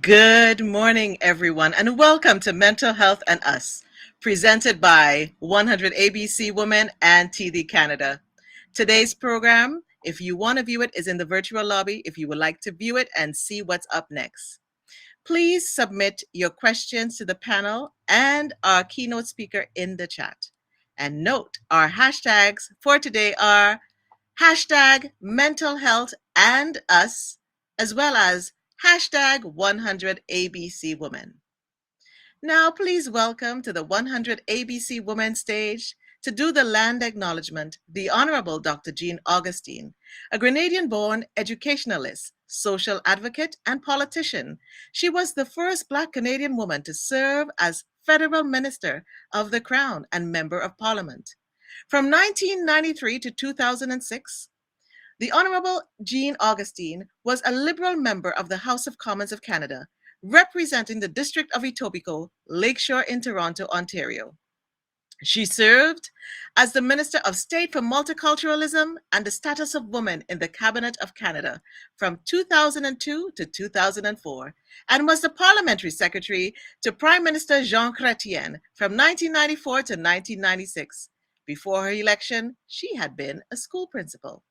Good morning, everyone, and welcome to Mental Health and Us, presented by 100 ABC Women and TD Canada. Today's program, if you want to view it, is in the virtual lobby if you would like to view it and see what's up next. Please submit your questions to the panel and our keynote speaker in the chat. And note, our hashtags for today are hashtag mental health and us, as well as hashtag 100 ABC Women. Now, please welcome to the 100 ABC Women stage to do the land acknowledgement, the Honorable Dr. Jean Augustine, a Grenadian-born educationalist, social advocate, and politician. She was the first Black Canadian woman to serve as Federal Minister of the Crown and Member of Parliament. From 1993 to 2006, the Honorable Jean Augustine was a Liberal member of the House of Commons of Canada, representing the District of Etobicoke, Lakeshore in Toronto, Ontario. She served as the Minister of State for Multiculturalism and the Status of Women in the Cabinet of Canada from 2002 to 2004, and was the Parliamentary Secretary to Prime Minister Jean Chrétien from 1994 to 1996. Before her election, she had been a school principal.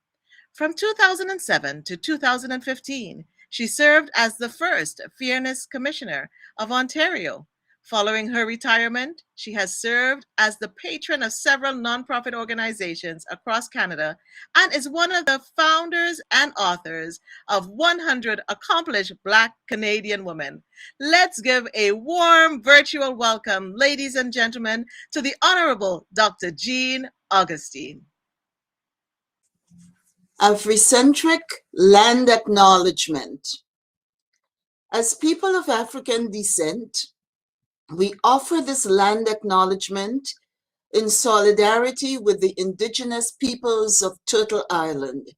From 2007 to 2015, she served as the first Fairness Commissioner of Ontario. Following her retirement, she has served as the patron of several nonprofit organizations across Canada and is one of the founders and authors of 100 Accomplished Black Canadian Women. Let's give a warm virtual welcome, ladies and gentlemen, to the Honorable Dr. Jean Augustine. Afrocentric land acknowledgement. As people of African descent, we offer this land acknowledgement in solidarity with the Indigenous peoples of Turtle Island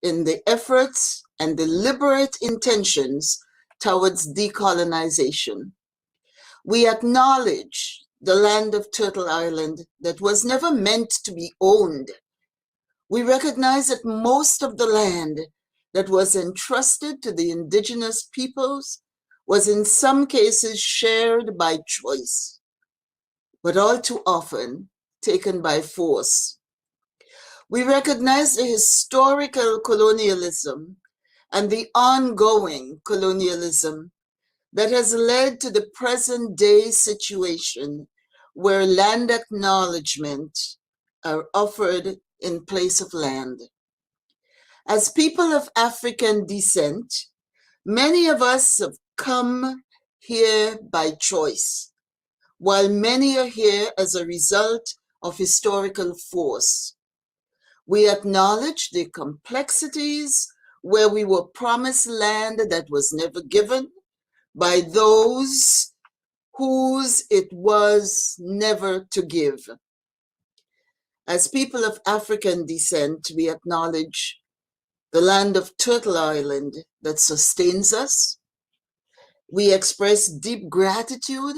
in the efforts and deliberate intentions towards decolonization. We acknowledge the land of Turtle Island that was never meant to be owned. We recognize that most of the land that was entrusted to the Indigenous peoples was in some cases shared by choice, but all too often taken by force. We recognize the historical colonialism and the ongoing colonialism that has led to the present day situation where land acknowledgement are offered in place of land. As people of African descent, many of us have come here by choice, while many are here as a result of historical force. We acknowledge the complexities where we were promised land that was never given by those whose it was never to give. As people of African descent, we acknowledge the land of Turtle Island that sustains us. We express deep gratitude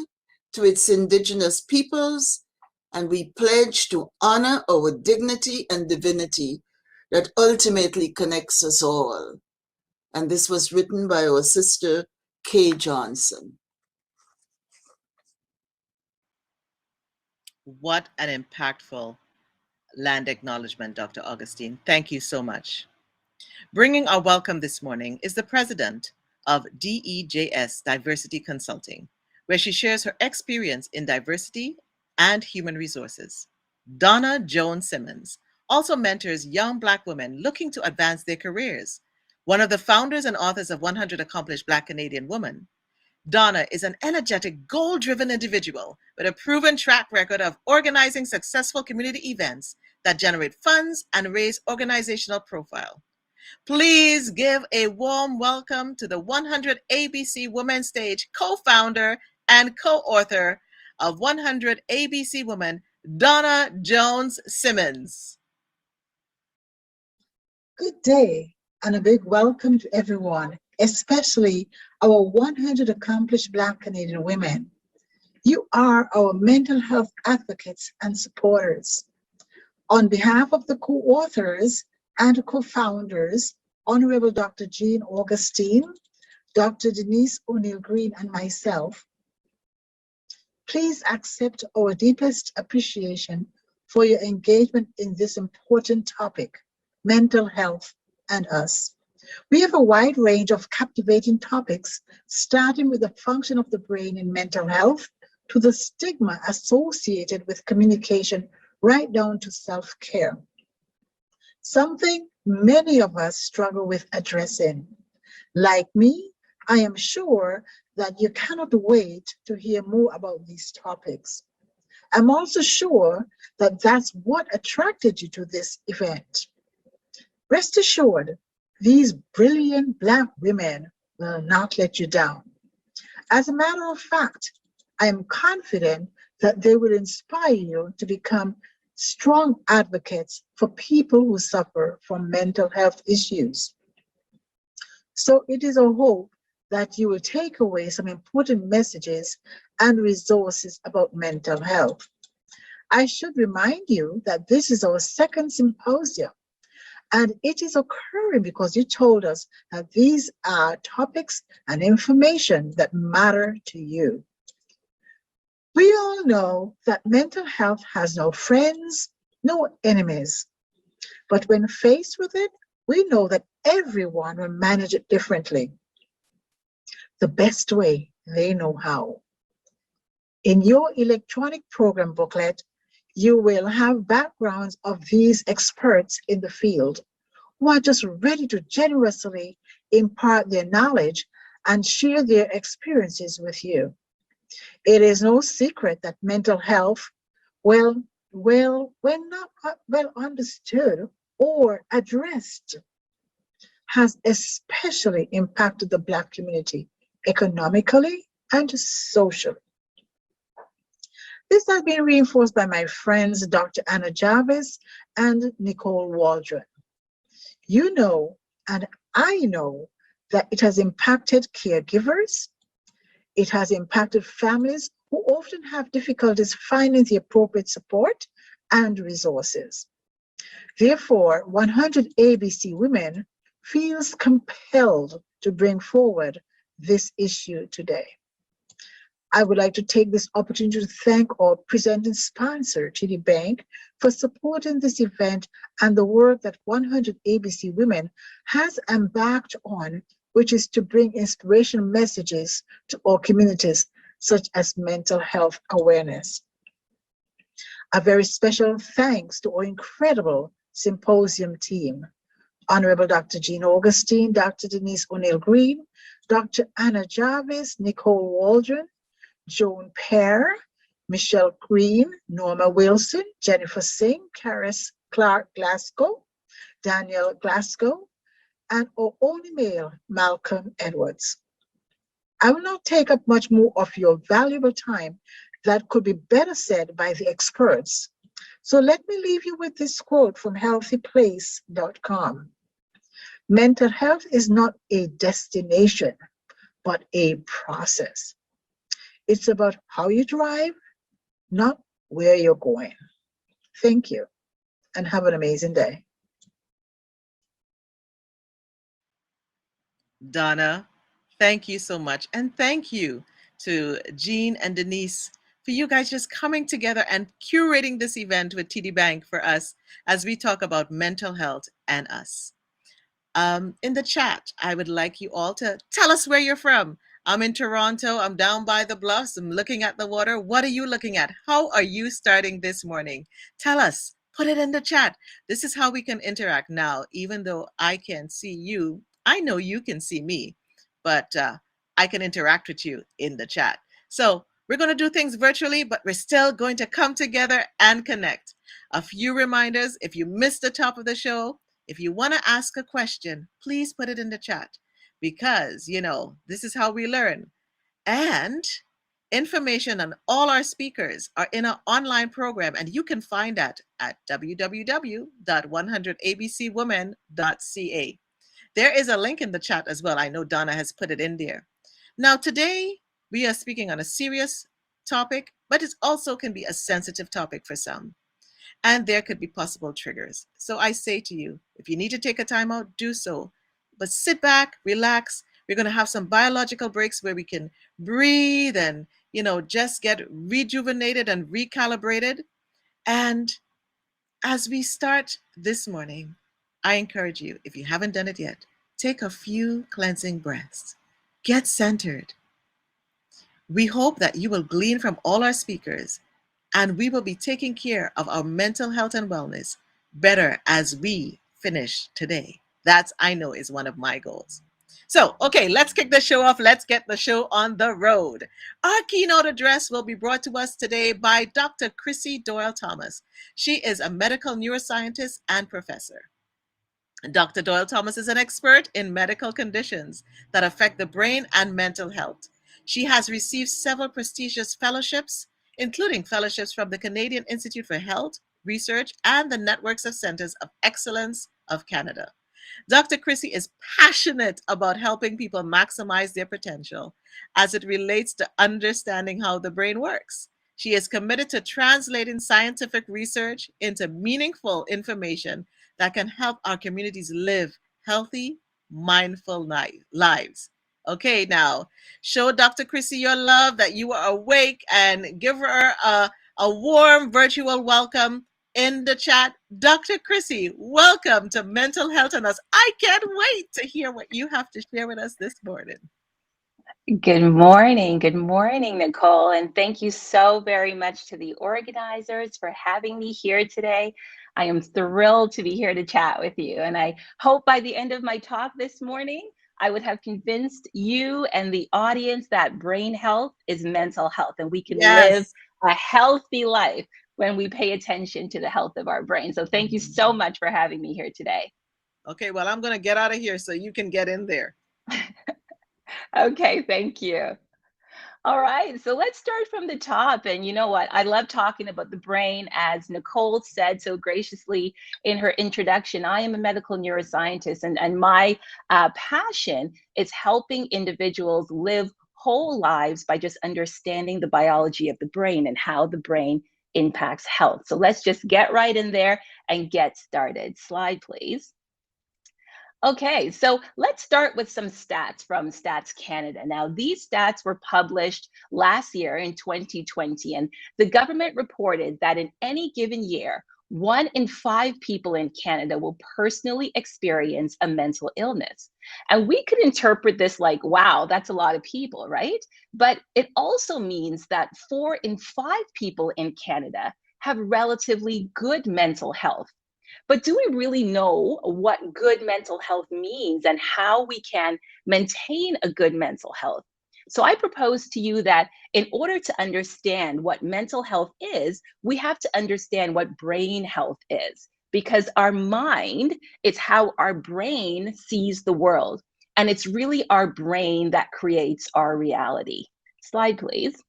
to its Indigenous peoples, and we pledge to honor our dignity and divinity that ultimately connects us all. And this was written by our sister, Kay Johnson. What an impactful land acknowledgement, Dr. Augustine. Thank you so much. Bringing our welcome this morning is the president of DEJS Diversity Consulting, where she shares her experience in diversity and human resources. Donna Joan Simmons also mentors young Black women looking to advance their careers. One of the founders and authors of 100 Accomplished Black Canadian Women, Donna is an energetic, goal-driven individual with a proven track record of organizing successful community events that generate funds and raise organizational profile. Please give a warm welcome to the 100 ABC Women Stage co-founder and co-author of 100 ABC Women, Donna Jones Simmons. Good day and a big welcome to everyone, especially our 100 accomplished Black Canadian women. You are our mental health advocates and supporters. On behalf of the co-authors and co-founders, Honorable Dr. Jean Augustine, Dr. Denise O'Neill Green, and myself, please accept our deepest appreciation for your engagement in this important topic, mental health and us. We have a wide range of captivating topics, starting with the function of the brain in mental health to the stigma associated with communication, right down to self-care. Something many of us struggle with addressing. Like me, I am sure that you cannot wait to hear more about these topics. I'm also sure that that's what attracted you to this event. Rest assured, these brilliant Black women will not let you down. As a matter of fact, I am confident that they will inspire you to become strong advocates for people who suffer from mental health issues. So it is a hope that you will take away some important messages and resources about mental health. I should remind you that this is our second symposium, and it is occurring because you told us that these are topics and information that matter to you. We all know that mental health has no friends, no enemies. But when faced with it, we know that everyone will manage it differently, the best way they know how. In your electronic program booklet, you will have backgrounds of these experts in the field who are just ready to generously impart their knowledge and share their experiences with you. It is no secret that mental health, when not well understood or addressed, has especially impacted the Black community economically and socially. This has been reinforced by my friends Dr. Anna Jarvis and Nicole Waldron. You know, and I know, that it has impacted caregivers, it has impacted families who often have difficulties finding the appropriate support and resources. Therefore, 100 ABC Women feels compelled to bring forward this issue today. I would like to take this opportunity to thank our presenting sponsor, TD Bank, for supporting this event and the work that 100 ABC Women has embarked on, which is to bring inspirational messages to our communities, such as mental health awareness. A very special thanks to our incredible symposium team, Honorable Dr. Jean Augustine, Dr. Denise O'Neill Green, Dr. Anna Jarvis, Nicole Waldron, Joan Pear, Michelle Green, Norma Wilson, Jennifer Singh, Karis Clark Glasgow, Daniel Glasgow, and our only male, Malcolm Edwards. I will not take up much more of your valuable time that could be better said by the experts. So let me leave you with this quote from healthyplace.com. Mental health is not a destination, but a process. It's about how you drive, not where you're going. Thank you, and have an amazing day. Donna, thank you so much. And thank you to Jean and Denise for you guys just coming together and curating this event with TD Bank for us as we talk about mental health and us. In the chat, I would like you all to tell us where you're from. I'm in Toronto. I'm down by the bluffs. I'm looking at the water. What are you looking at? How are you starting this morning? Tell us. Put it in the chat. This is how we can interact now. Even though I can see you, I know you can see me, but I can interact with you in the chat. So we're going to do things virtually, but we're still going to come together and connect. A few reminders: if you missed the top of the show, if you want to ask a question, please put it in the chat, because, this is how we learn. And information on all our speakers are in our online program, and you can find that at www.100abcwomen.ca. There is a link in the chat as well. I know Donna has put it in there. Now, today we are speaking on a serious topic, but it also can be a sensitive topic for some. And there could be possible triggers. So I say to you, if you need to take a time out, do so. But sit back, relax, We're going to have some biological breaks where we can breathe and, just get rejuvenated and recalibrated. And as we start this morning, I encourage you, if you haven't done it yet, take a few cleansing breaths. Get centered. We hope that you will glean from all our speakers, and we will be taking care of our mental health and wellness better as we finish today. That, I know, is one of my goals. So, okay, let's kick the show off. Let's get the show on the road. Our keynote address will be brought to us today by Dr. Chrissy Doyle Thomas. She is a medical neuroscientist and professor. Dr. Doyle Thomas is an expert in medical conditions that affect the brain and mental health. She has received several prestigious fellowships, including fellowships from the Canadian Institute for Health Research and the Networks of Centers of Excellence of Canada. Dr. Chrissy is passionate about helping people maximize their potential as it relates to understanding how the brain works. She is committed to translating scientific research into meaningful information that can help our communities live healthy, mindful lives. Okay, now show Dr. Chrissy your love that you are awake and give her a warm virtual welcome in the chat. Dr. Chrissy, welcome to Mental Health and Us. I can't wait to hear what you have to share with us this morning. Good morning. Good morning, Nicole. And thank you so very much to the organizers for having me here today. I am thrilled to be here to chat with you. And I hope by the end of my talk this morning, I would have convinced you and the audience that brain health is mental health and we can live a healthy life when we pay attention to the health of our brain. So thank you so much for having me here today. Okay, well, I'm going to get out of here so you can get in there. Okay, thank you. All right, so let's start from the top. And you know what? I love talking about the brain. As Nicole said so graciously in her introduction, I am a medical neuroscientist, and my passion is helping individuals live whole lives by just understanding the biology of the brain and how the brain impacts health. So let's just get right in there and get started. Slide, please. Okay, so let's start with some stats from Stats Canada. Now, these stats were published last year in 2020, and the government reported that in any given year, 1 in 5 people in Canada will personally experience a mental illness. And we could interpret this like, wow, that's a lot of people, right? But it also means that 4 in 5 people in Canada have relatively good mental health. But do we really know what good mental health means and how we can maintain a good mental health? So I propose to you that in order to understand what mental health is, we have to understand what brain health is, because our mind is how our brain sees the world. And it's really our brain that creates our reality. Slide, please.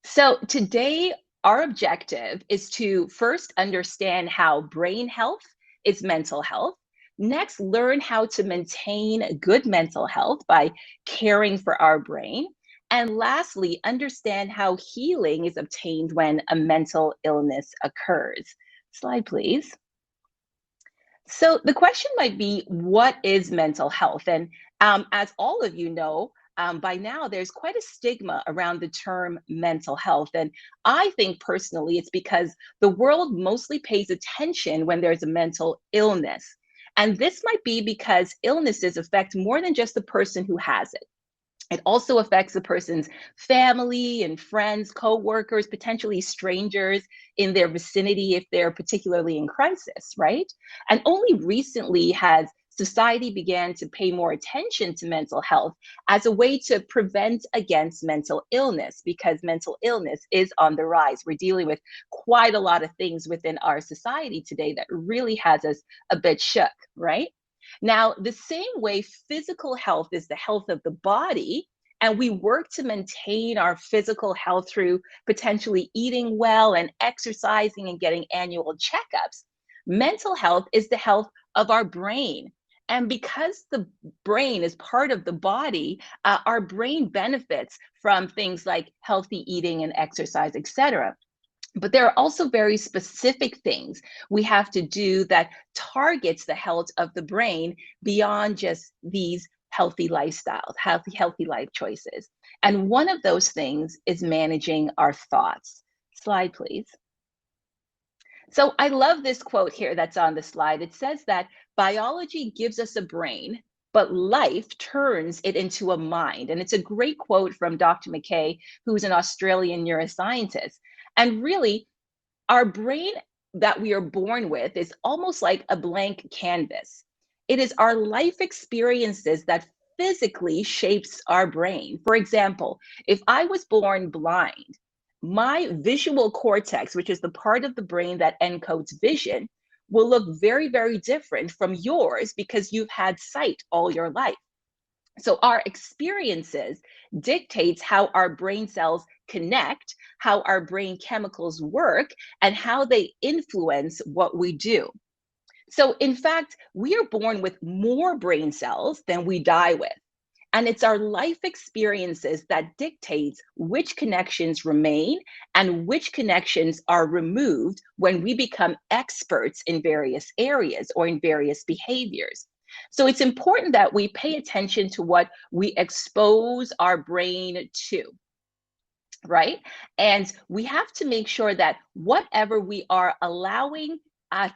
So today, our objective is to first understand how brain health is mental health. Next, learn how to maintain good mental health by caring for our brain. And lastly, understand how healing is obtained when a mental illness occurs. Slide, please. So the question might be, what is mental health? And as all of you know, by now there's quite a stigma around the term mental health. And I think personally, it's because the world mostly pays attention when there's a mental illness. And this might be because illnesses affect more than just the person who has it. It also affects the person's family and friends, co-workers, potentially strangers in their vicinity if they're particularly in crisis, right? And only recently has society began to pay more attention to mental health as a way to prevent against mental illness, because mental illness is on the rise. We're dealing with quite a lot of things within our society today that really has us a bit shook, right? Now, the same way physical health is the health of the body, and we work to maintain our physical health through potentially eating well and exercising and getting annual checkups, mental health is the health of our brain. And because the brain is part of the body, our brain benefits from things like healthy eating and exercise, etc. But there are also very specific things we have to do that targets the health of the brain beyond just these healthy lifestyles, healthy life choices. And one of those things is managing our thoughts. Slide, please. So I love this quote here that's on the slide. It says that biology gives us a brain, but life turns it into a mind. And it's a great quote from Dr. McKay, who's an Australian neuroscientist. And really, our brain that we are born with is almost like a blank canvas. It is our life experiences that physically shapes our brain. For example, if I was born blind, my visual cortex, which is the part of the brain that encodes vision, will look very, very different from yours because you've had sight all your life. So our experiences dictates how our brain cells connect, how our brain chemicals work, and how they influence what we do. So in fact, we are born with more brain cells than we die with. And it's our life experiences that dictates which connections remain and which connections are removed when we become experts in various areas or in various behaviors. So it's important that we pay attention to what we expose our brain to, right? And we have to make sure that whatever we are allowing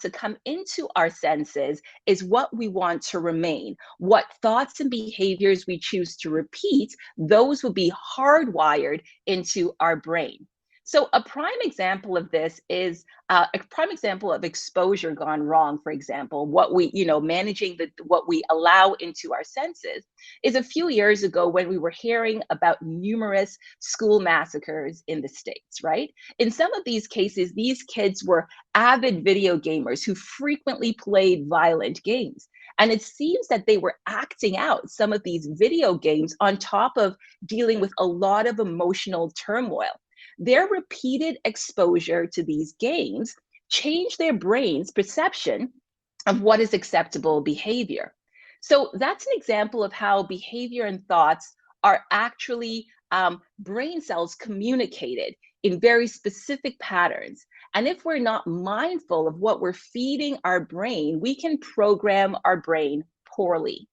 to come into our senses is what we want to remain. What thoughts and behaviors we choose to repeat, those will be hardwired into our brain. So a prime example of this is a prime example of exposure gone wrong, for example, what we, managing what we allow into our senses is a few years ago when we were hearing about numerous school massacres in the States, right? In some of these cases, these kids were avid video gamers who frequently played violent games. And it seems that they were acting out some of these video games on top of dealing with a lot of emotional turmoil. Their repeated exposure to these games changed their brain's perception of what is acceptable behavior. So that's an example of how behavior and thoughts are actually brain cells communicated in very specific patterns. And if we're not mindful of what we're feeding our brain, we can program our brain poorly.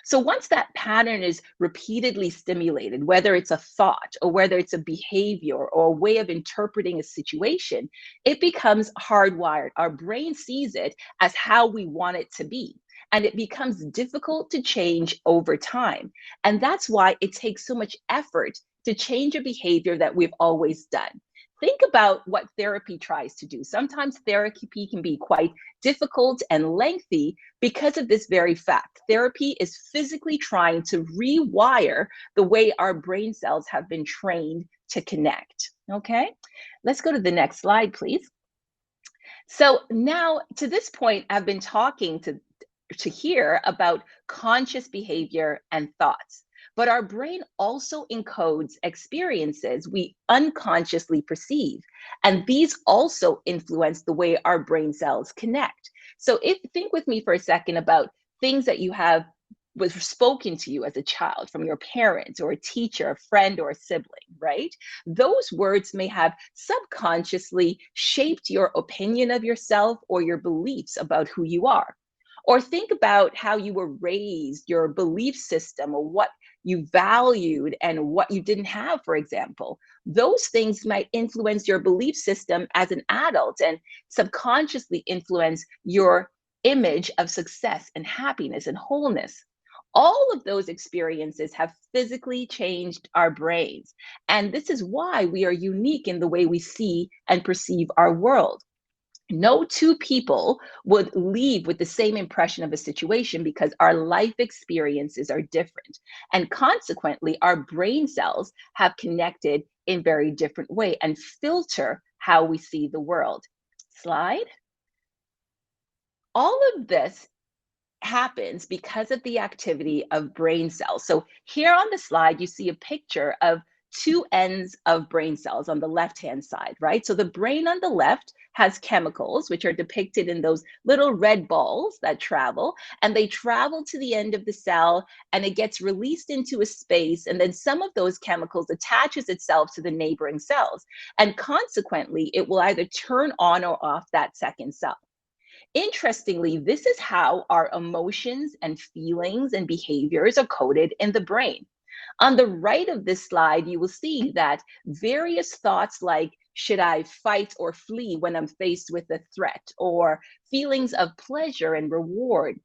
So once that pattern is repeatedly stimulated, whether it's a thought or whether it's a behavior or a way of interpreting a situation, it becomes hardwired. Our brain sees it as how we want it to be. And it becomes difficult to change over time. And that's why it takes so much effort to change a behavior that we've always done. Think about what therapy tries to do. Sometimes therapy can be quite difficult and lengthy because of this very fact. Therapy is physically trying to rewire the way our brain cells have been trained to connect. Okay, let's go to the next slide, please. So now to this point, I've been talking to hear about conscious behavior and thoughts. But our brain also encodes experiences we unconsciously perceive. And these also influence the way our brain cells connect. So think with me for a second about things that you have was spoken to you as a child from your parents or a teacher, a friend, or a sibling, right? Those words may have subconsciously shaped your opinion of yourself or your beliefs about who you are. Or think about how you were raised, your belief system, or what you valued and what you didn't have, for example. Those things might influence your belief system as an adult and subconsciously influence your image of success and happiness and wholeness. All of those experiences have physically changed our brains. And this is why we are unique in the way we see and perceive our world. No two people would leave with the same impression of a situation because our life experiences are different. And consequently, our brain cells have connected in very different way and filter how we see the world. Slide. All of this happens because of the activity of brain cells. So here on the slide, you see a picture of two ends of brain cells on the left-hand side, right? So the brain on the left has chemicals, which are depicted in those little red balls that travel, and they travel to the end of the cell, and it gets released into a space, and then some of those chemicals attaches itself to the neighboring cells, and consequently, it will either turn on or off that second cell. Interestingly, this is how our emotions and feelings and behaviors are coded in the brain. On the right of this slide, you will see that various thoughts like, should I fight or flee when I'm faced with a threat, or feelings of pleasure and reward,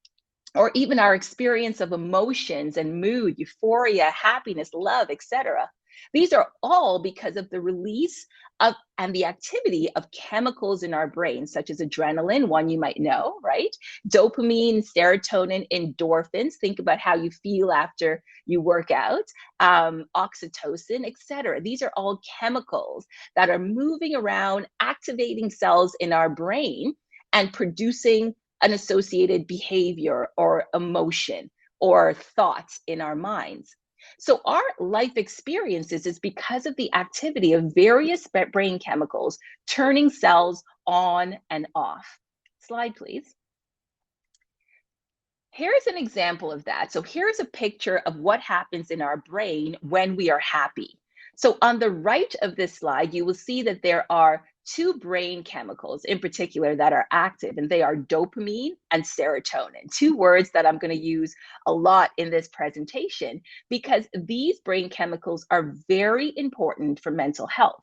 or even our experience of emotions and mood, euphoria, happiness, love, etc. These are all because of the release of and the activity of chemicals in our brain, such as adrenaline, one you might know, right? Dopamine, serotonin, endorphins. Think about how you feel after you work out, oxytocin, etc. These are all chemicals that are moving around, activating cells in our brain and producing an associated behavior or emotion or thoughts in our minds. So our life experiences is because of the activity of various brain chemicals turning cells on and off. Slide, please. Here's an example of that. So here's a picture of what happens in our brain when we are happy. So on the right of this slide, you will see that there are two brain chemicals in particular that are active, and they are dopamine and serotonin, two words that I'm going to use a lot in this presentation because these brain chemicals are very important for mental health.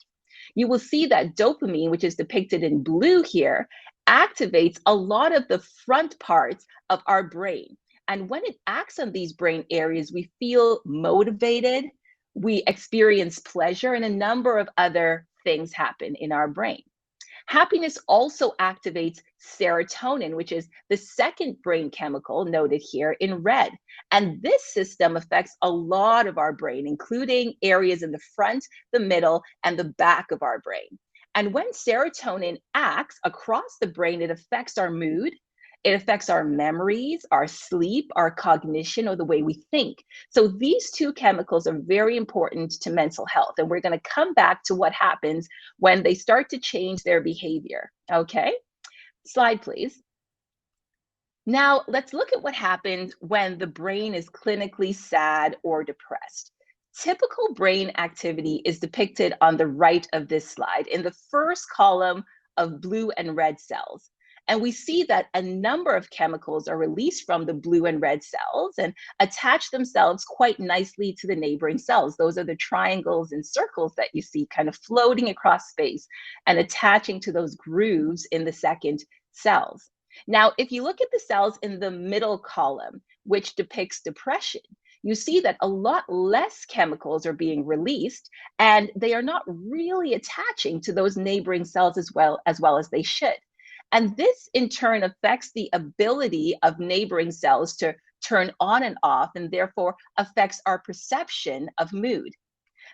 You will see that dopamine, which is depicted in blue here, activates a lot of the front parts of our brain. And when it acts on these brain areas, we feel motivated, we experience pleasure, and a number of other things happen in our brain. Happiness also activates serotonin, which is the second brain chemical noted here in red. And this system affects a lot of our brain, including areas in the front, the middle, and the back of our brain. And when serotonin acts across the brain, it affects our mood, it affects our memories, our sleep, our cognition, or the way we think. So these two chemicals are very important to mental health. And we're going to come back to what happens when they start to change their behavior. Okay, slide, please. Now, let's look at what happens when the brain is clinically sad or depressed. Typical brain activity is depicted on the right of this slide in the first column of blue and red cells. And we see that a number of chemicals are released from the blue and red cells and attach themselves quite nicely to the neighboring cells. Those are the triangles and circles that you see kind of floating across space and attaching to those grooves in the second cells. Now, if you look at the cells in the middle column, which depicts depression, you see that a lot less chemicals are being released and they are not really attaching to those neighboring cells as well as they should. And this in turn affects the ability of neighboring cells to turn on and off, and therefore affects our perception of mood.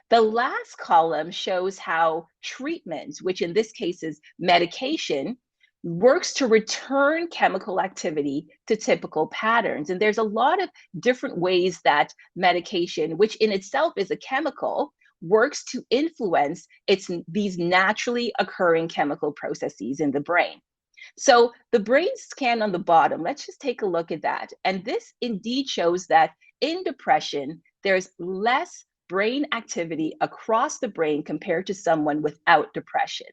The last column shows how treatment, which in this case is medication, works to return chemical activity to typical patterns. And there's a lot of different ways that medication, which in itself is a chemical, works to influence these naturally occurring chemical processes in the brain. So the brain scan on the bottom, let's just take a look at that. And this indeed shows that in depression, there's less brain activity across the brain compared to someone without depression.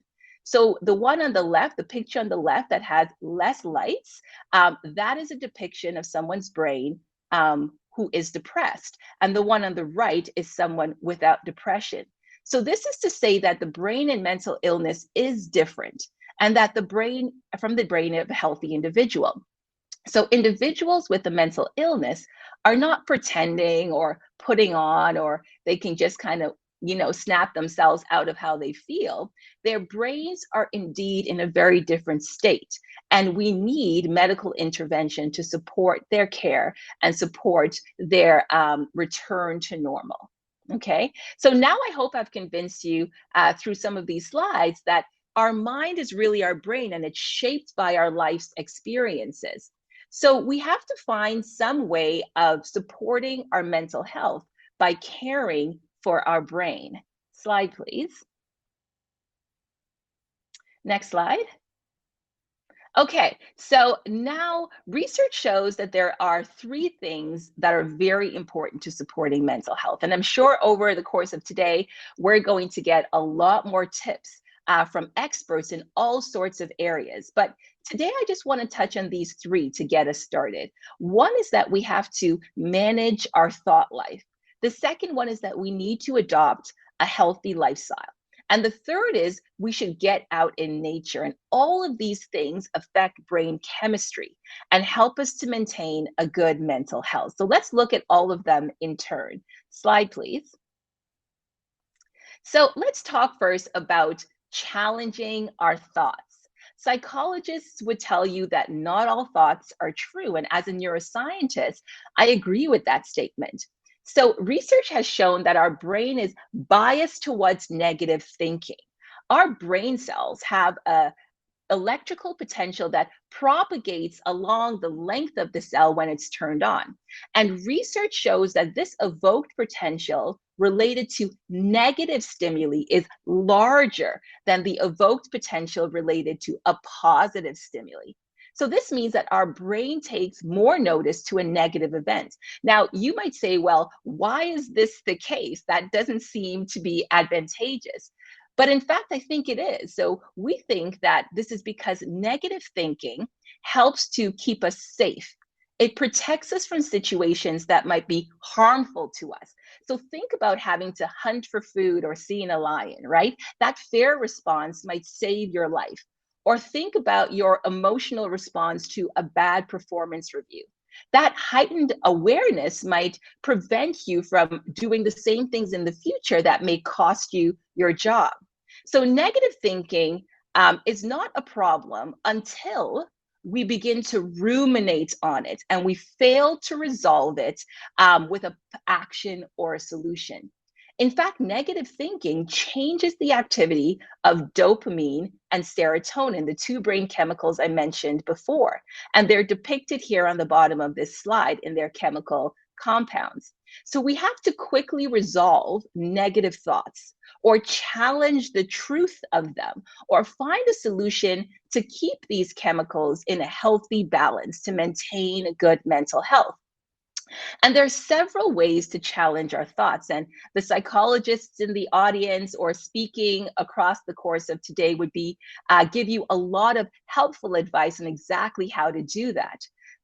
So the one on the left, the picture on the left that has less lights, that is a depiction of someone's brain who is depressed. And the one on the right is someone without depression. So this is to say that the brain in mental illness is different, and that the brain from the brain of a healthy individual. So individuals with a mental illness are not pretending or putting on, or they can just kind of, snap themselves out of how they feel. Their brains are indeed in a very different state, and we need medical intervention to support their care and support their return to normal. Okay, so now I hope I've convinced you through some of these slides that our mind is really our brain, and it's shaped by our life's experiences. So we have to find some way of supporting our mental health by caring for our brain. Slide, please. Next slide. Okay, so now research shows that there are three things that are very important to supporting mental health. And I'm sure over the course of today, we're going to get a lot more tips from experts in all sorts of areas. But today, I just want to touch on these three to get us started. One is that we have to manage our thought life. The second one is that we need to adopt a healthy lifestyle. And the third is we should get out in nature. And all of these things affect brain chemistry and help us to maintain a good mental health. So let's look at all of them in turn. Slide, please. So let's talk first about challenging our thoughts. Psychologists would tell you that not all thoughts are true. And as a neuroscientist, I agree with that statement. So research has shown that our brain is biased towards negative thinking. Our brain cells have a electrical potential that propagates along the length of the cell when it's turned on. And research shows that this evoked potential related to negative stimuli is larger than the evoked potential related to a positive stimuli. So this means that our brain takes more notice to a negative event. Now, you might say, well, why is this the case? That doesn't seem to be advantageous. But in fact, I think it is. So we think that this is because negative thinking helps to keep us safe. It protects us from situations that might be harmful to us. So think about having to hunt for food or seeing a lion, right? That fear response might save your life. Or think about your emotional response to a bad performance review. That heightened awareness might prevent you from doing the same things in the future that may cost you your job. So negative thinking is not a problem until we begin to ruminate on it and we fail to resolve it with an action or a solution. In fact, negative thinking changes the activity of dopamine and serotonin, the two brain chemicals I mentioned before. And they're depicted here on the bottom of this slide in their chemical compounds. So we have to quickly resolve negative thoughts or challenge the truth of them or find a solution to keep these chemicals in a healthy balance to maintain a good mental health. And there's several ways to challenge our thoughts. And the psychologists in the audience or speaking across the course of today would be give you a lot of helpful advice on exactly how to do that.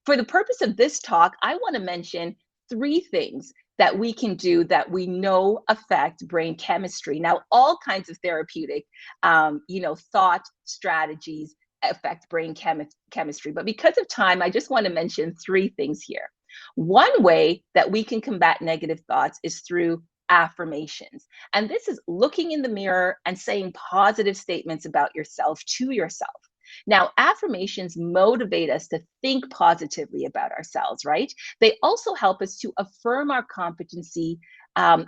For the purpose of this talk, I want to mention three things that we can do that we know affect brain chemistry. Now, all kinds of therapeutic, thought strategies affect brain chemistry. But because of time, I just want to mention three things here. One way that we can combat negative thoughts is through affirmations. And this is looking in the mirror and saying positive statements about yourself to yourself. Now, affirmations motivate us to think positively about ourselves, right? They also help us to affirm our competency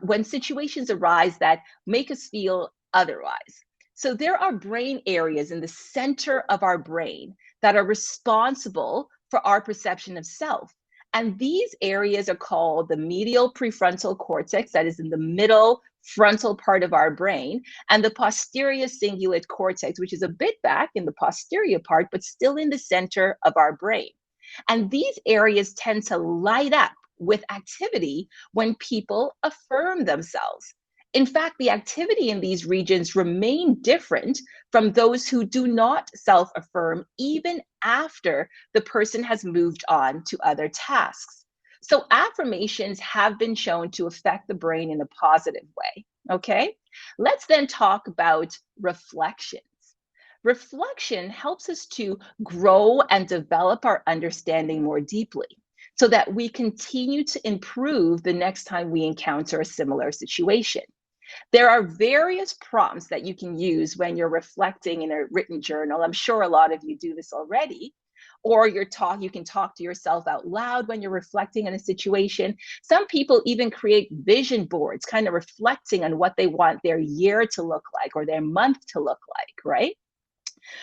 when situations arise that make us feel otherwise. So there are brain areas in the center of our brain that are responsible for our perception of self. And these areas are called the medial prefrontal cortex, that is in the middle frontal part of our brain, and the posterior cingulate cortex, which is a bit back in the posterior part, but still in the center of our brain. And these areas tend to light up with activity when people affirm themselves. In fact, the activity in these regions remain different from those who do not self-affirm even after the person has moved on to other tasks. So affirmations have been shown to affect the brain in a positive way, okay? Let's then talk about reflections. Reflection helps us to grow and develop our understanding more deeply so that we continue to improve the next time we encounter a similar situation. There are various prompts that you can use when you're reflecting in a written journal. I'm sure a lot of you do this already. Or you can talk to yourself out loud when you're reflecting on a situation. Some people even create vision boards, kind of reflecting on what they want their year to look like or their month to look like, right?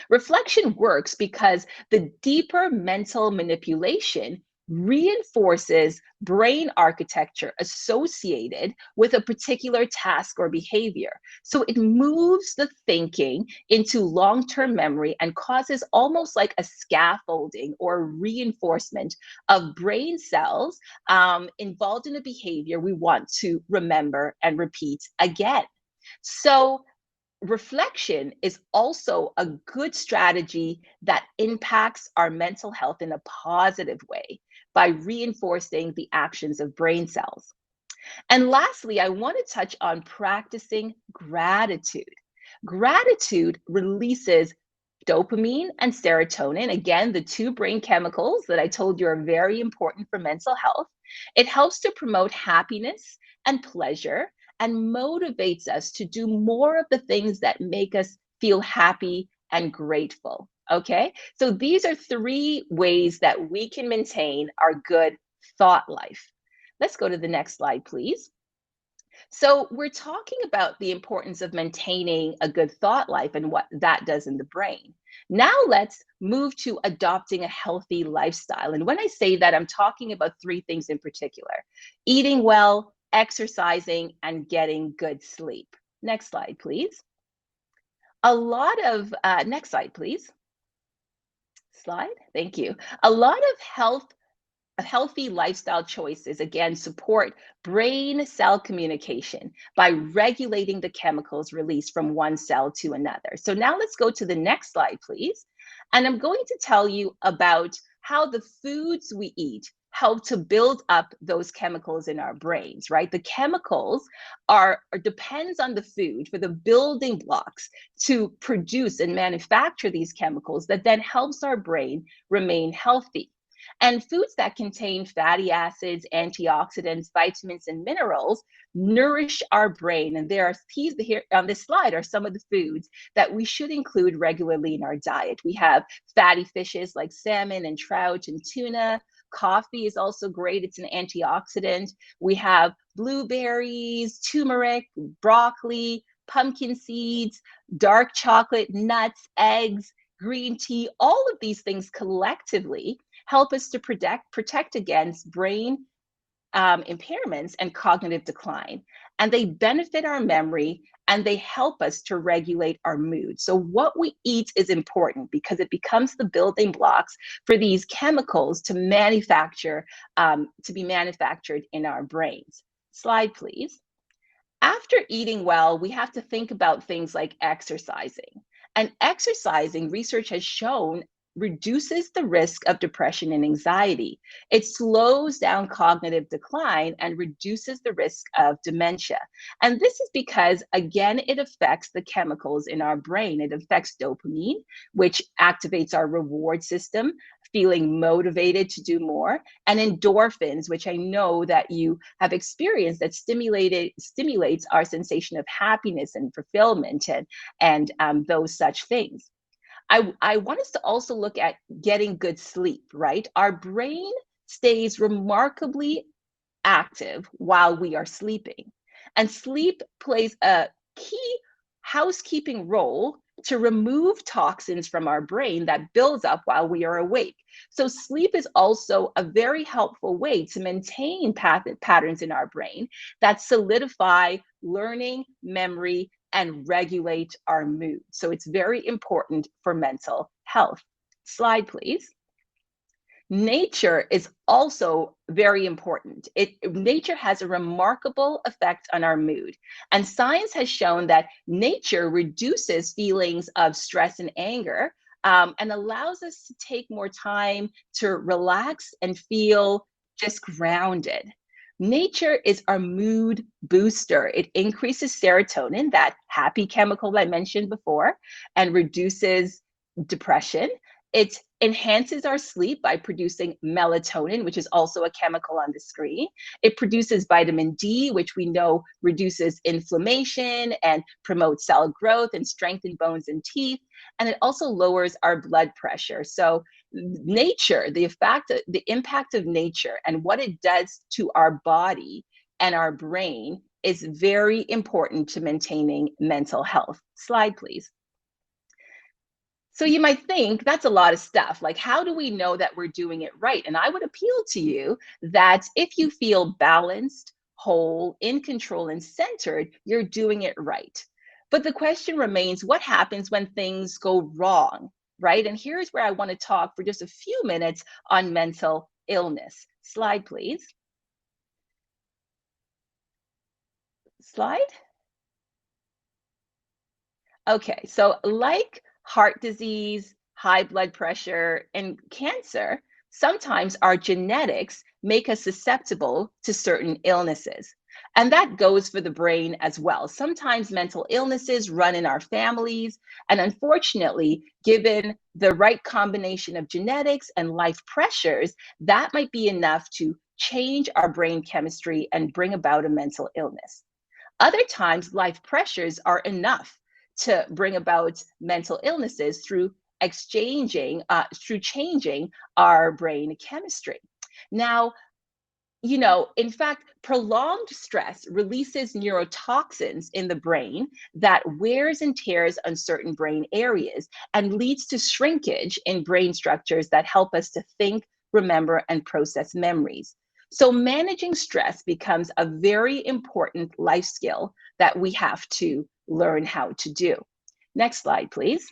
Reflection works because the deeper mental manipulation reinforces brain architecture associated with a particular task or behavior. So it moves the thinking into long-term memory and causes almost like a scaffolding or reinforcement of brain cells involved in a behavior we want to remember and repeat again. So reflection is also a good strategy that impacts our mental health in a positive way by reinforcing the actions of brain cells. And lastly, I want to touch on practicing gratitude. Gratitude releases dopamine and serotonin, again, the two brain chemicals that I told you are very important for mental health. It helps to promote happiness and pleasure and motivates us to do more of the things that make us feel happy and grateful. Okay, so these are three ways that we can maintain our good thought life. Let's go to the next slide, please. So, we're talking about the importance of maintaining a good thought life and what that does in the brain. Now, let's move to adopting a healthy lifestyle. And when I say that, I'm talking about three things in particular: eating well, exercising, and getting good sleep. Next slide, please. Next slide, please. Slide. Thank you. A lot of healthy lifestyle choices, again, support brain cell communication by regulating the chemicals released from one cell to another. So now let's go to the next slide, please. And I'm going to tell you about how the foods we eat help to build up those chemicals in our brains, right? The chemicals depends on the food for the building blocks to produce and manufacture these chemicals that then helps our brain remain healthy. And foods that contain fatty acids, antioxidants, vitamins, and minerals nourish our brain. And there are here on this slide are some of the foods that we should include regularly in our diet. We have fatty fishes like salmon and trout and tuna. Coffee is also great. It's an antioxidant. We have blueberries, turmeric, broccoli, pumpkin seeds, dark chocolate, nuts, eggs, green tea. All of these things collectively help us to protect against brain impairments and cognitive decline. And they benefit our memory and they help us to regulate our mood. So what we eat is important because it becomes the building blocks for these chemicals to be manufactured in our brains. Slide, please. After eating well, we have to think about things like exercising. And exercising, research has shown, reduces the risk of depression and anxiety. It slows down cognitive decline and reduces the risk of dementia. And this is because, again, it affects the chemicals in our brain. It affects dopamine, which activates our reward system, feeling motivated to do more, and endorphins, which I know that you have experienced, that stimulates our sensation of happiness and fulfillment and those such things. I want us to also look at getting good sleep, right? Our brain stays remarkably active while we are sleeping. And sleep plays a key housekeeping role to remove toxins from our brain that builds up while we are awake. So sleep is also a very helpful way to maintain patterns in our brain that solidify learning, memory, and regulate our mood. So it's very important for mental health. Slide, please. Nature is also very important. Nature has a remarkable effect on our mood. And science has shown that nature reduces feelings of stress and anger and allows us to take more time to relax and feel just grounded. Nature is our mood booster. It increases serotonin, that happy chemical I mentioned before, and reduces depression. It enhances our sleep by producing melatonin, which is also a chemical on the screen. It produces vitamin D, which we know reduces inflammation and promotes cell growth and strengthens bones and teeth. And it also lowers our blood pressure. So nature, the impact of nature and what it does to our body and our brain is very important to maintaining mental health. Slide, please. So you might think that's a lot of stuff. Like, how do we know that we're doing it right? And I would appeal to you that if you feel balanced, whole, in control, and centered, you're doing it right. But the question remains, what happens when things go wrong, right? And here's where I want to talk for just a few minutes on mental illness. Slide, please. Slide. Okay, so like heart disease, high blood pressure, and cancer, sometimes our genetics make us susceptible to certain illnesses. And that goes for the brain as well. Sometimes mental illnesses run in our families. And unfortunately, given the right combination of genetics and life pressures, that might be enough to change our brain chemistry and bring about a mental illness. Other times, life pressures are enough to bring about mental illnesses through changing our brain chemistry. Now, in fact, prolonged stress releases neurotoxins in the brain that wears and tears on certain brain areas and leads to shrinkage in brain structures that help us to think, remember, and process memories. So, managing stress becomes a very important life skill that we have to learn how to do. Next slide, please.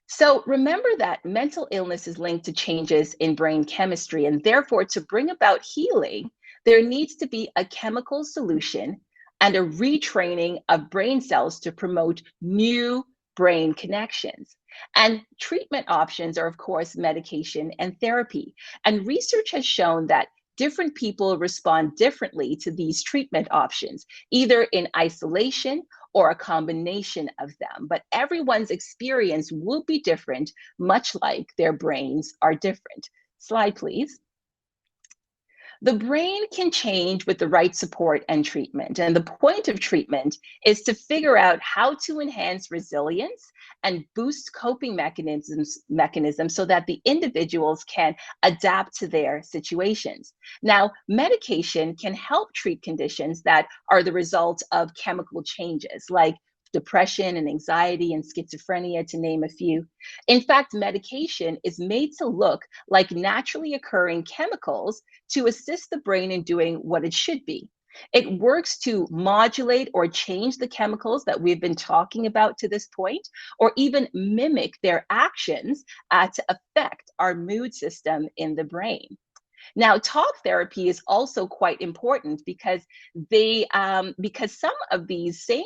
So remember that mental illness is linked to changes in brain chemistry, and therefore, to bring about healing, there needs to be a chemical solution and a retraining of brain cells to promote new brain connections. And treatment options are, of course, medication and therapy. And research has shown that different people respond differently to these treatment options, either in isolation or a combination of them. But everyone's experience will be different, much like their brains are different. Slide, please. The brain can change with the right support and treatment. And the point of treatment is to figure out how to enhance resilience and boost coping mechanisms so that the individuals can adapt to their situations. Now, medication can help treat conditions that are the result of chemical changes, like depression and anxiety and schizophrenia, to name a few. In fact, medication is made to look like naturally occurring chemicals to assist the brain in doing what it should be. It works to modulate or change the chemicals that we've been talking about to this point, or even mimic their actions to affect our mood system in the brain. Now, talk therapy is also quite important because some of these same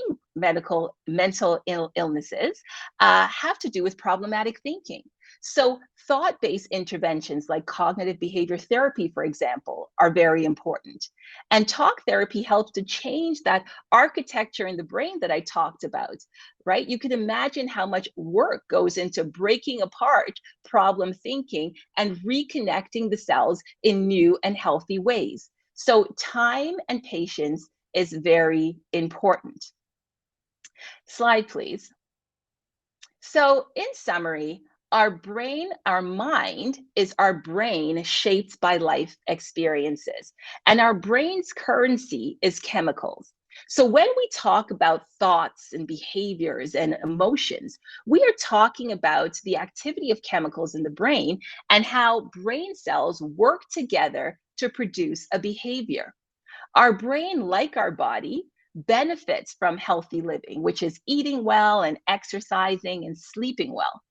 illnesses have to do with problematic thinking. So, thought-based interventions like cognitive behavior therapy, for example, are very important. And talk therapy helps to change that architecture in the brain that I talked about, right? You can imagine how much work goes into breaking apart problem thinking and reconnecting the cells in new and healthy ways. So, time and patience is very important. Slide, please. So, in summary, our mind is our brain shaped by life experiences, and our brain's currency is chemicals. So, when we talk about thoughts and behaviors and emotions, we are talking about the activity of chemicals in the brain and how brain cells work together to produce a behavior. Our brain, like our body, benefits from healthy living, which is eating well and exercising and sleeping well.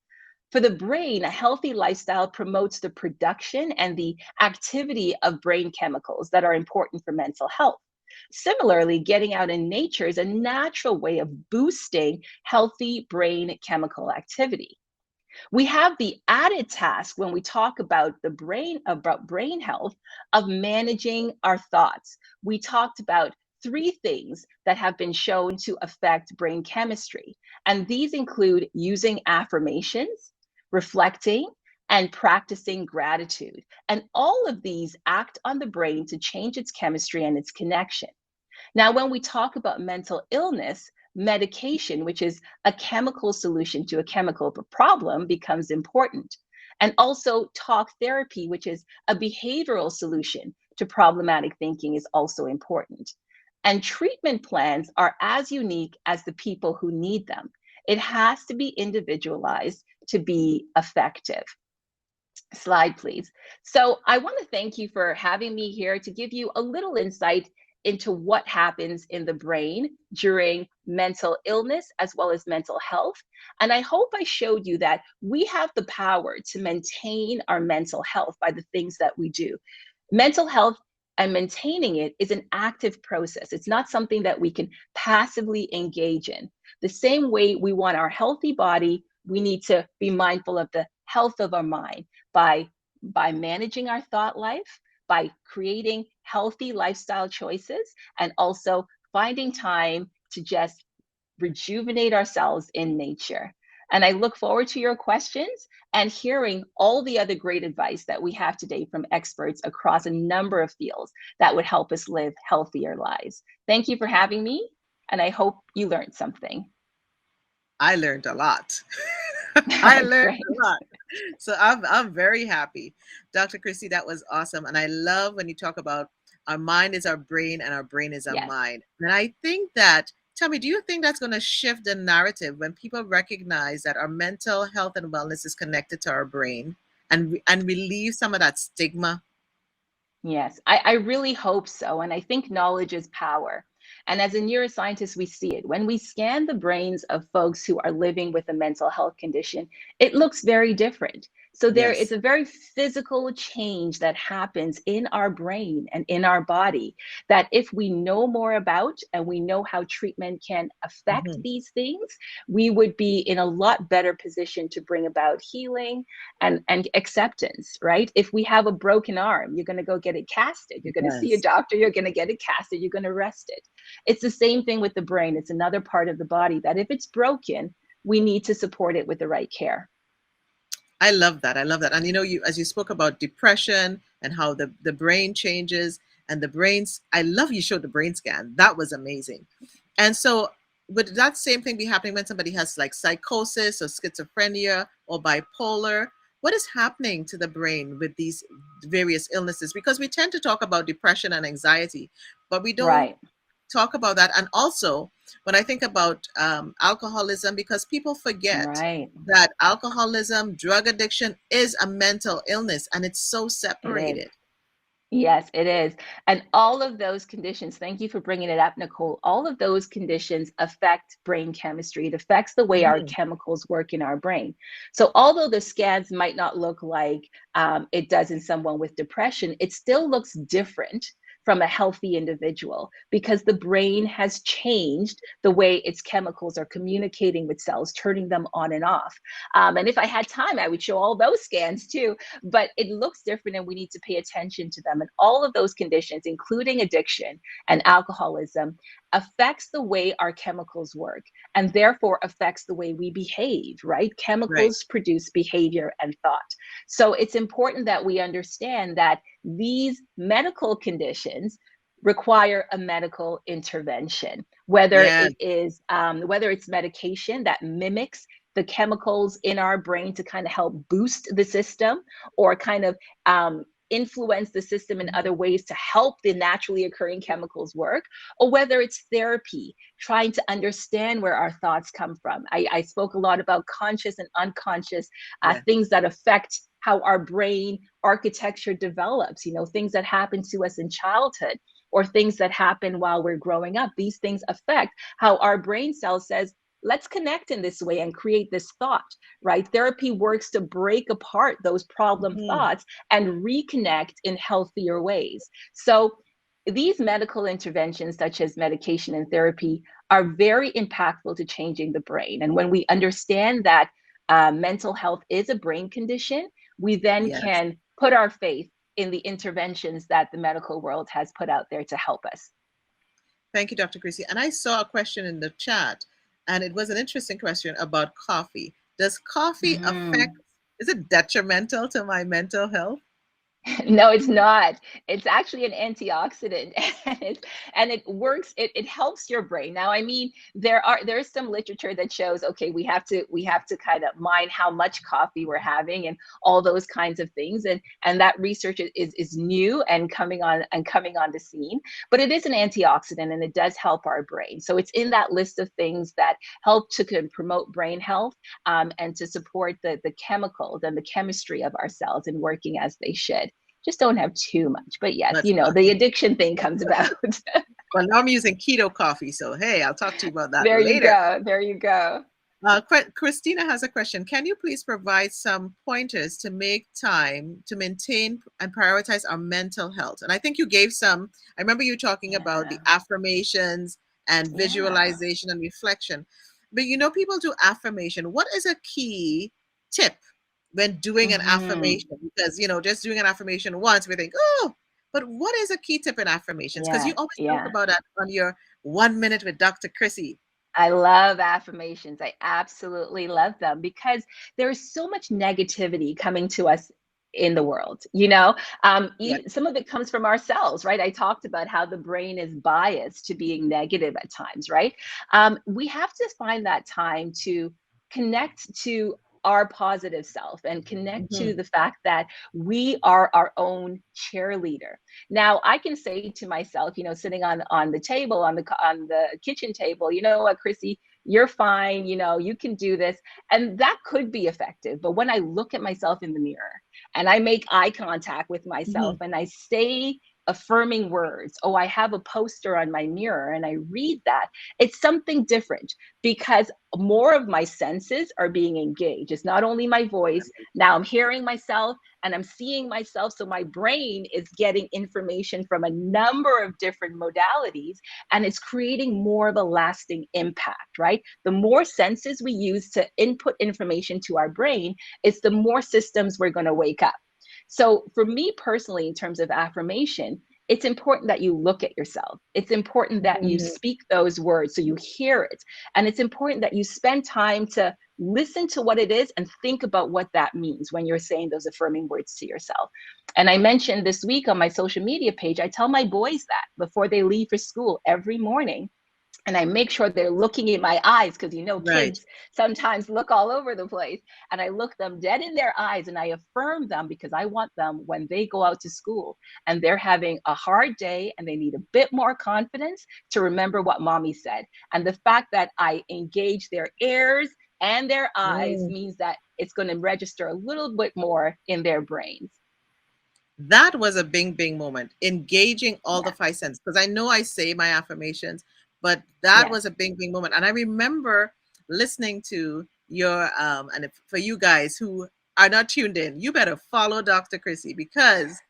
For the brain, a healthy lifestyle promotes the production and the activity of brain chemicals that are important for mental health. Similarly, getting out in nature is a natural way of boosting healthy brain chemical activity. We have the added task when we talk about brain health of managing our thoughts. We talked about three things that have been shown to affect brain chemistry, and these include using affirmations, reflecting, and practicing gratitude. And all of these act on the brain to change its chemistry and its connection. Now, when we talk about mental illness, medication, which is a chemical solution to a chemical problem, becomes important. And also, talk therapy, which is a behavioral solution to problematic thinking, is also important. And treatment plans are as unique as the people who need them. It has to be individualized to be effective. Slide, please. So I want to thank you for having me here to give you a little insight into what happens in the brain during mental illness as well as mental health. And I hope I showed you that we have the power to maintain our mental health by the things that we do. Mental health and maintaining it is an active process. It's not something that we can passively engage in. The same way we want our healthy body, we need to be mindful of the health of our mind by managing our thought life, by creating healthy lifestyle choices, and also finding time to just rejuvenate ourselves in nature. And I look forward to your questions and hearing all the other great advice that we have today from experts across a number of fields that would help us live healthier lives. Thank you for having me, and I hope you learned something. I learned a lot. I learned Great. a lot. So I'm very happy. Dr. Christy, that was awesome. And I love when you talk about our mind is our brain and our brain is our Yes. mind. And I think that, tell me, do you think that's going to shift the narrative when people recognize that our mental health and wellness is connected to our brain and relieve some of that stigma? Yes, I really hope so. And I think knowledge is power. And as a neuroscientist, we see it. When we scan the brains of folks who are living with a mental health condition, it looks very different. So there is Yes. a very physical change that happens in our brain and in our body that if we know more about and we know how treatment can affect Hmm. these things, we would be in a lot better position to bring about healing and acceptance, right? If we have a broken arm, you're going to go get it casted. You're going to see a Yes. doctor, you're going to get it casted, you're going to rest it. It's the same thing with the brain. It's another part of the body that if it's broken, we need to support it with the right care. I love that. I love that. And you know, you as you spoke about depression and how the brain changes and the brains, I love you showed the brain scan. That was amazing. And so would that same thing be happening when somebody has like psychosis or schizophrenia or bipolar? What is happening to the brain with these various illnesses? Because we tend to talk about depression and anxiety, but we don't Right, talk about that. And also, when I think about alcoholism, because people forget right. that alcoholism, drug addiction is a mental illness and it's so It is. separated. Yes, it is. And all of those conditions, thank you for bringing it up, Nicole. All of those conditions affect brain chemistry. It affects the way our Mhm. chemicals work in our brain. So, although the scans might not look like it does in someone with depression, it still looks different from a healthy individual because the brain has changed the way its chemicals are communicating with cells, turning them on and off. And if I had time, I would show all those scans too, but it looks different and we need to pay attention to them. And all of those conditions, including addiction and alcoholism, affects the way our chemicals work and therefore affects the way we behave, right? Right. Chemicals produce behavior and thought. So it's important that we understand that these medical conditions require a medical intervention, whether Yeah. whether it's medication that mimics the chemicals in our brain to kind of help boost the system or kind of influence the system in other ways to help the naturally occurring chemicals work, or whether it's therapy, trying to understand where our thoughts come from. I spoke a lot about conscious and unconscious Yeah. things that affect how our brain architecture develops, things that happen to us in childhood or things that happen while we're growing up. These things affect how our brain cell says, let's connect in this way and create this thought, right? Therapy works to break apart those problem Mhm. thoughts and reconnect in healthier ways. So these medical interventions, such as medication and therapy, are very impactful to changing the brain. And when we understand that mental health is a brain condition, we then Yes. can put our faith in the interventions that the medical world has put out there to help us. Thank you, Dr. Chrissy. And I saw a question in the chat, and it was an interesting question about coffee. Does coffee Mm. affect, is it detrimental to my mental health? No, it's not. It's actually an antioxidant and it works, it helps your brain. Now, I mean, there's some literature that shows, okay, we have to kind of mind how much coffee we're having and all those kinds of things. And that research is new and coming on the scene. But it is an antioxidant and it does help our brain. So it's in that list of things that help to promote brain health and to support the chemicals and the chemistry of our cells and working as they should. Just don't have too much. But yes, That's not. the addiction thing comes about. Well, now I'm using keto coffee, so hey, I'll talk to you about that There you later. go. There you go. Christina has a question. Can you please provide some pointers to make time to maintain and prioritize our mental health? And I think you gave some. I remember you talking about the Yeah. affirmations and Yeah. visualization and reflection. But people do affirmation. What is a key tip when doing an Hmm. affirmation? Because, just doing an affirmation once, we think, oh, but what is a key tip in affirmations? Because you Yeah. always talk Yeah. about that on your 1 minute with Dr. Chrissy. I love affirmations. I absolutely love them because there's so much negativity coming to us in the world. Yeah. Some of it comes from ourselves, right? I talked about how the brain is biased to being negative at times, right? We have to find that time to connect to our positive self and connect to Mhm. the fact that we are our own cheerleader. Now, I can say to myself, sitting on the table, on the kitchen table, you know what, Chrissy, you're fine. You can do this, and that could be effective. But when I look at myself in the mirror and I make eye contact with myself Mhm. and I say affirming words, oh, I have a poster on my mirror and I read that, it's something different because more of my senses are being engaged. It's not only my voice. Now I'm hearing myself and I'm seeing myself. So my brain is getting information from a number of different modalities and it's creating more of a lasting impact, right? The more senses we use to input information to our brain, it's the more systems we're going to wake up. So for me personally, in terms of affirmation, it's important that you look at yourself. It's important that you Mhm. speak those words so you hear it. And it's important that you spend time to listen to what it is and think about what that means when you're saying those affirming words to yourself. And I mentioned this week on my social media page, I tell my boys that before they leave for school every morning. And I make sure they're looking in my eyes because Right. kids sometimes look all over the place. And I look them dead in their eyes and I affirm them because I want them when they go out to school and they're having a hard day and they need a bit more confidence to remember what mommy said. And the fact that I engage their ears and their eyes Mm. means that it's going to register a little bit more in their brains. That was a bing bing moment, engaging all the Yeah. five senses. Because I know I say my affirmations, but that Yeah. was a bing bing moment. And I remember listening to your and if, for you guys who are not tuned in, you better follow Dr. Chrissy because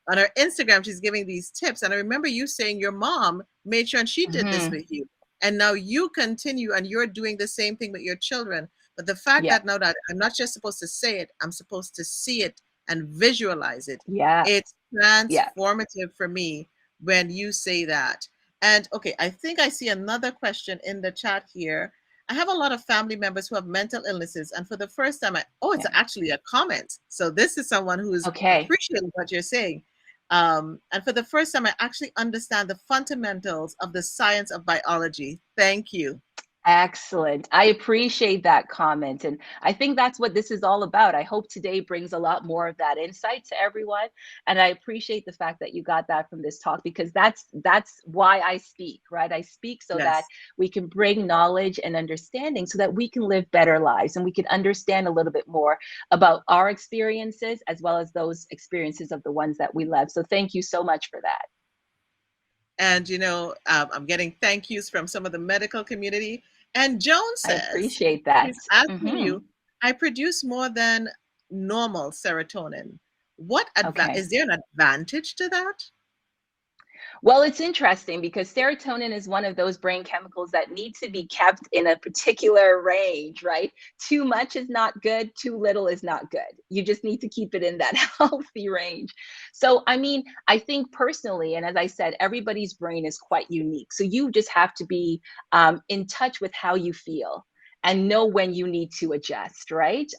on her Instagram she's giving these tips. And I remember you saying your mom made sure and she did this Hmm. with you. And now you continue and you're doing the same thing with your children. But the fact Yeah. that now that I'm not just supposed to say it, I'm supposed to see it and visualize it. Yeah. It's Yeah. transformative for me when you say that. And okay, I think I see another question in the chat here. I have a lot of family members who have mental illnesses, and for the first time, it's Yeah. actually a comment. So this is someone who's Okay. appreciating what you're saying. And for the first time, I actually understand the fundamentals of the science of biology. Thank you. Excellent. I appreciate that comment. And I think that's what this is all about. I hope today brings a lot more of that insight to everyone. And I appreciate the fact that you got that from this talk because that's why I speak, right? I speak so that Yes. we can bring knowledge and understanding so that we can live better lives and we can understand a little bit more about our experiences as well as those experiences of the ones that we love. So thank you so much for that. And I'm getting thank yous from some of the medical community. And Joan I says appreciate that. she's asking Hmm. you, I produce more than normal serotonin. Okay. Is there an advantage to that? Well, it's interesting because serotonin is one of those brain chemicals that need to be kept in a particular range, right? Too much is not good, too little is not good. You just need to keep it in that healthy range. So, I mean, I think personally, and as I said, everybody's brain is quite unique. So, you just have to be in touch with how you feel and know when you need to adjust, right?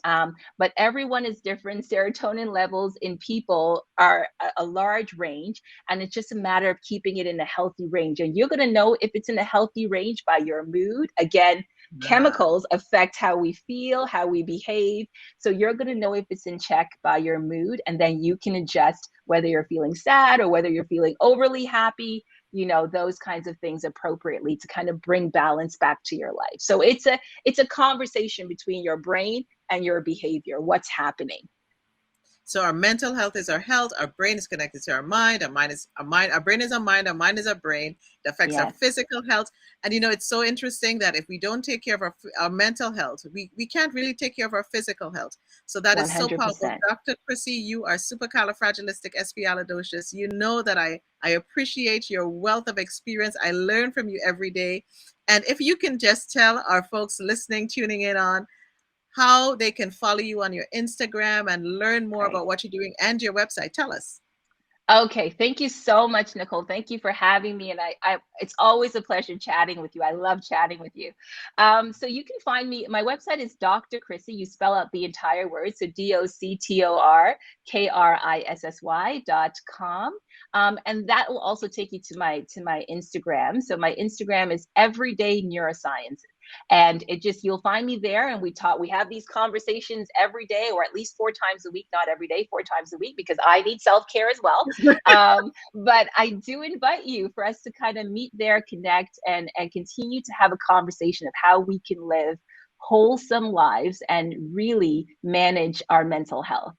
But everyone is different. Serotonin levels in people are a large range and it's just a matter of keeping it in a healthy range. And you're going to know if it's in a healthy range by your mood. Again, Ah, chemicals affect how we feel, how we behave. So you're going to know if it's in check by your mood. And then you can adjust whether you're feeling sad or whether you're feeling overly happy, those kinds of things appropriately to kind of bring balance back to your life. So it's a conversation between your brain and your behavior, what's happening. So our mental health is our health. Our brain is connected to our mind. Our mind is our mind. Our brain is our mind. Our mind is our brain. It affects our Yes. physical health. And it's so interesting that if we don't take care of our mental health, we can't really take care of our physical health. So that is so powerful. 100%. Dr. Chrissy, you are supercalifragilisticexpialidocious. You know that I appreciate your wealth of experience. I learn from you every day. And if you can just tell our folks listening, tuning in on, how they can follow you on your Instagram and learn more Right. about what you're doing and your website. Tell us. Okay, thank you so much, Nicole. Thank you for having me, and it's always a pleasure chatting with you. I love chatting with you. So you can find me. My website is Dr. Chrissy. You spell out the entire word, so DoctorKrissy.com, and that will also take you to my Instagram. So my Instagram is Everyday Neuroscience. And you'll find me there, and we have these conversations every day, or at least 4 times a week, not every day, 4 times a week, because I need self-care as well. But I do invite you for us to kind of meet there, connect, and continue to have a conversation of how we can live wholesome lives and really manage our mental health.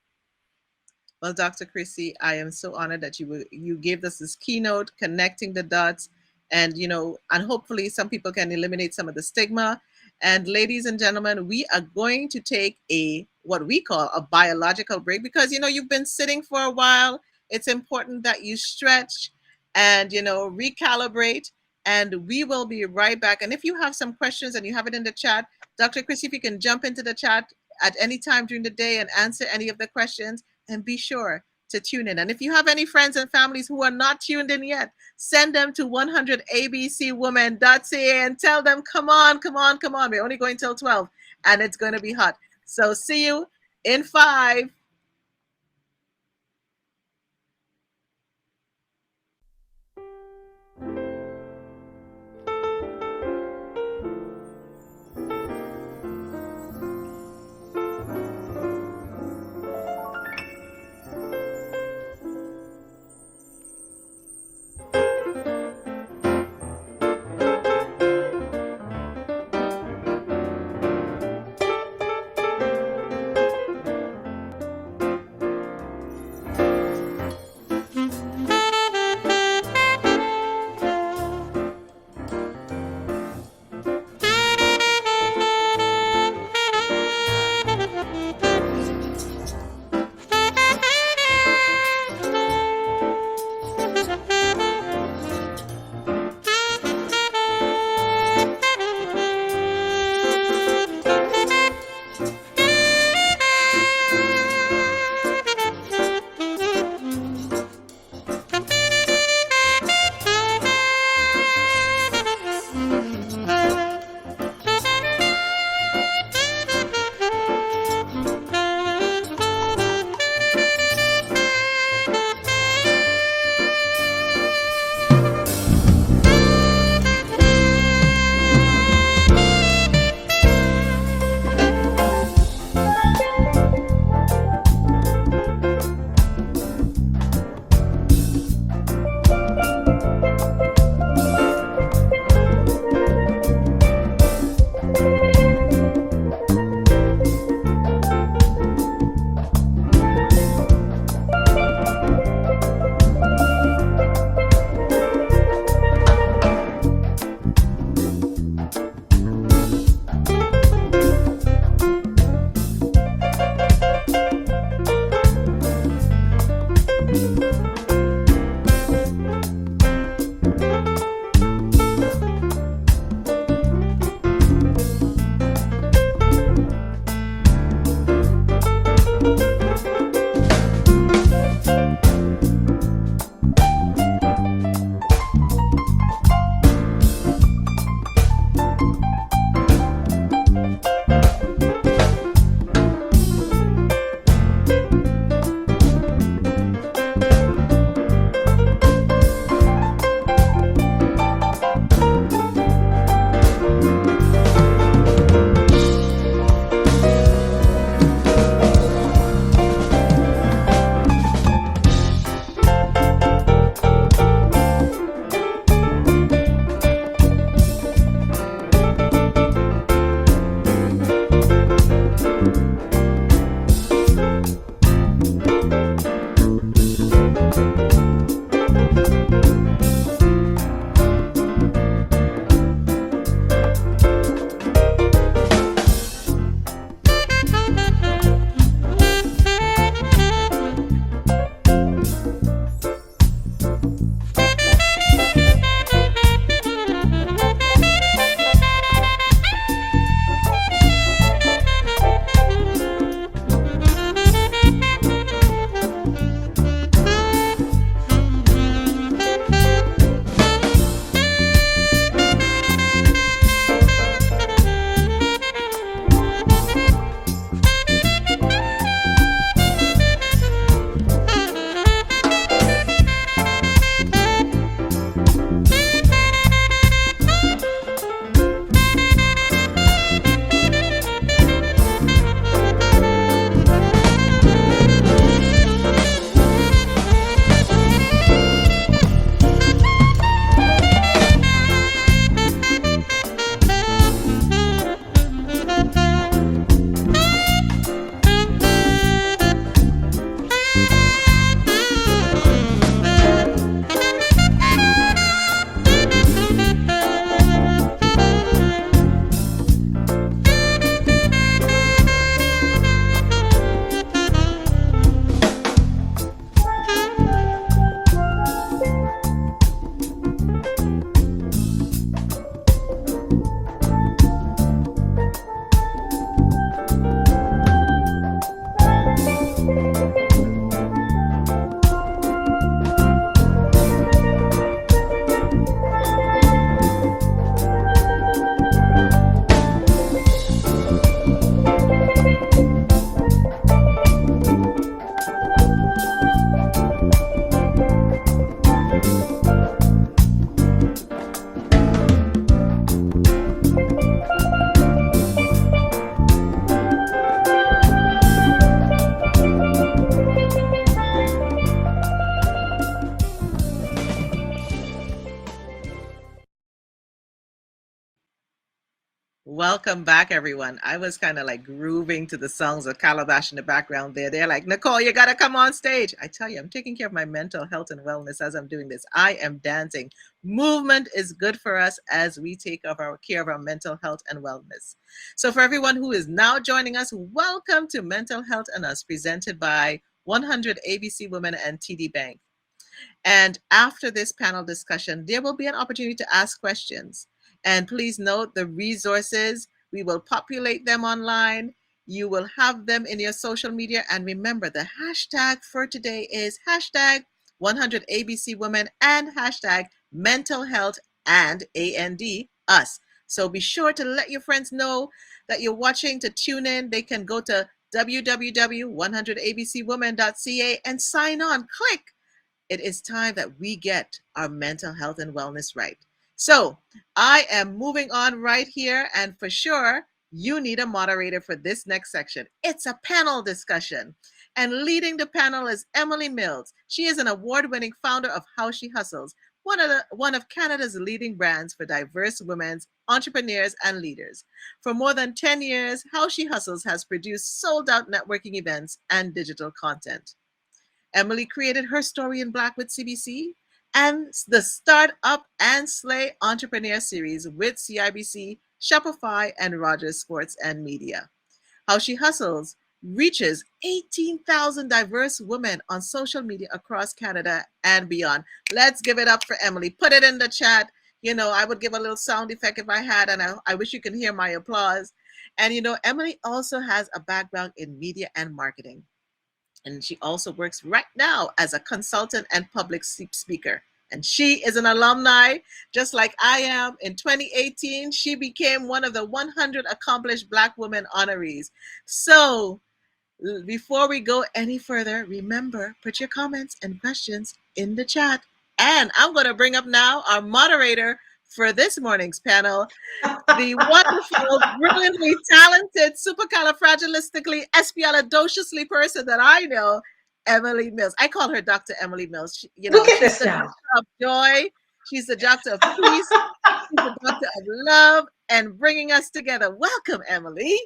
Well, Dr. Chrissy, I am so honored that you gave us this keynote, connecting the dots, and and hopefully some people can eliminate some of the stigma. And ladies and gentlemen, we are going to take what we call a biological break, because you've been sitting for a while. It's important that you stretch and recalibrate. And we will be right back. And if you have some questions and you have it in the chat, Dr. Chrissy, if you can jump into the chat at any time during the day and answer any of the questions, and be sure to tune in. And if you have any friends and families who are not tuned in yet, send them to 100abcwomen.ca and tell them, come on, come on, come on. We're only going till 12 and it's going to be hot. So see you in 5. Welcome back, everyone. I was kind of like grooving to the songs of Calabash in the background there. They're like, Nicole, you got to come on stage. I tell you, I'm taking care of my mental health and wellness as I'm doing this. I am dancing. Movement is good for us as we take care of our mental health and wellness. So, for everyone who is now joining us, welcome to Mental Health and Us, presented by 100 ABC Women and TD Bank. And after this panel discussion, there will be an opportunity to ask questions. And please note the resources, we will populate them online. You will have them in your social media. And remember, the hashtag for today is hashtag 100ABC Women and hashtag mental health and AND us. So be sure to let your friends know that you're watching, to tune in. They can go to www.100abcwomen.ca and sign on. Click. It is time that we get our mental health and wellness right. So I am moving on right here, and for sure, you need a moderator for this next section. It's a panel discussion. And leading the panel is Emily Mills. She is an award-winning founder of How She Hustles, one of Canada's leading brands for diverse women entrepreneurs and leaders. For more than 10 years, How She Hustles has produced sold-out networking events and digital content. Emily created Her Story in Black with CBC and the Start Up and Slay Entrepreneur Series with CIBC, Shopify, and Rogers Sports and Media. How She Hustles reaches 18,000 diverse women on social media across Canada and beyond. Let's give it up for Emily. Put it in the chat. I would give a little sound effect if I had, and I wish you can hear my applause. And Emily also has a background in media and marketing. And she also works right now as a consultant and public speaker. And she is an alumni, just like I am. In 2018, she became one of the 100 accomplished Black women honorees. So before we go any further, remember, put your comments and questions in the chat. And I'm going to bring up now our moderator for this morning's panel, the wonderful, brilliantly talented, supercalifragilistically person that I know, Emily Mills. I call her Dr. Emily Mills. Look at She's this the now. doctor of joy. She's the doctor of peace. She's the doctor of love and bringing us together. Welcome, Emily.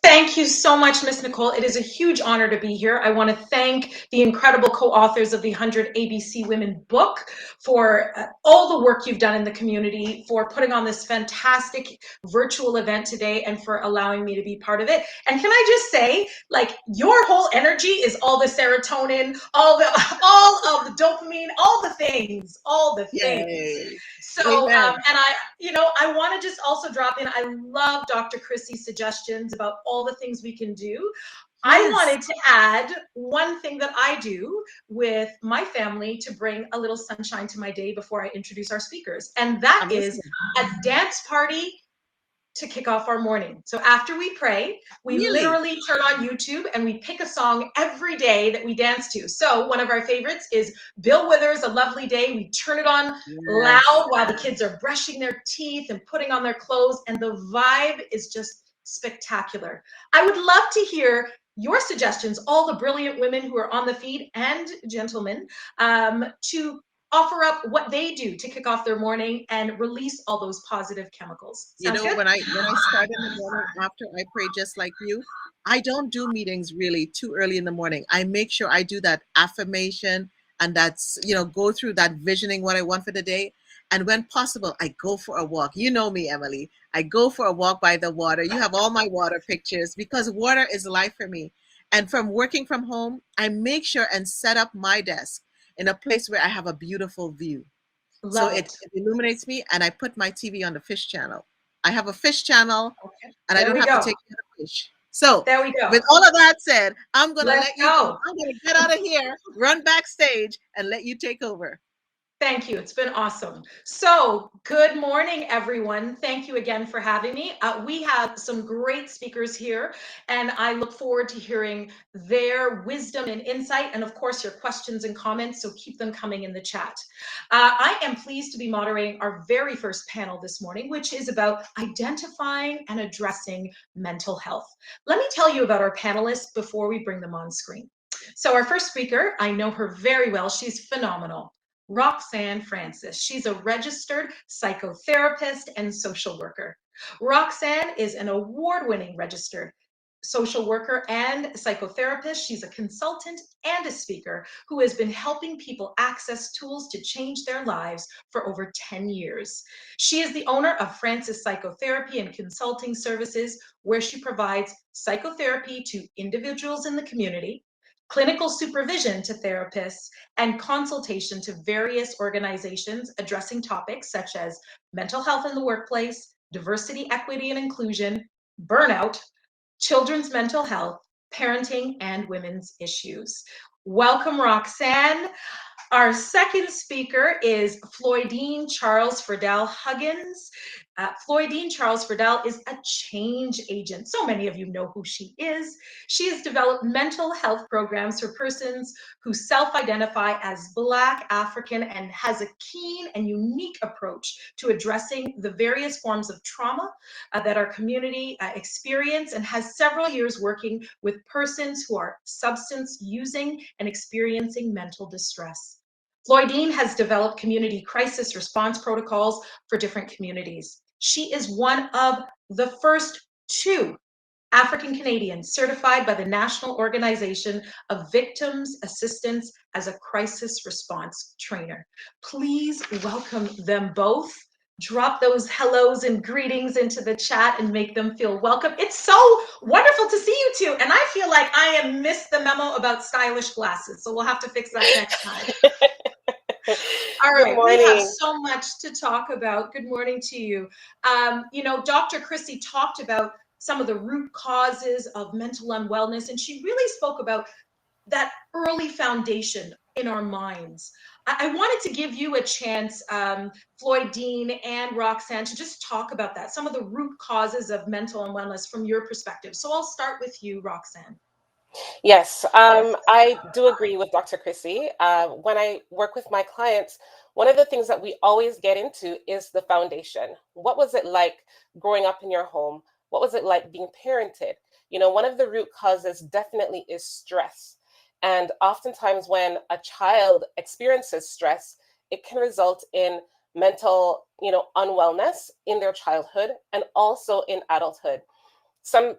Thank you so much, Miss Nicole. It is a huge honor to be here. I want to thank the incredible co-authors of the 100 ABC Women book for all the work you've done in the community, for putting on this fantastic virtual event today, and for allowing me to be part of it. And can I just say, like, your whole energy is all the serotonin, all of the dopamine, all the things. Yay. So, Amen. and I want to just also drop in. I love Dr. Chrissy's suggestions about all the things we can do. I wanted to add one thing that I do with my family to bring a little sunshine to my day before I introduce our speakers. And that is a dance party to kick off our morning. So after we pray, we literally turn on YouTube and we pick a song every day that we dance to. So one of our favorites is Bill Withers, A Lovely Day. We turn it on loud while the kids are brushing their teeth and putting on their clothes, and the vibe is just spectacular. I would love to hear your suggestions, all the brilliant women who are on the feed and gentlemen, to offer up what they do to kick off their morning and release all those positive chemicals. Sounds good? When I start in the morning after I pray, just like you, I don't do meetings really too early in the morning. I make sure I do that affirmation and that's, go through that visioning what I want for the day. And when possible, I go for a walk. You know me, Emily. I go for a walk by the water. You have all my water pictures because water is life for me. And from working from home, I make sure and set up my desk in a place where I have a beautiful view. So it illuminates me, and I put my TV on the fish channel. I have a fish channel, and I don't have to take care of the fish. So there we go. With all of that said, I'm going to let you go. I'm going to get out of here, run backstage, and let you take over. Thank you. It's been awesome. So good morning, everyone. Thank you again for having me. We have some great speakers here, and I look forward to hearing their wisdom and insight, and of course, your questions and comments, so keep them coming in the chat. I am pleased to be moderating our very first panel this morning, which is about identifying and addressing mental health. Let me tell you about our panelists before we bring them on screen. So our first speaker, I know her very well. She's phenomenal. Roxanne Francis. She's a registered psychotherapist and social worker. Roxanne is an award-winning registered social worker and psychotherapist. She's a consultant and a speaker who has been helping people access tools to change their lives for over 10 years. She is the owner of Francis Psychotherapy and Consulting Services, where she provides psychotherapy to individuals in the community, clinical supervision to therapists, and consultation to various organizations addressing topics such as mental health in the workplace, diversity, equity, and inclusion, burnout, children's mental health, parenting, and women's issues. Welcome, Roxanne. Our second speaker is Floydine Charles Friedel Huggins. Floydine Charles Friedel is a change agent. So many of you know who she is. She has developed mental health programs for persons who self-identify as Black, African, and has a keen and unique approach to addressing the various forms of trauma that our community experience, and has several years working with persons who are substance using and experiencing mental distress. Floydine has developed community crisis response protocols for different communities. She is one of the first 2 African Canadians certified by the National Organization of Victims Assistance as a crisis response trainer. Please welcome them both. Drop those hellos and greetings into the chat and make them feel welcome. It's so wonderful to see you two. And I feel like I have missed the memo about stylish glasses. So we'll have to fix that next time. All right, we have so much to talk about. Good morning to you. Dr. Chrissy talked about some of the root causes of mental unwellness, and she really spoke about that early foundation in our minds. I wanted to give you a chance, Floydine and Roxanne, to just talk about that, some of the root causes of mental unwellness from your perspective. So I'll start with you, Roxanne. Yes, I do agree with Dr. Chrissy. When I work with my clients, one of the things that we always get into is the foundation. What was it like growing up in your home? What was it like being parented? One of the root causes definitely is stress. And oftentimes when a child experiences stress, it can result in mental, unwellness in their childhood and also in adulthood. Some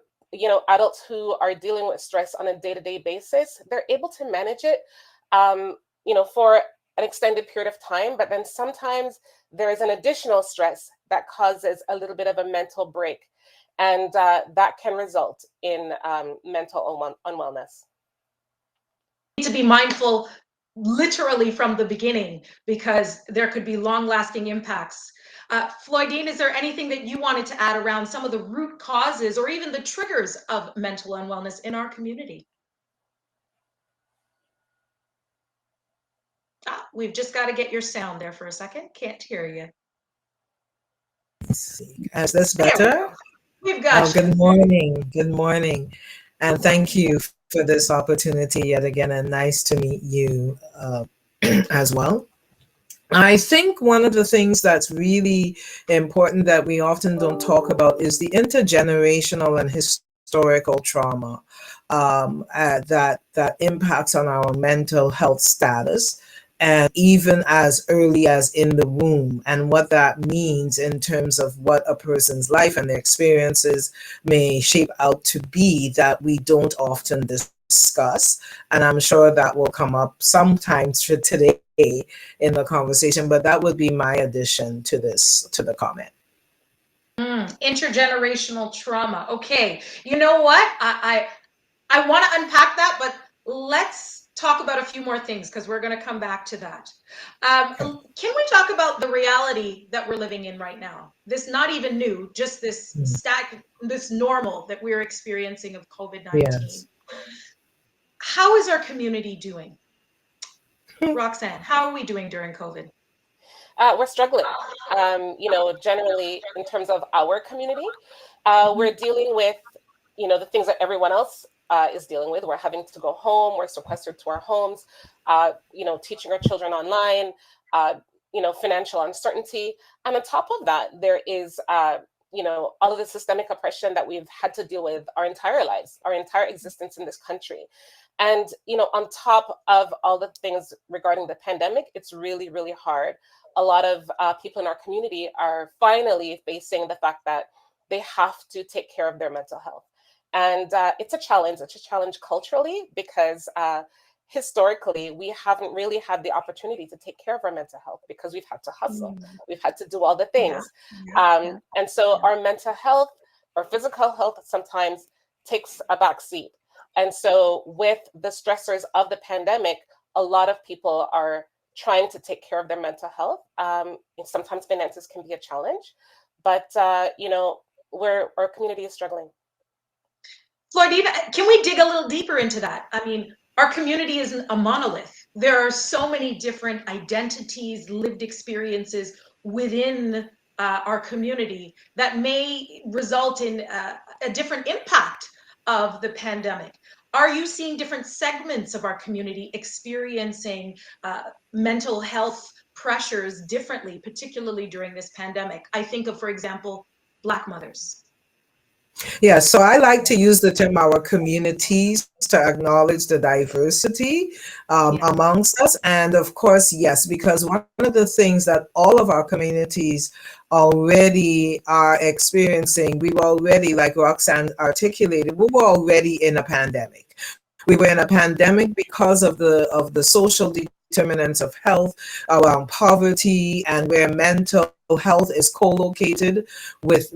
adults who are dealing with stress on a day-to-day basis, they're able to manage it, for an extended period of time. But then sometimes there is an additional stress that causes a little bit of a mental break. And that can result in mental unwellness. To be mindful literally from the beginning, because there could be long-lasting impacts. Floydine, is there anything that you wanted to add around some of the root causes or even the triggers of mental unwellness in our community? We've just got to get your sound there for a second. Can't hear you. Let's see. Is this better? We've got you. Good morning. Good morning. And thank you for this opportunity yet again, and nice to meet you as well. I think one of the things that's really important that we often don't talk about is the intergenerational and historical trauma that impacts on our mental health status, and even as early as in the womb, and what that means in terms of what a person's life and their experiences may shape out to be, that we don't often discuss. And I'm sure that will come up sometimes for today in the conversation, but that would be my addition to the comment. Intergenerational trauma. Okay, you know what? I want to unpack that, but let's talk about a few more things, because we're going to come back to that. Can we talk about the reality that we're living in right now? This not even new, just this this normal that we're experiencing of COVID-19. Yes. How is our community doing? Roxanne, how are we doing during COVID? We're struggling. Generally in terms of our community, we're dealing with, the things that everyone else is dealing with. We're having to go home. We're sequestered to our homes, teaching our children online, financial uncertainty. And on top of that, there is, all of the systemic oppression that we've had to deal with our entire lives, our entire existence in this country. And, on top of all the things regarding the pandemic, it's really, really hard. A lot of people in our community are finally facing the fact that they have to take care of their mental health. And it's a challenge. It's a challenge culturally because historically, we haven't really had the opportunity to take care of our mental health because we've had to hustle. We've had to do all the things. And so our mental health or physical health sometimes takes a back seat. And so with the stressors of the pandemic, a lot of people are trying to take care of their mental health. And sometimes finances can be a challenge, but our community is struggling. Floydina, can we dig a little deeper into that? I mean, our community isn't a monolith. There are so many different identities, lived experiences within our community that may result in a different impact of the pandemic. Are you seeing different segments of our community experiencing mental health pressures differently, particularly during this pandemic? I think of, for example, Black mothers. Yeah, so I like to use the term our communities to acknowledge the diversity amongst us. And of course, yes, because one of the things that all of our communities already are experiencing, we were already, like Roxanne articulated, we were already in a pandemic. We were in a pandemic because of the social determinants of health around poverty, and where mental health is co-located with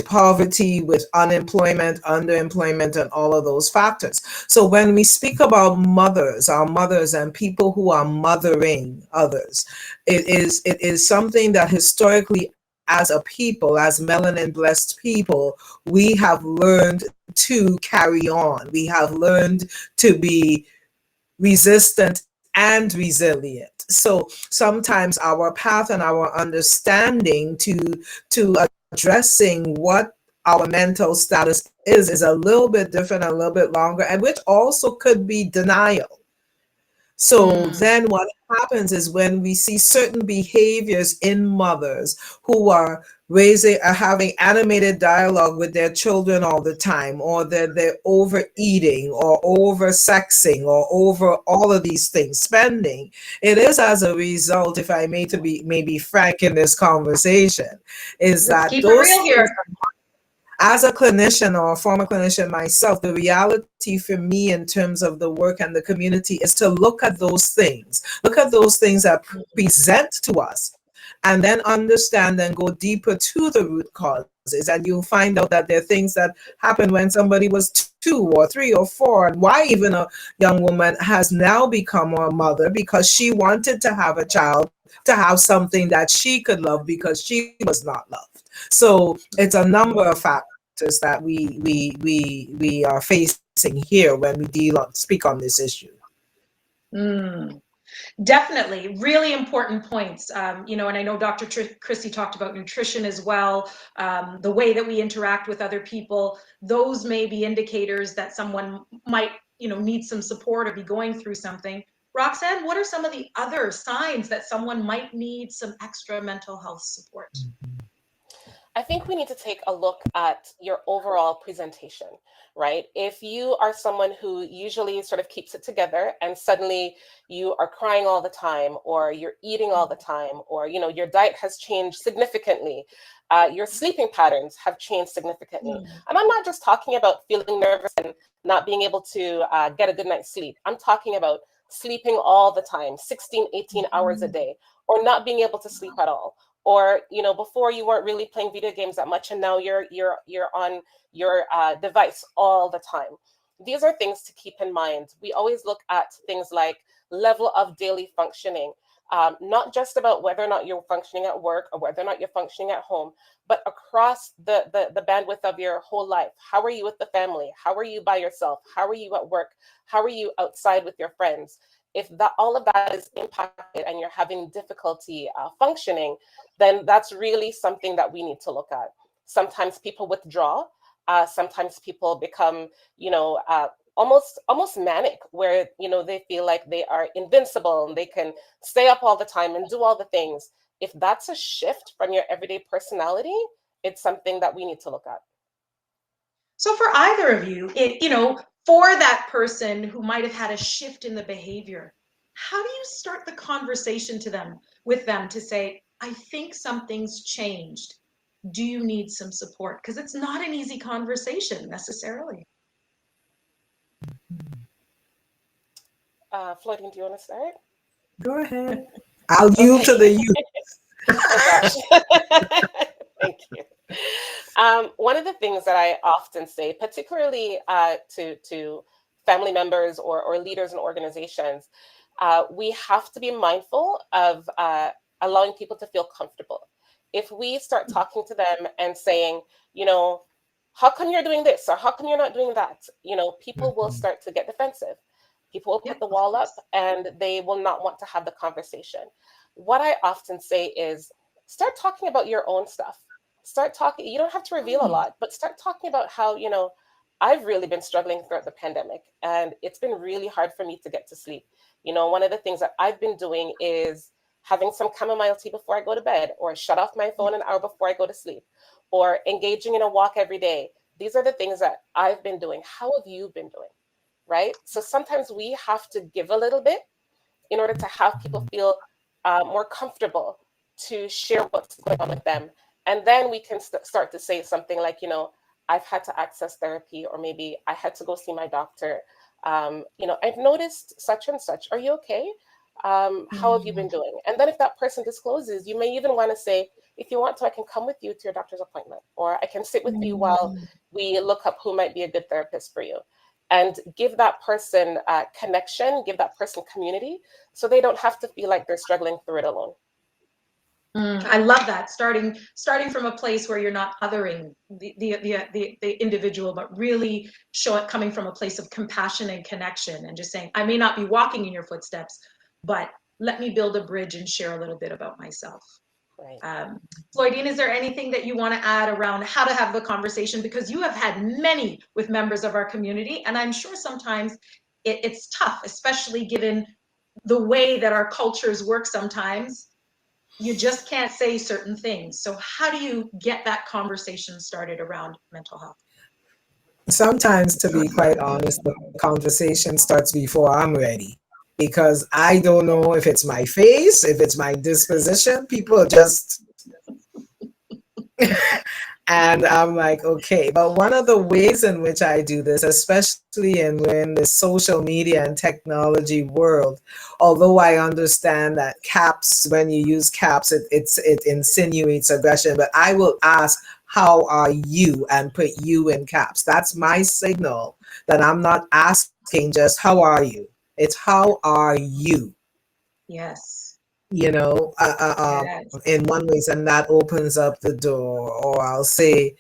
poverty, with unemployment, underemployment, and all of those factors. So when we speak about mothers, our mothers and people who are mothering others, it is something that historically, as a people, as melanin blessed people, we have learned to carry on. We have learned to be resistant and resilient. So sometimes our path and our understanding to addressing what our mental status is a little bit different, a little bit longer, and which also could be denial. So then what happens is when we see certain behaviors in mothers who are having animated dialogue with their children all the time, or they're overeating or over sexing or over all of these things, spending, it is as a result, if I may to be maybe frank in this conversation, is Let's that keep it those real here. as a clinician or a former clinician myself, the reality for me in terms of the work and the community is to look at those things that present to us, and then understand and go deeper to the root causes. And you'll find out that there are things that happened when somebody was 2 or 3 or 4, and why even a young woman has now become a mother because she wanted to have a child, to have something that she could love because she was not loved. So it's a number of factors that we are facing here when we speak on this issue. Definitely, really important points. And I know Dr. Chrissy talked about nutrition as well, the way that we interact with other people. Those may be indicators that someone might, need some support or be going through something. Roxanne, what are some of the other signs that someone might need some extra mental health support? I think we need to take a look at your overall presentation, right? If you are someone who usually sort of keeps it together and suddenly you are crying all the time, or you're eating all the time, or your diet has changed significantly, your sleeping patterns have changed significantly. And I'm not just talking about feeling nervous and not being able to get a good night's sleep. I'm talking about sleeping all the time, 16, 18 hours a day, or not being able to sleep at all. Or before you weren't really playing video games that much, and now you're on your device all the time. These are things to keep in mind. We always look at things like level of daily functioning, not just about whether or not you're functioning at work or whether or not you're functioning at home, but across the bandwidth of your whole life. How are you with the family? How are you by yourself? How are you at work? How are you outside with your friends? If all of that is impacted and you're having difficulty functioning, then that's really something that we need to look at. Sometimes people withdraw. Sometimes people become, almost manic, where they feel like they are invincible and they can stay up all the time and do all the things. If that's a shift from your everyday personality, it's something that we need to look at. So for either of you, for that person who might have had a shift in the behavior, how do you start the conversation with them to say, I think something's changed. Do you need some support? Because it's not an easy conversation necessarily. Floydine, do you want to start? Go ahead. I'll yield to the youth. Oh gosh. Thank you. One of the things that I often say, particularly to family members or leaders in organizations, we have to be mindful of allowing people to feel comfortable. If we start talking to them and saying, how come you're doing this or how come you're not doing that, people will start to get defensive. People will put the wall up and they will not want to have the conversation. What I often say is start talking about your own stuff. Start talking. You don't have to reveal a lot, but start talking about how, I've really been struggling throughout the pandemic and it's been really hard for me to get to sleep. One of the things that I've been doing is having some chamomile tea before I go to bed, or shut off my phone an hour before I go to sleep, or engaging in a walk every day. These are the things that I've been doing. How have you been doing? Right? So sometimes we have to give a little bit in order to have people feel more comfortable to share what's going on with them. And then we can start to say something like, I've had to access therapy, or maybe I had to go see my doctor. I've noticed such and such. Are you okay? How have you been doing? And then if that person discloses, you may even want to say, if you want to, I can come with you to your doctor's appointment, or I can sit with you while we look up who might be a good therapist for you. And give that person connection, give that person community, so they don't have to feel like they're struggling through it alone. I love that. Starting from a place where you're not othering the individual, but really coming from a place of compassion and connection, and just saying, I may not be walking in your footsteps, but let me build a bridge and share a little bit about myself. Right. Floydine, is there anything that you want to add around how to have the conversation? Because you have had many with members of our community, and I'm sure sometimes it's tough, especially given the way that our cultures work sometimes. You just can't say certain things. So how do you get that conversation started around mental health? Sometimes, to be quite honest, the conversation starts before I'm ready, because I don't know if it's my face, if it's my disposition. People just and I'm like, okay. But one of the ways in which I do this, especially in the social media and technology world, although I understand that caps, when you use caps, it insinuates aggression, but I will ask, how are you, and put you in caps. That's my signal that I'm not asking just how are you. It's how are you. Yes. Yes. In one way, and that opens up the door. Or I'll say,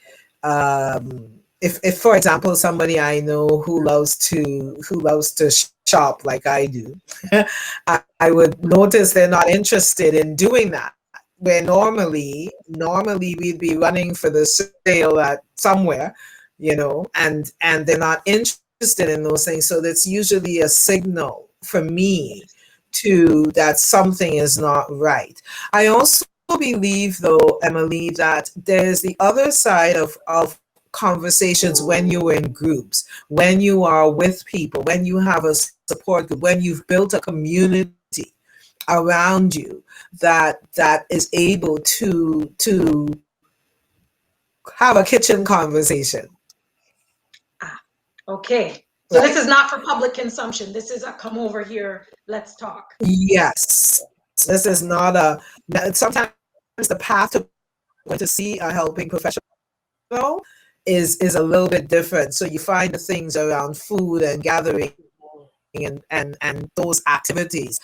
if for example, somebody I know who loves to shop like I do, I would notice they're not interested in doing that. Where normally we'd be running for the sale at somewhere, and they're not interested in those things. So that's usually a signal for me that something is not right. I also believe, though, Emily, that there's the other side of conversations when you're in groups, when you are with people, when you have a support group, when you've built a community around you that is able to have a kitchen conversation. Okay. So right? This is not for public consumption. This is a come over here, let's talk. Yes. This is not sometimes the path to see a helping professional is a little bit different. So you find the things around food and gathering and those activities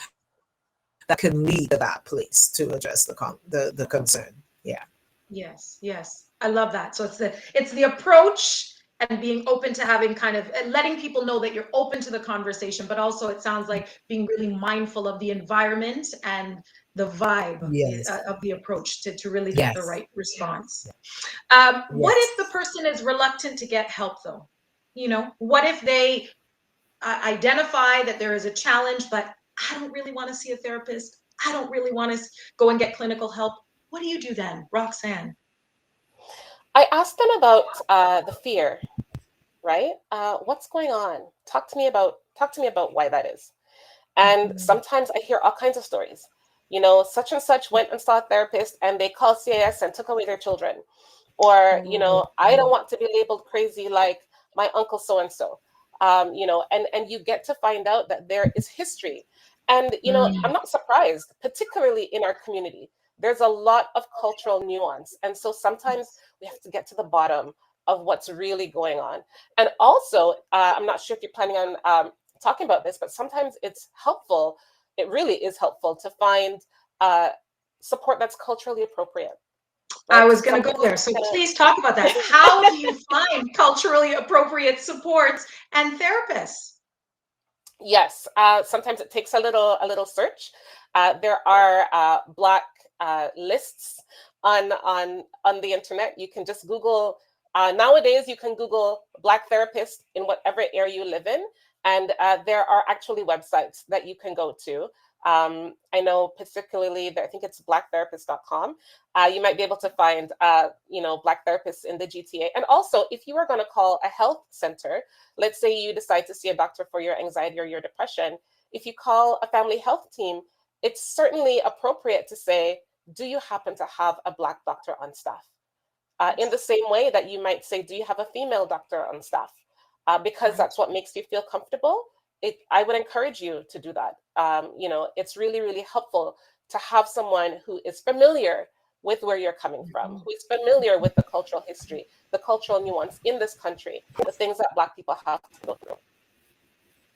that can lead to that place to address the concern. Yeah. Yes. I love that. So it's the approach and being open to having and letting people know that you're open to the conversation, but also it sounds like being really mindful of the environment and the vibe of the approach to really get the right response. What if the person is reluctant to get help, though? What if they identify that there is a challenge, but I don't really want to see a therapist. I don't really want to go and get clinical help. What do you do then, Roxanne? I asked them about the fear. right? What's going on? Talk to me about why that is. And sometimes I hear all kinds of stories. Such and such went and saw a therapist and they called CAS and took away their children. Or, I don't want to be labeled crazy like my uncle so and so. And you get to find out that there is history. And, I'm not surprised, particularly in our community. There's a lot of cultural nuance. And so sometimes we have to get to the bottom of what's really going on. And also, I'm not sure if you're planning on talking about this, but sometimes it's helpful. It really is helpful to find support that's culturally appropriate. Right? I was going to go there. So please talk about that. How do you find culturally appropriate supports and therapists? Yes, sometimes it takes a little search. There are Black lists on the internet. You can just Google. Nowadays, you can Google Black therapist in whatever area you live in, and there are actually websites that you can go to. I know particularly that I think it's blacktherapist.com. You might be able to find, Black therapists in the GTA. And also, if you are going to call a health center, let's say you decide to see a doctor for your anxiety or your depression, if you call a family health team, it's certainly appropriate to say, do you happen to have a Black doctor on staff? In the same way that you might say, do you have a female doctor on staff? Because that's what makes you feel comfortable. I would encourage you to do that. It's really, really helpful to have someone who is familiar with where you're coming from, who is familiar with the cultural history, the cultural nuance in this country, the things that Black people have to go through.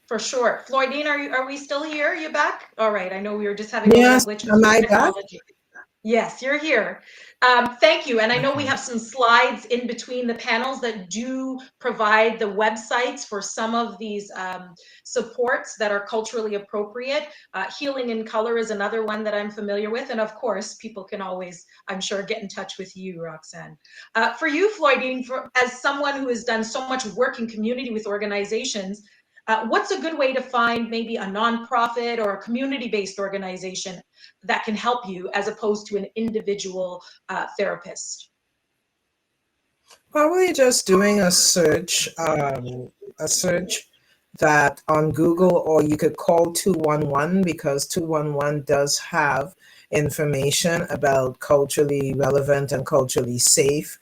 For sure. Floydine, are we still here? Are you back? All right. I know we were just having a little glitch with technology. Yes, you're here. Thank you. And I know we have some slides in between the panels that do provide the websites for some of these supports that are culturally appropriate. Healing in Color is another one that I'm familiar with. And of course, people can always, I'm sure, get in touch with you, Roxanne. For you, Floydine, as someone who has done so much work in community with organizations, what's a good way to find maybe a nonprofit or a community-based organization that can help you as opposed to an individual therapist? Probably just doing a search that on Google, or you could call 211 because 211 does have information about culturally relevant and culturally safe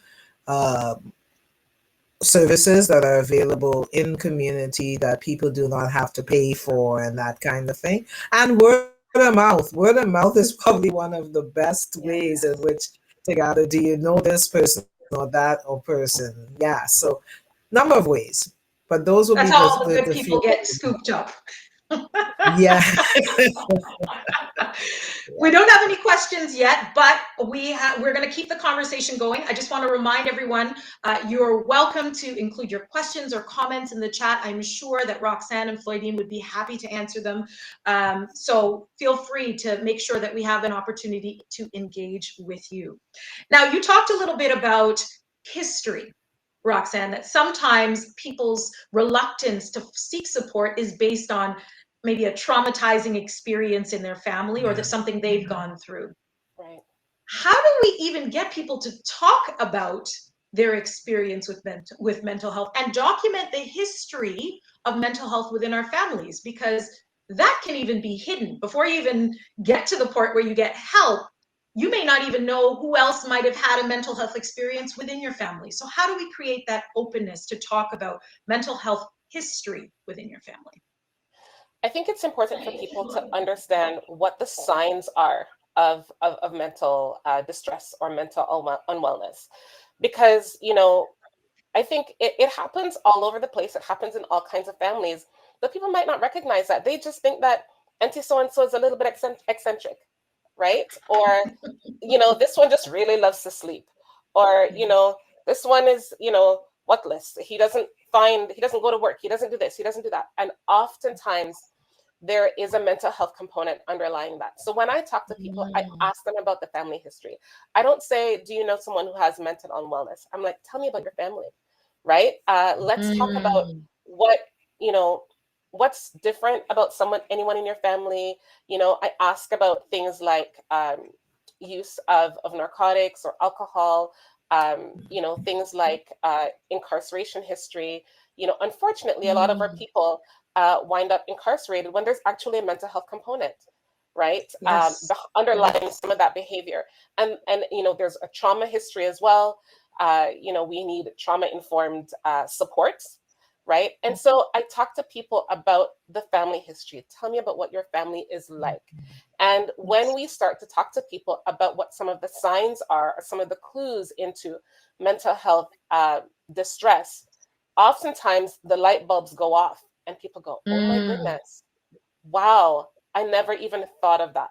services that are available in community that people do not have to pay for and that kind of thing. And word of mouth. Word of mouth is probably one of the best ways in which to gather, do you know this person or that or person? Yeah, so number of ways. But those will That's be how all the good the people few. get scooped up. Yeah. We don't have any questions yet, but we're going to keep the conversation going. I just want to remind everyone, you're welcome to include your questions or comments in the chat. I'm sure that Roxanne and Floydine would be happy to answer them. So feel free to make sure that we have an opportunity to engage with you. Now, you talked a little bit about history, Roxanne, that sometimes people's reluctance to seek support is based on maybe a traumatizing experience in their family or that something they've gone through. Right. How do we even get people to talk about their experience with mental health and document the history of mental health within our families? Because that can even be hidden. Before you even get to the point where you get help, you may not even know who else might have had a mental health experience within your family. So how do we create that openness to talk about mental health history within your family? I think it's important for people to understand what the signs are of mental distress or mental unwellness. Because, I think it happens all over the place. It happens in all kinds of families, but people might not recognize that. They just think that auntie so-and-so is a little bit eccentric, right? Or, this one just really loves to sleep. Or, this one is, whatless. He doesn't go to work. He doesn't do this. He doesn't do that. And oftentimes, there is a mental health component underlying that. So when I talk to people, I ask them about the family history. I don't say, do you know someone who has mental unwellness? I'm like, tell me about your family, right? Let's talk about what's different about anyone in your family. I ask about things like use of narcotics or alcohol, things like incarceration history, Unfortunately, a lot of our people wind up incarcerated when there's actually a mental health component, right? Yes. Underlying some of that behavior. And there's a trauma history as well. We need trauma-informed supports, right? And so I talk to people about the family history. Tell me about what your family is like. And when we start to talk to people about what some of the signs are, or some of the clues into mental health distress, oftentimes the light bulbs go off and people go, oh my goodness, wow, I never even thought of that,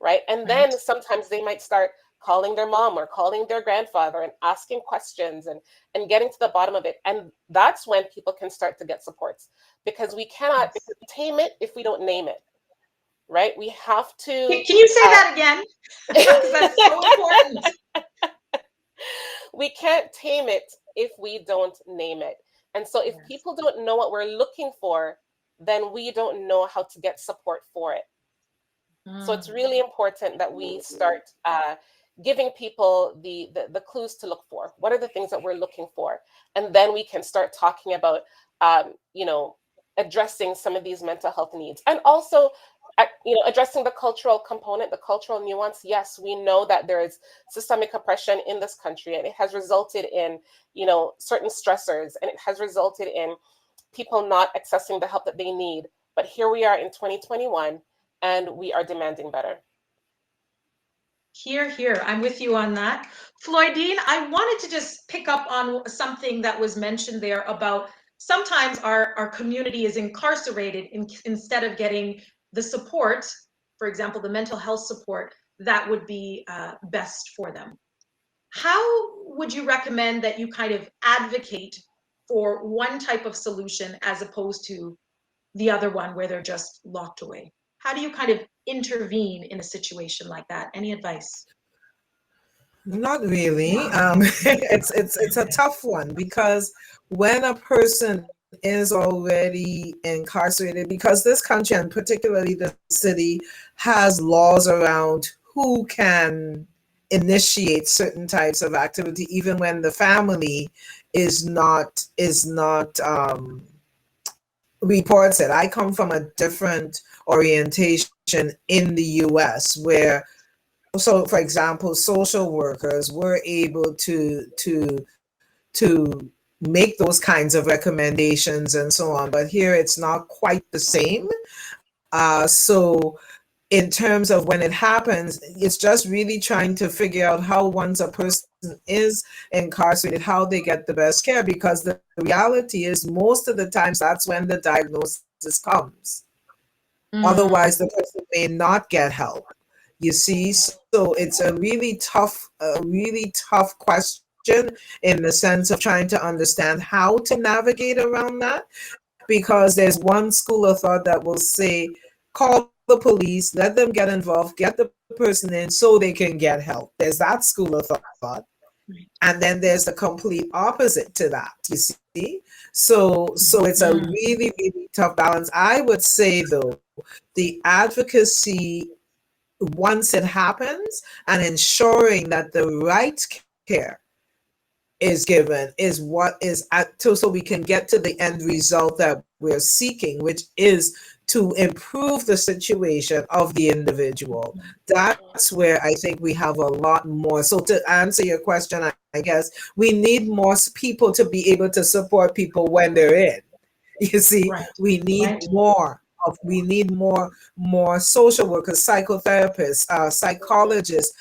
right? And then sometimes they might start calling their mom or calling their grandfather and asking questions and getting to the bottom of it. And that's when people can start to get supports, because we cannot tame it if we don't name it, right? We have to. Can you say that again? Because that's so important. We can't tame it if we don't name it. And so if people don't know what we're looking for, then we don't know how to get support for it. So it's really important that we start giving people the clues to look for. What are the things that we're looking for? And then we can start talking about, addressing some of these mental health needs. And also, addressing the cultural component, the cultural nuance. Yes, we know that there is systemic oppression in this country, and it has resulted in, certain stressors, and it has resulted in people not accessing the help that they need. But here we are in 2021, and we are demanding better. Here. I'm with you on that. Floydine, I wanted to just pick up on something that was mentioned there about sometimes our community is incarcerated instead of getting the support, for example, the mental health support that would be best for them. How would you recommend that you kind of advocate for one type of solution as opposed to the other one where they're just locked away? How do you kind of intervene in a situation like that? Any advice? Not really. It's a tough one, because when a person is already incarcerated, because this country, and particularly the city, has laws around who can initiate certain types of activity, even when the family is not reports it. I come from a different orientation in the US, where, so for example, social workers were able to make those kinds of recommendations and so on, but here it's not quite the same. So in terms of when it happens, it's just really trying to figure out how, once a person is incarcerated, how they get the best care, because the reality is most of the times that's when the diagnosis comes. Otherwise, the person may not get help. You see, so it's a really tough question in the sense of trying to understand how to navigate around that, because there's one school of thought that will say, call the police, let them get involved, get the person in so they can get help. There's that school of thought. And then there's the complete opposite to that, you see? So it's a really, really tough balance. I would say, though, the advocacy, once it happens, and ensuring that the right care is given is what is so we can get to the end result that we're seeking, which is to improve the situation of the individual. That's where I think we have a lot more. So to answer your question, I guess we need more people to be able to support people when they're in. You see, we need more. We need more social workers, psychotherapists, psychologists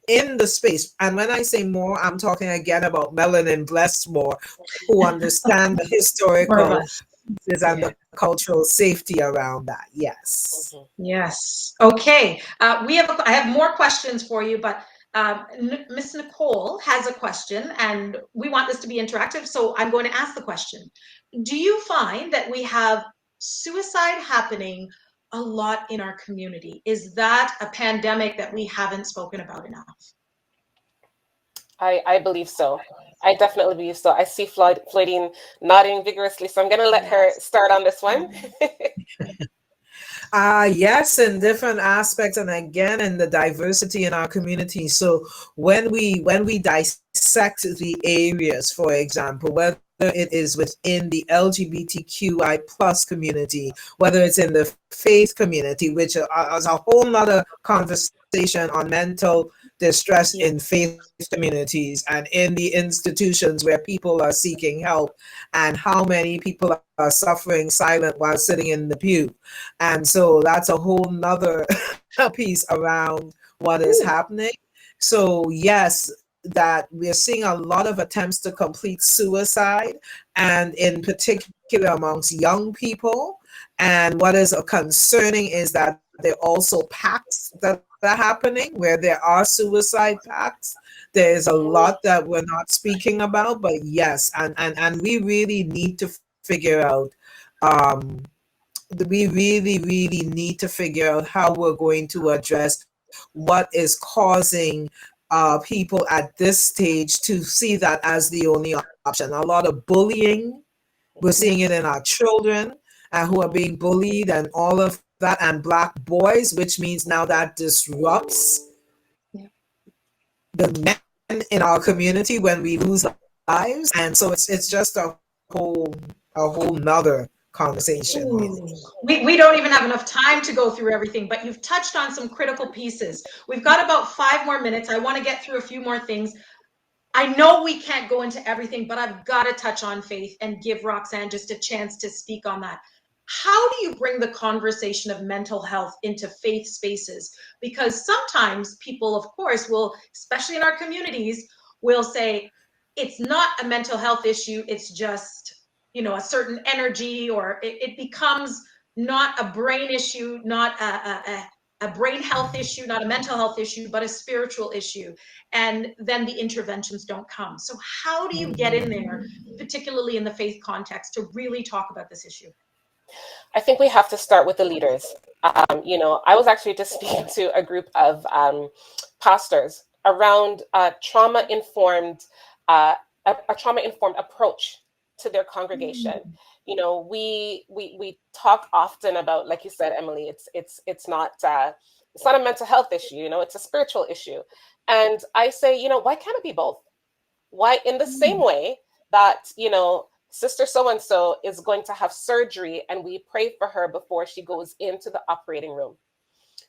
in the space. And when I say more, I'm talking again about melanin blessed more, who understand the historical and the cultural safety around that. Yes. Yes. Okay. I have more questions for you, but Miss Nicole has a question, and we want this to be interactive, so I'm going to ask the question. Do you find that we have suicide happening a lot in our community? Is that a pandemic that we haven't spoken about enough? I believe so. I definitely believe so. I see Floydine nodding vigorously, so I'm going to let her start on this one. Yes, in different aspects, and again in the diversity in our community. So when we dissect the areas, for example, whether it is within the LGBTQI plus community, whether it's in the faith community, which is a whole nother conversation on mental distress Yeah. in faith communities and in the institutions where people are seeking help, and how many people are suffering silent while sitting in the pew. And so that's a whole nother piece around what is happening. So yes, that we're seeing a lot of attempts to complete suicide, and in particular amongst young people. And what is concerning is that there are also pacts that are happening where there are suicide pacts. There's a lot that we're not speaking about, but yes, and we really need to figure out. Um, we really need to figure out how we're going to address what is causing people at this stage to see that as the only option. A lot of bullying, we're seeing it in our children who are being bullied and all of that, and Black boys, which means now that disrupts Yeah. the men in our community when we lose lives. And so it's just a whole nother conversation, really. We don't even have enough time to go through everything, but you've touched on some critical pieces. We've got about 5 more minutes. I want to get through a few more things. I know we can't go into everything, but I've got to touch on faith and give Roxanne just a chance to speak on that. How do you bring the conversation of mental health into faith spaces? Because sometimes people, of course, will, especially in our communities, will say it's not a mental health issue, it's just, a certain energy, or it becomes not a brain issue, not a brain health issue, not a mental health issue, but a spiritual issue. And then the interventions don't come. So how do you get in there, particularly in the faith context, to really talk about this issue? I think we have to start with the leaders. I was actually just speaking to a group of pastors around trauma-informed, a trauma-informed approach to their congregation. We talk often about, like you said, Emily, it's not a mental health issue. It's a spiritual issue, and I say, why can't it be both? Why, in the same way that Sister so-and-so is going to have surgery and we pray for her before she goes into the operating room,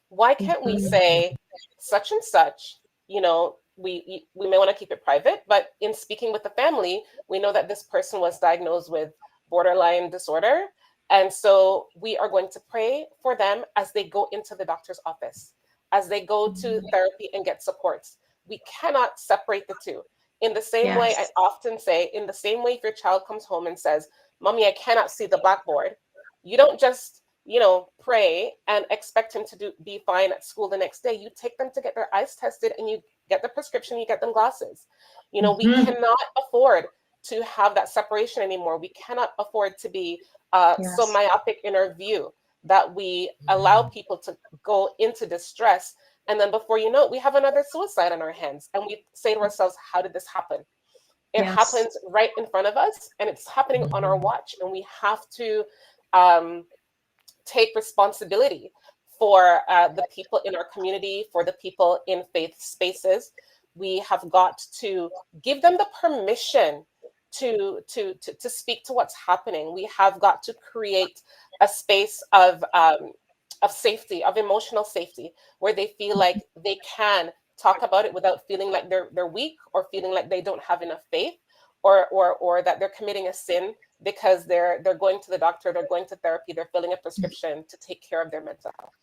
why can't we say such and such, we may want to keep it private, but in speaking with the family, we know that this person was diagnosed with borderline disorder. And so we are going to pray for them as they go into the doctor's office, as they go to therapy and get supports. We cannot separate the two. In the same way, I often say, in the same way, if your child comes home and says, Mommy, I cannot see the blackboard, you don't just, pray and expect him to be fine at school the next day. You take them to get their eyes tested and you get the prescription, you get them glasses. We cannot afford to have that separation anymore. We cannot afford to be so myopic in our view that we allow people to go into distress. And then before you know it, we have another suicide on our hands. And we say to ourselves, how did this happen? It happens right in front of us, and it's happening on our watch. And we have to take responsibility for the people in our community, for the people in faith spaces. We have got to give them the permission to speak to what's happening. We have got to create a space of safety, of emotional safety, where they feel like they can talk about it without feeling like they're weak, or feeling like they don't have enough faith, or that they're committing a sin because they're going to the doctor, they're going to therapy, they're filling a prescription to take care of their mental health.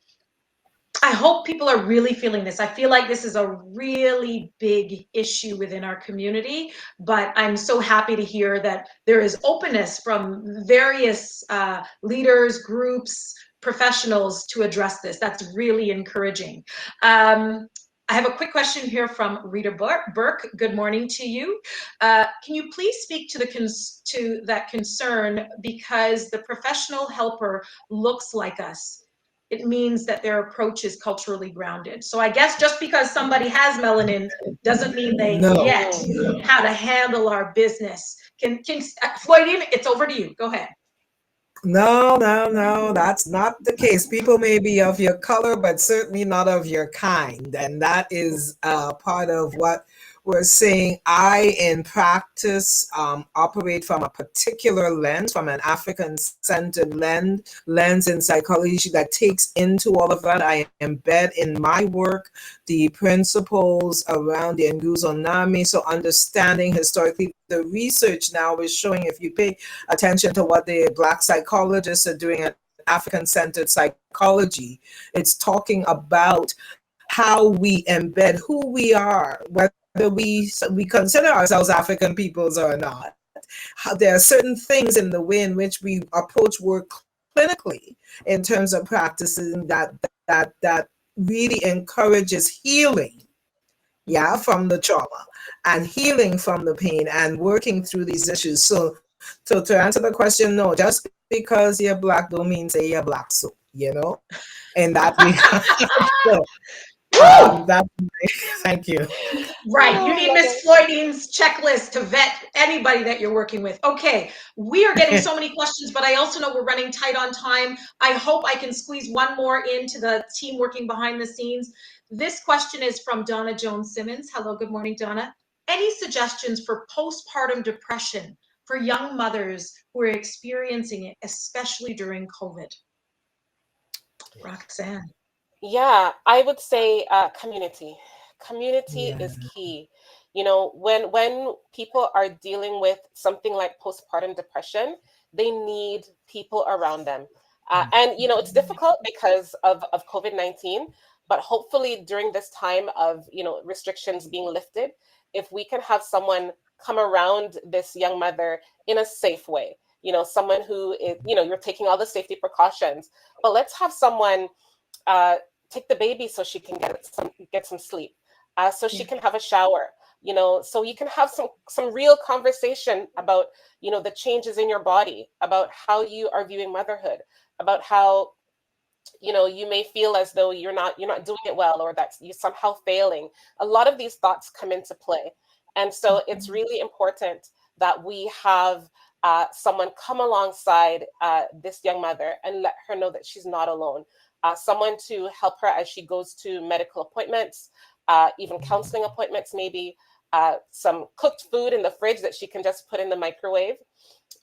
I hope people are really feeling this. I feel like this is a really big issue within our community, but I'm so happy to hear that there is openness from various leaders, groups, professionals to address this. That's really encouraging. I have a quick question here from Rita Burke. Good morning to you. Can you please speak to that concern, because the professional helper looks like us? It means that their approach is culturally grounded. So I guess just because somebody has melanin doesn't mean they get how to handle our business. Can Floydine, it's over to you. Go ahead. No, that's not the case. People may be of your color, but certainly not of your kind. And that is part of what were saying, I in practice operate from a particular lens, from an African-centered lens in psychology that takes into all of that. I embed in my work the principles around the Nguzo Nami. So understanding historically, the research now is showing, if you pay attention to what the Black psychologists are doing at African-centered psychology, it's talking about how we embed who we are, whether we consider ourselves African peoples or not. How there are certain things in the way in which we approach work clinically in terms of practicing that really encourages healing, from the trauma, and healing from the pain, and working through these issues. So to answer the question, no, just because you're Black don't mean say you're Black, so and that we so, thank you. Right. You need Miss Floyding's checklist to vet anybody that you're working with. Okay. We are getting so many questions, but I also know we're running tight on time. I hope I can squeeze one more into the team working behind the scenes. This question is from Donna Jones Simmons. Hello. Good morning, Donna. Any suggestions for postpartum depression for young mothers who are experiencing it, especially during COVID? Roxanne. Yeah, I would say community. Community is key. When people are dealing with something like postpartum depression, they need people around them. And it's difficult because of COVID-19, but hopefully during this time of restrictions being lifted, if we can have someone come around this young mother in a safe way, someone who is, you're taking all the safety precautions, but let's have someone take the baby so she can get some sleep, so she can have a shower, so you can have some real conversation about the changes in your body, about how you are viewing motherhood, about how you may feel as though you're not doing it well, or that you're somehow failing. A lot of these thoughts come into play, and so it's really important that we have someone come alongside this young mother and let her know that she's not alone. Someone to help her as she goes to medical appointments, even counseling appointments, maybe some cooked food in the fridge that she can just put in the microwave.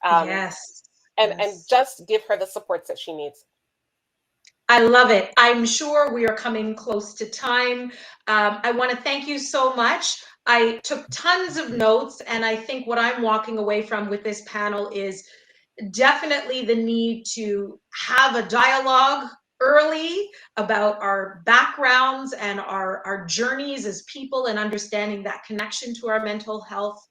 And just give her the supports that she needs. I love it. I'm sure we are coming close to time. I want to thank you so much. I took tons of notes, and I think what I'm walking away from with this panel is definitely the need to have a dialogue early about our backgrounds and our journeys as people, and understanding that connection to our mental health,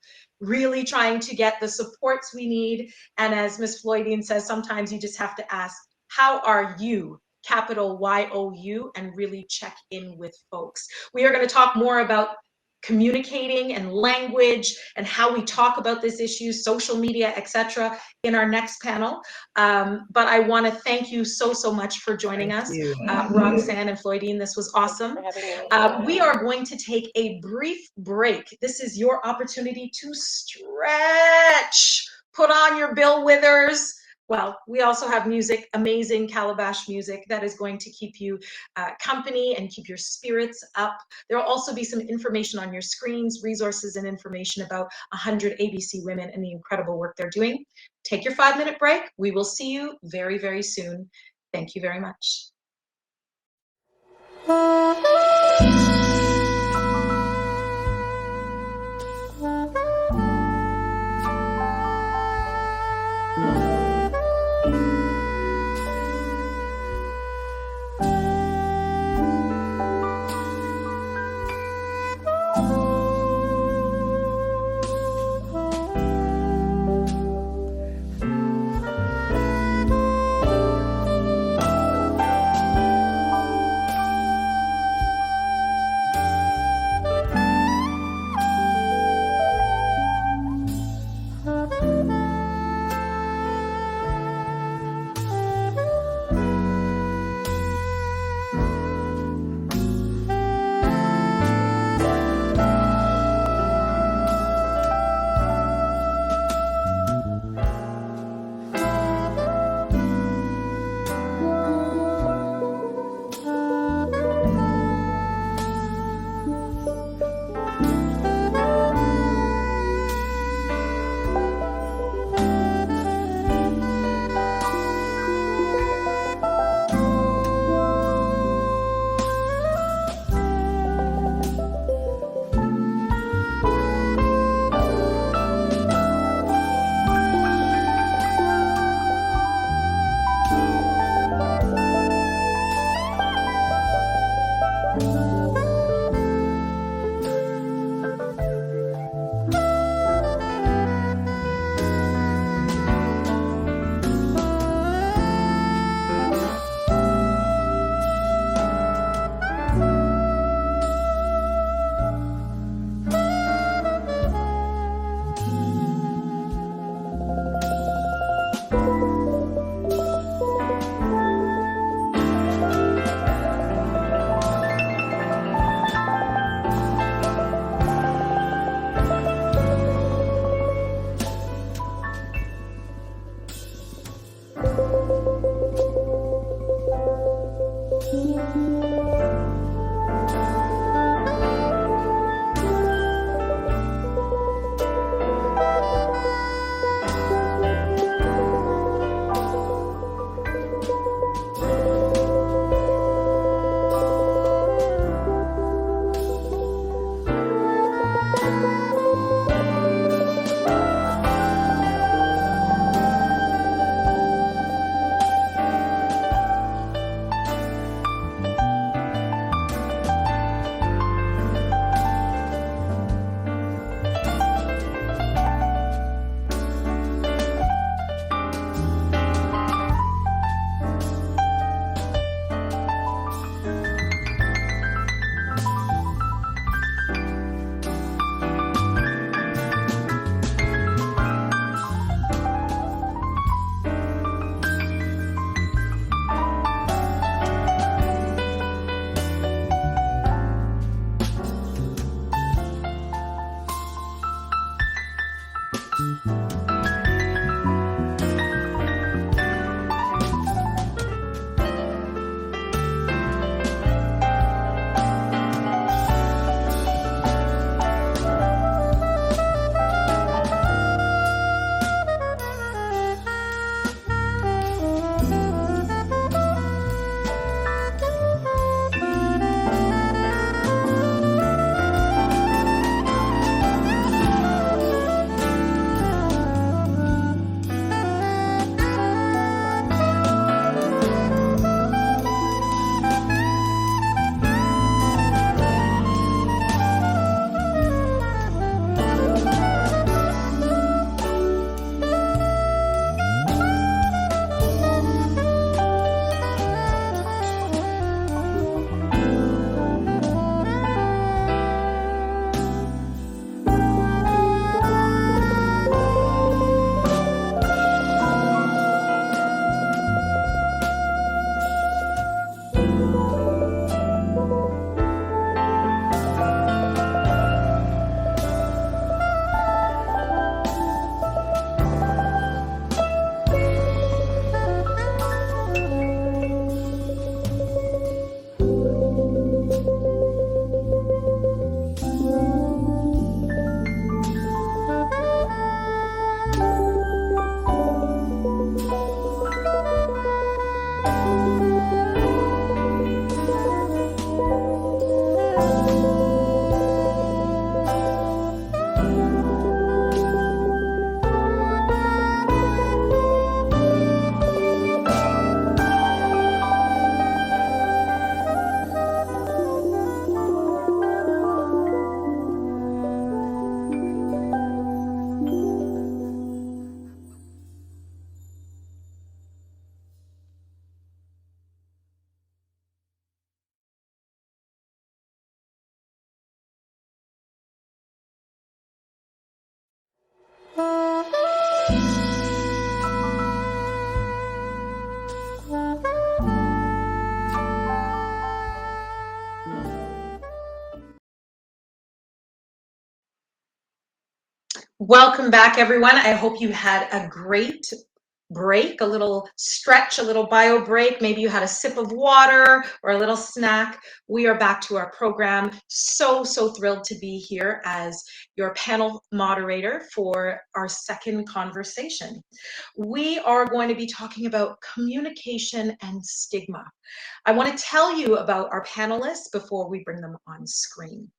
really trying to get the supports we need. And as Ms. Floydian says, sometimes you just have to ask, how are you? Capital YOU, and really check in with folks. We are going to talk more about communicating and language and how we talk about this issue, social media, etc., in our next panel. But I want to thank you so much for joining us, Roxanne and Floydine. This was awesome. We are going to take a brief break. This is your opportunity to stretch. Put on your Bill Withers. Well, we also have music, amazing calabash music that is going to keep you company and keep your spirits up. There will also be some information on your screens, resources and information about 100 ABC Women and the incredible work they're doing. Take your 5-minute break. We will see you very, very soon. Thank you very much. Welcome back, everyone. I hope you had a great break, a little stretch, a little bio break. Maybe you had a sip of water or a little snack. We are back to our program. So thrilled to be here as your panel moderator for our second conversation. We are going to be talking about communication and stigma. I want to tell you about our panelists before we bring them on screen.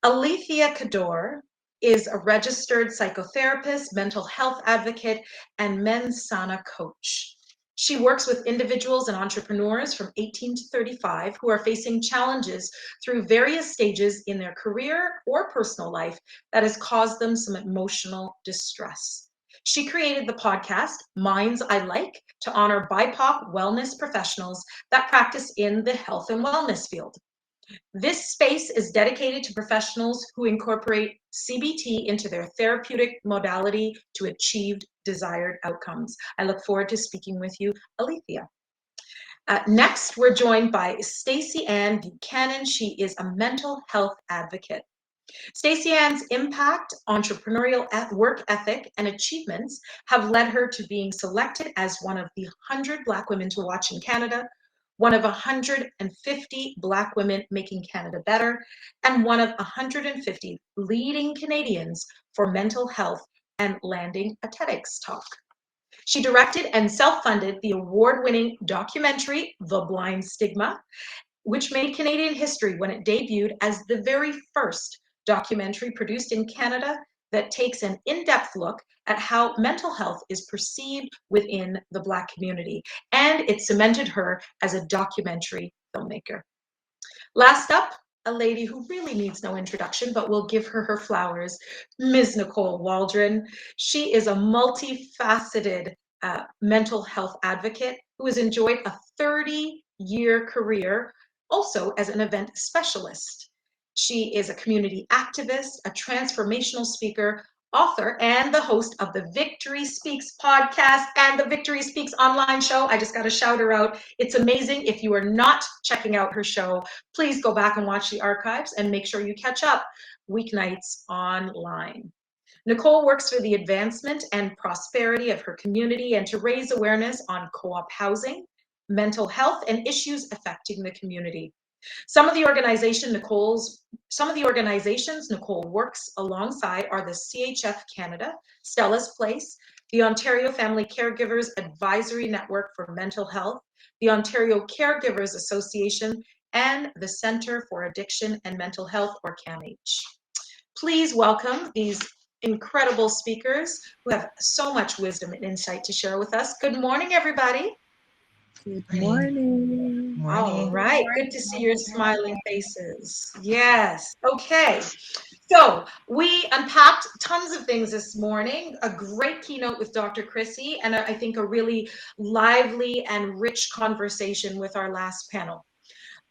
Alethea Cador is a registered psychotherapist, mental health advocate, and men's sana coach. She works with individuals and entrepreneurs from 18 to 35 who are facing challenges through various stages in their career or personal life that has caused them some emotional distress. She created the podcast Minds I Like to honor BIPOC wellness professionals that practice in the health and wellness field. This space is dedicated to professionals who incorporate CBT into their therapeutic modality to achieve desired outcomes. I look forward to speaking with you, Alethea. Next, we're joined by Stacey Ann Buchanan. She is a mental health advocate. Stacey Ann's impact, entrepreneurial work ethic, and achievements have led her to being selected as one of the 100 Black women to watch in Canada, one of 150 Black women making Canada better, and one of 150 leading Canadians for mental health and landing a TEDx talk. She directed and self-funded the award-winning documentary, The Blind Stigma, which made Canadian history when it debuted as the very first documentary produced in Canada that takes an in-depth look at how mental health is perceived within the Black community, and it cemented her as a documentary filmmaker. Last up, a lady who really needs no introduction, but we'll give her her flowers, Ms. Nicole Waldron. She is a multifaceted mental health advocate who has enjoyed a 30-year career also as an event specialist. She is a community activist, a transformational speaker, author, and the host of the Victory Speaks podcast and the Victory Speaks online show. I just got to shout her out. It's amazing. If you are not checking out her show, please go back and watch the archives and make sure you catch up weeknights online. Nicole works for the advancement and prosperity of her community and to raise awareness on co-op housing, mental health, and issues affecting the community. Some of the organizations Nicole works alongside are the CHF Canada, Stella's Place, the Ontario Family Caregivers Advisory Network for Mental Health, the Ontario Caregivers Association, and the Centre for Addiction and Mental Health, or CAMH. Please welcome these incredible speakers who have so much wisdom and insight to share with us. Good morning, everybody. Good morning. All right, good to see your smiling faces. Yes, okay. So we unpacked tons of things this morning, a great keynote with Dr. Chrissy, and I think a really lively and rich conversation with our last panel.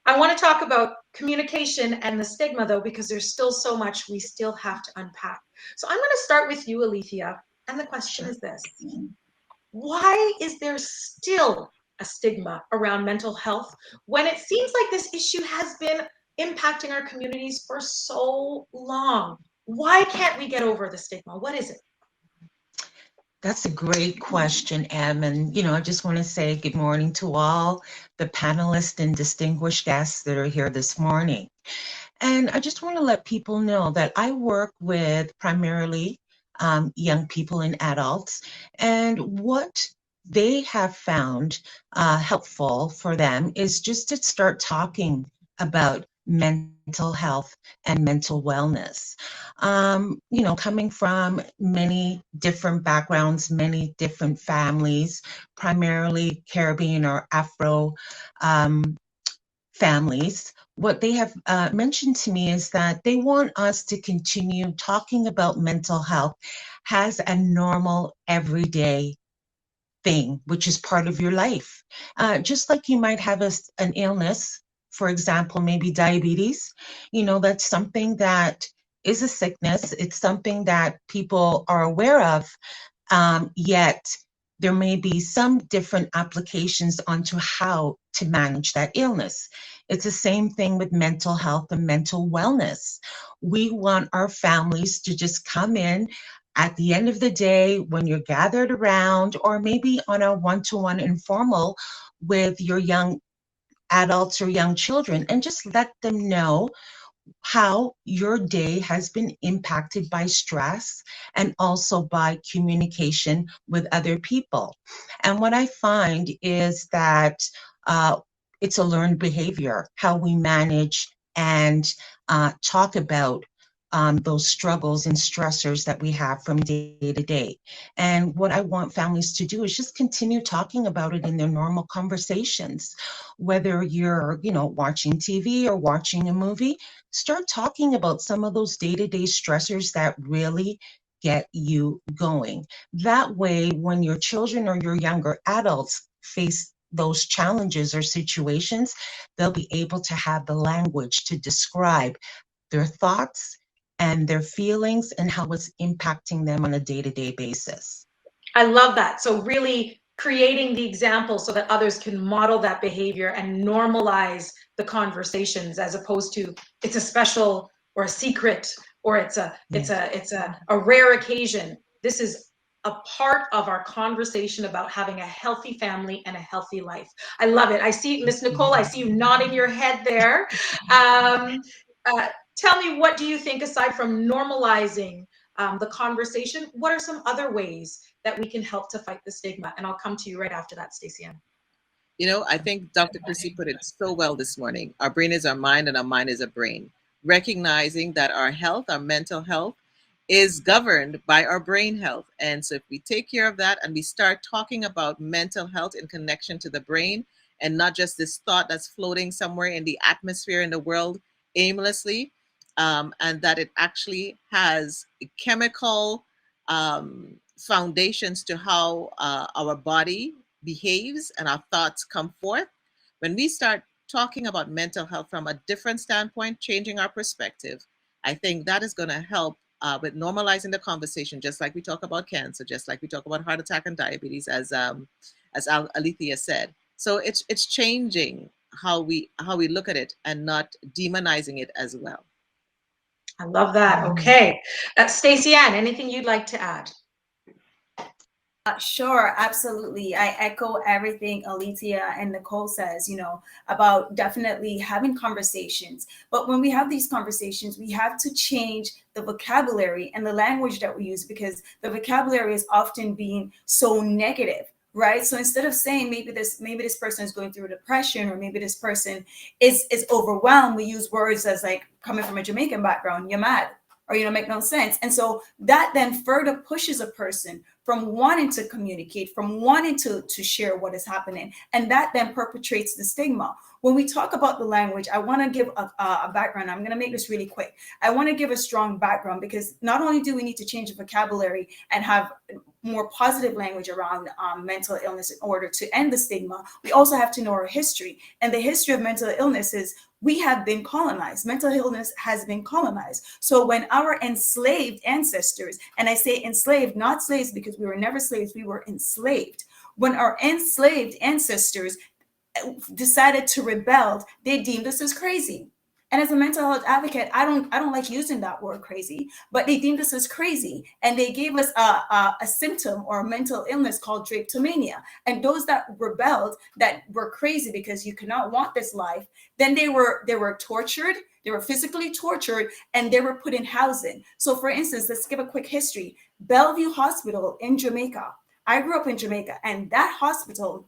I want to talk about communication and the stigma, though, because there's still so much we still have to unpack. So I'm going to start with you, Alethea, and the question is this. Why is there still a stigma around mental health when it seems like this issue has been impacting our communities for so long? Why can't we get over the stigma? What is it? That's a great question, Em. And, I just want to say good morning to all the panelists and distinguished guests that are here this morning. And I just want to let people know that I work with primarily young people and adults, and what they have found helpful for them is just to start talking about mental health and mental wellness. Coming from many different backgrounds, many different families, primarily Caribbean or Afro families, what they have mentioned to me is that they want us to continue talking about mental health as a normal, everyday thing, which is part of your life. Just like you might have an illness, for example, maybe diabetes, that's something that is a sickness. It's something that people are aware of, yet there may be some different applications onto how to manage that illness. It's the same thing with mental health and mental wellness. We want our families to just come in at the end of the day when you're gathered around, or maybe on a one-to-one informal with your young adults or young children, and just let them know how your day has been impacted by stress and also by communication with other people. And what I find is that it's a learned behavior, how we manage and talk about those struggles and stressors that we have from day to day. And what I want families to do is just continue talking about it in their normal conversations. Whether you're, watching TV or watching a movie, start talking about some of those day-to-day stressors that really get you going. That way, when your children or your younger adults face those challenges or situations, they'll be able to have the language to describe their thoughts and their feelings and how it's impacting them on a day-to-day basis. I love that. So really creating the example so that others can model that behavior and normalize the conversations, as opposed to it's a special or a secret or it's a rare occasion. This is a part of our conversation about having a healthy family and a healthy life. I love it. I see, Miss Nicole, I see you nodding your head there. Tell me, what do you think, aside from normalizing the conversation, what are some other ways that we can help to fight the stigma? And I'll come to you right after that, Stacey Ann. I think Dr. Chrissy put it so well this morning. Our brain is our mind and our mind is a brain. Recognizing that our health, our mental health, is governed by our brain health. And so if we take care of that and we start talking about mental health in connection to the brain, and not just this thought that's floating somewhere in the atmosphere in the world aimlessly, and that it actually has chemical foundations to how our body behaves and our thoughts come forth. When we start talking about mental health from a different standpoint, changing our perspective, I think that is going to help with normalizing the conversation, just like we talk about cancer, just like we talk about heart attack and diabetes, as Alethea said. So it's changing how we look at it and not demonizing it as well. I love that. Okay. Stacey Ann, anything you'd like to add? Sure, absolutely. I echo everything Alethea and Nicole says, about definitely having conversations. But when we have these conversations, we have to change the vocabulary and the language that we use, because the vocabulary is often being so negative, right? So instead of saying maybe this person is going through depression, or maybe this person is overwhelmed, we use words as like, coming from a Jamaican background, you're mad, or make no sense. And so that then further pushes a person from wanting to communicate, from wanting to share what is happening. And that then perpetuates the stigma. When we talk about the language, I want to give a background. I'm going to make this really quick. I want to give a strong background, because not only do we need to change the vocabulary and have more positive language around mental illness in order to end the stigma, we also have to know our history. And the history of mental illness is we have been colonized. Mental illness has been colonized. So when our enslaved ancestors, and I say enslaved, not slaves, because we were never slaves, we were enslaved. When our enslaved ancestors decided to rebel, they deemed us as crazy. And as a mental health advocate, I don't like using that word crazy, but they deemed us as crazy, and they gave us a symptom or a mental illness called drapetomania. And those that rebelled, that were crazy because you cannot want this life, then they were tortured, they were physically tortured, and they were put in housing. So for instance, let's give a quick history. Bellevue Hospital in Jamaica. I grew up in Jamaica, and that hospital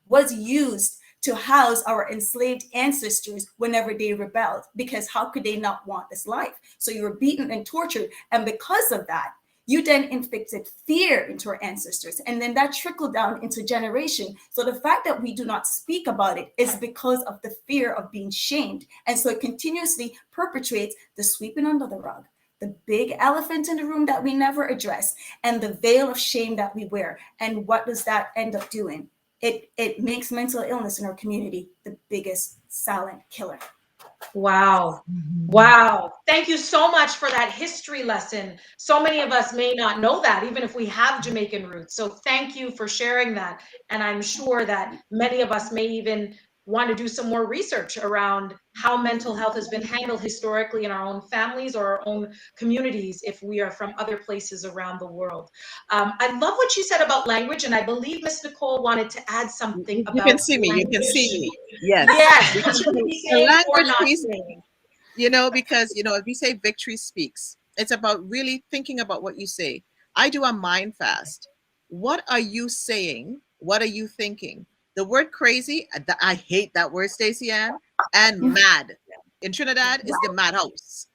was used to house our enslaved ancestors whenever they rebelled, because how could they not want this life? So you were beaten and tortured. And because of that, you then inflicted fear into our ancestors. And then that trickled down into generation. So the fact that we do not speak about it is because of the fear of being shamed. And so it continuously perpetuates the sweeping under the rug, the big elephant in the room that we never address, and the veil of shame that we wear. And what does that end up doing? It makes mental illness in our community the biggest silent killer. Wow. Wow. Thank you so much for that history lesson. So many of us may not know that, even if we have Jamaican roots. So thank you for sharing that. And I'm sure that many of us may even want to do some more research around how mental health has been handled historically in our own families or our own communities if we are from other places around the world. I love what you said about language, and I believe Miss Nicole wanted to add something about You can see me. language. You can see me. Yes. Yes. Because Should we be the saying or language not piece, saying? because, if we say victory speaks, it's about really thinking about what you say. I do a mind fast. What are you saying? What are you thinking? The word crazy, I hate that word, Stacey Ann, and mad. In Trinidad is the madhouse,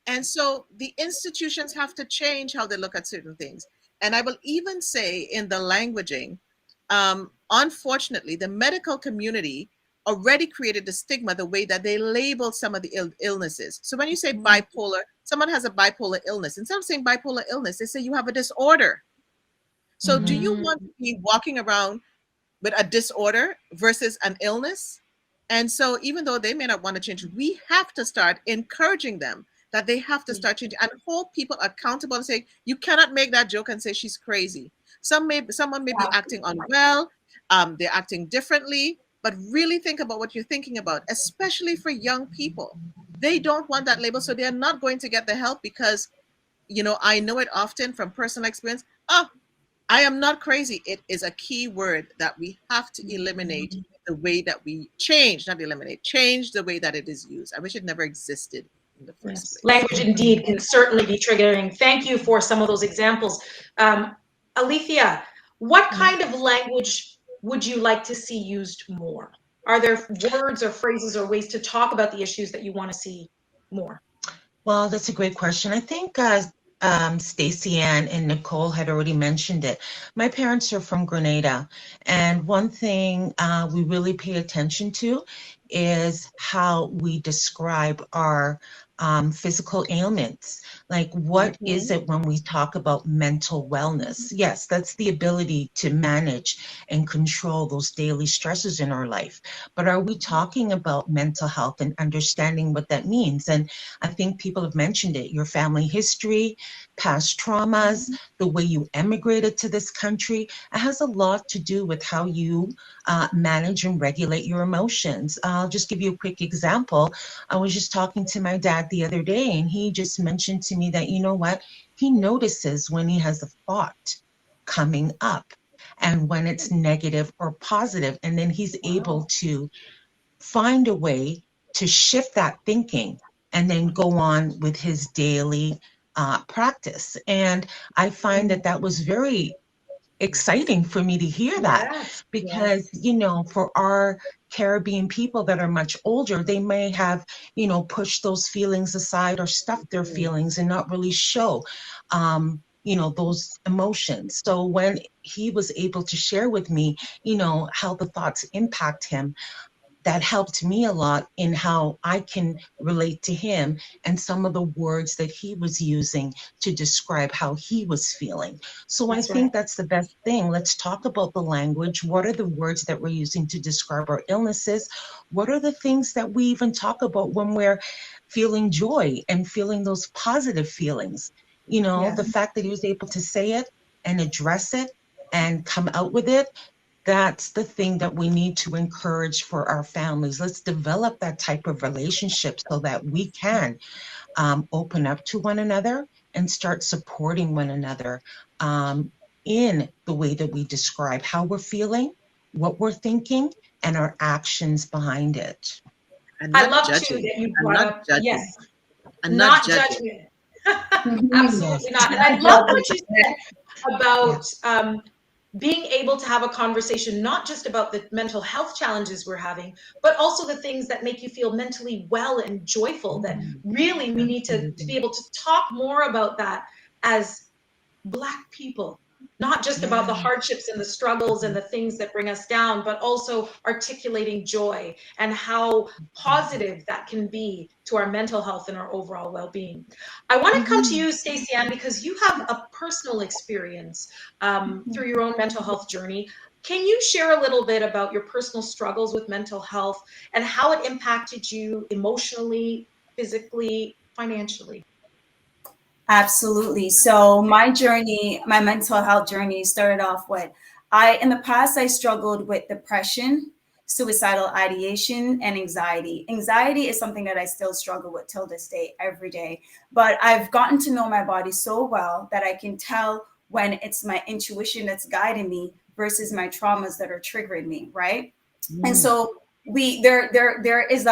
And so the institutions have to change how they look at certain things. And I will even say in the languaging, unfortunately, the medical community already created the stigma the way that they label some of the illnesses. So when you say bipolar, someone has a bipolar illness. Instead of saying bipolar illness, they say you have a disorder. So do you want to be walking around with a disorder versus an illness? And so even though they may not want to change, we have to start encouraging them that they have to start changing and hold people accountable and say, you cannot make that joke and say she's crazy. Someone may be acting unwell, they're acting differently, but really think about what you're thinking about, especially for young people. They don't want that label, so they're not going to get the help because, I know it often from personal experience. Oh, I am not crazy. It is a key word that we have to eliminate the way that we change, not eliminate, change the way that it is used. I wish it never existed in the first place. Language indeed can certainly be triggering. Thank you for some of those examples. Alethea, what kind of language would you like to see used more? Are there words or phrases or ways to talk about the issues that you want to see more? Well, that's a great question. I think Stacey Ann and Nicole had already mentioned it. My parents are from Grenada, and one thing we really pay attention to is how we describe our physical ailments. Like, what is it when we talk about mental wellness? Yes, that's the ability to manage and control those daily stresses in our life. But are we talking about mental health and understanding what that means? And I think people have mentioned it, your family history, past traumas, the way you emigrated to this country. It has a lot to do with how you manage and regulate your emotions. I'll just give you a quick example. I was just talking to my dad the other day, and he just mentioned to me that, you know what, he notices when he has a thought coming up and when it's negative or positive, and then he's able to find a way to shift that thinking and then go on with his daily practice. And I find that that was very exciting for me to hear that, Yes, because for our Caribbean people that are much older, they may have pushed those feelings aside or stuffed their feelings and not really show those emotions. So when he was able to share with me how the thoughts impact him, that helped me a lot in how I can relate to him and some of the words that he was using to describe how he was feeling. So I that's right. think that's the best thing. Let's talk about the language. What are the words that we're using to describe our illnesses? What are the things that we even talk about when we're feeling joy and feeling those positive feelings? The Yes. fact that he was able to say it and address it and come out with it, that's the thing that we need to encourage for our families. Let's develop that type of relationship so that we can open up to one another and start supporting one another in the way that we describe how we're feeling, what we're thinking, and our actions behind it. And I not love too judging. that you And brought not up, yes, judging. And not not judging. judgment. Yes. Absolutely not. And I Not love what judgment. you said about Yes. being able to have a conversation, not just about the mental health challenges we're having, but also the things that make you feel mentally well and joyful. That really we need to be Absolutely. able to talk more about that as Black people, not just about the Yeah. hardships and the struggles and the things that bring us down, but also articulating joy and how positive that can be to our mental health and our overall well-being. I want to come to Mhm. you, Stacey Ann, because you have a personal experience through your own mental health journey. Can you share a little bit about your personal struggles with mental health and how it impacted you emotionally, physically, financially? Absolutely. So my journey, my mental health journey started off with in the past I struggled with depression, suicidal ideation, and anxiety. Anxiety is something that I still struggle with till this day, every day. But I've gotten to know my body so well that I can tell when it's my intuition that's guiding me versus my traumas that are triggering me, right? And so there's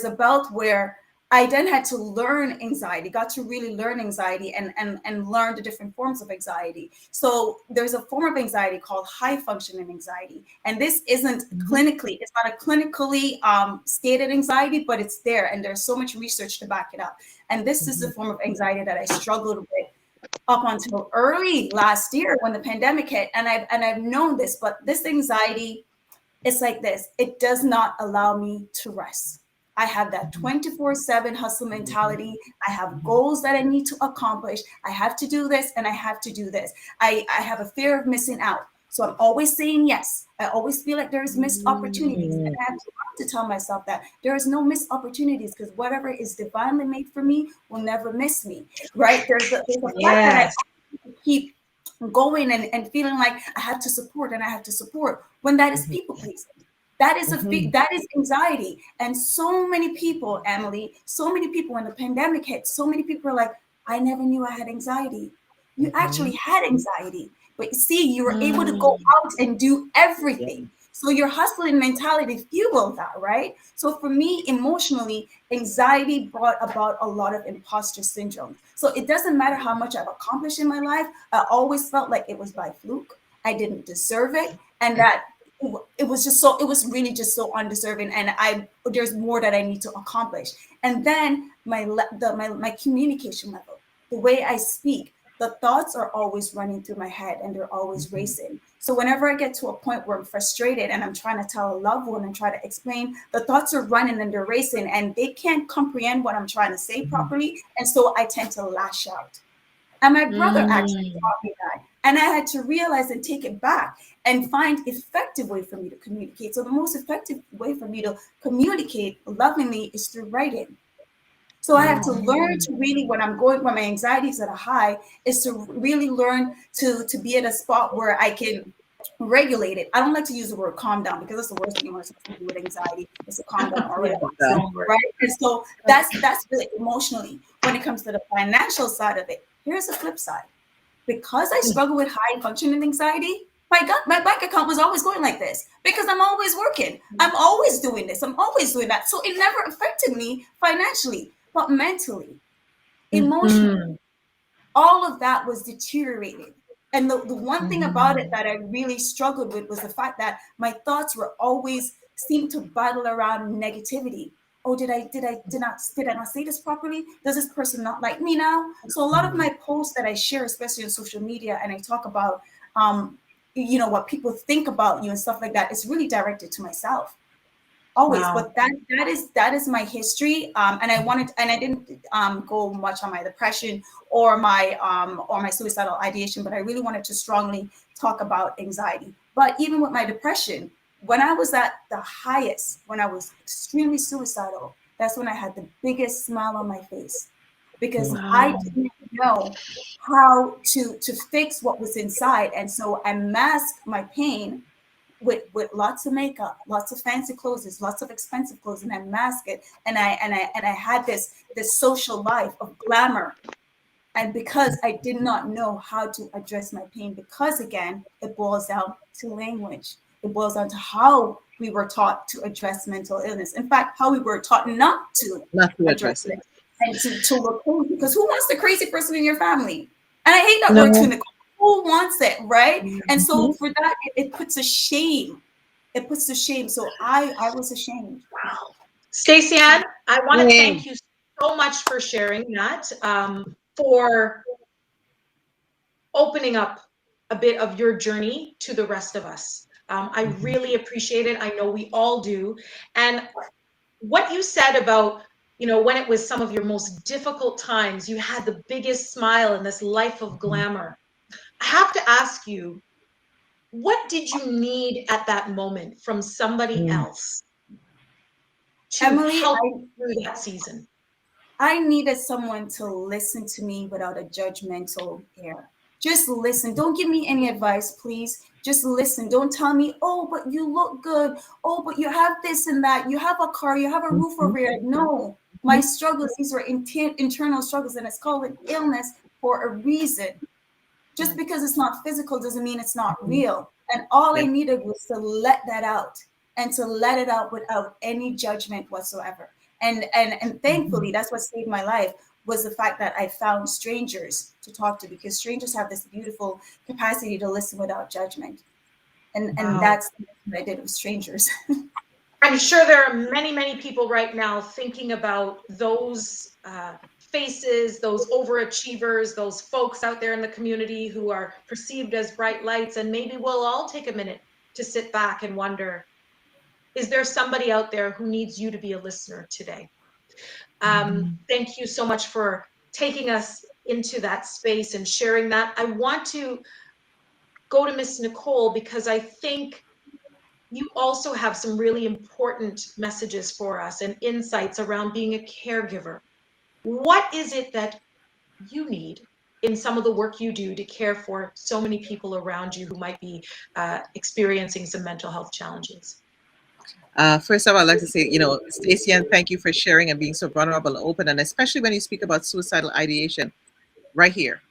a belt where I then had to learn anxiety, got to really learn anxiety and learn the different forms of anxiety. So there's a form of anxiety called high functioning anxiety. And this isn't clinically, it's not a clinically stated anxiety, but it's there. And there's so much research to back it up. And this is the form of anxiety that I struggled with up until early last year when the pandemic hit. And I've known this, but this anxiety, it's like this. It does not allow me to rest. I have that 24/7 hustle mentality. I have goals that I need to accomplish. I have to do this and I have to do this. I have a fear of missing out. So I'm always saying yes. I always feel like there's missed opportunities. And I have to tell myself that there is no missed opportunities because whatever is divinely made for me will never miss me. Right? There's a fact that I Yes. keep going and feeling like I have to support and I have to support when that is people pleasing. That is anxiety. And so many people, Emily, so many people when the pandemic hit, so many people are like, I never knew I had anxiety. You actually had anxiety. But see, you were able to go out and do everything. So your hustling mentality fueled that, right? So for me, emotionally, anxiety brought about a lot of imposter syndrome. So it doesn't matter how much I've accomplished in my life. I always felt like it was by fluke. I didn't deserve it. And that it was just so, it was really just so undeserving. And there's more that I need to accomplish. And then my communication level, the way I speak, the thoughts are always running through my head and they're always racing. So whenever I get to a point where I'm frustrated and I'm trying to tell a loved one and try to explain, the thoughts are running and they're racing and they can't comprehend what I'm trying to say properly. And so I tend to lash out. And my brother actually taught me that. And I had to realize and take it back and find effective way for me to communicate. So the most effective way for me to communicate lovingly is through writing. So I have to learn to really, when my anxiety is at a high, is to really learn to be at a spot where I can regulate it. I don't like to use the word calm down because that's the worst thing you want to do with anxiety is to calm down or relax, right? And so that's really emotionally. When it comes to the financial side of it, here's the flip side. Because I struggle with high functioning anxiety, my bank account was always going like this because I'm always working. I'm always doing this. I'm always doing that. So it never affected me financially, but mentally, emotionally, all of that was deteriorated. And the one thing about it that I really struggled with was the fact that my thoughts were always seemed to battle around negativity. Oh, did I not say this properly? Does this person not like me now? So a lot of my posts that I share, especially on social media, and I talk about what people think about you and stuff like that, it's really directed to myself. Always. Wow. But that is my history. And I didn't go much on my depression or my suicidal ideation, but I really wanted to strongly talk about anxiety. But even with my depression, when I was at the highest, when I was extremely suicidal, that's when I had the biggest smile on my face because I didn't know how to fix what was inside. And so I masked my pain with lots of makeup, lots of fancy clothes, lots of expensive clothes, and I mask it. And I had this social life of glamour. And because I did not know how to address my pain, because again, it boils down to language. It boils down to how we were taught to address mental illness. In fact, how we were taught not to address it. And to look crazy. Because who wants the crazy person in your family? And I hate that word too, Nicole. Who wants it, right? And so for that, it puts a shame. It puts to shame. So I was ashamed. Stacey Ann, I want to thank you so much for sharing that, for opening up a bit of your journey to the rest of us. I really appreciate it. I know we all do. And what you said about, when it was some of your most difficult times, you had the biggest smile in this life of glamour. I have to ask you, what did you need at that moment from somebody else to Emily, help you through that season? I needed someone to listen to me without a judgmental air. Just listen. Don't give me any advice, please. Just listen. Don't tell me, oh, but you look good. Oh, but you have this and that. You have a car. You have a roof over your head. No, my struggles, these are internal struggles, and it's called an illness for a reason. Just because it's not physical doesn't mean it's not real. And all I needed was to let that out and to let it out without any judgment whatsoever. And thankfully, that's what saved my life was the fact that I found strangers to talk to, because strangers have this beautiful capacity to listen without judgment. And that's what I did with strangers. I'm sure there are many, many people right now thinking about those faces, those overachievers, those folks out there in the community who are perceived as bright lights. And maybe we'll all take a minute to sit back and wonder, is there somebody out there who needs you to be a listener today? Thank you so much for taking us into that space and sharing that. I want to go to Miss Nicole because I think you also have some really important messages for us and insights around being a caregiver. What is it that you need in some of the work you do to care for so many people around you who might be experiencing some mental health challenges? First of all, I'd like to say, Stacey, and thank you for sharing and being so vulnerable and open, and especially when you speak about suicidal ideation, right here.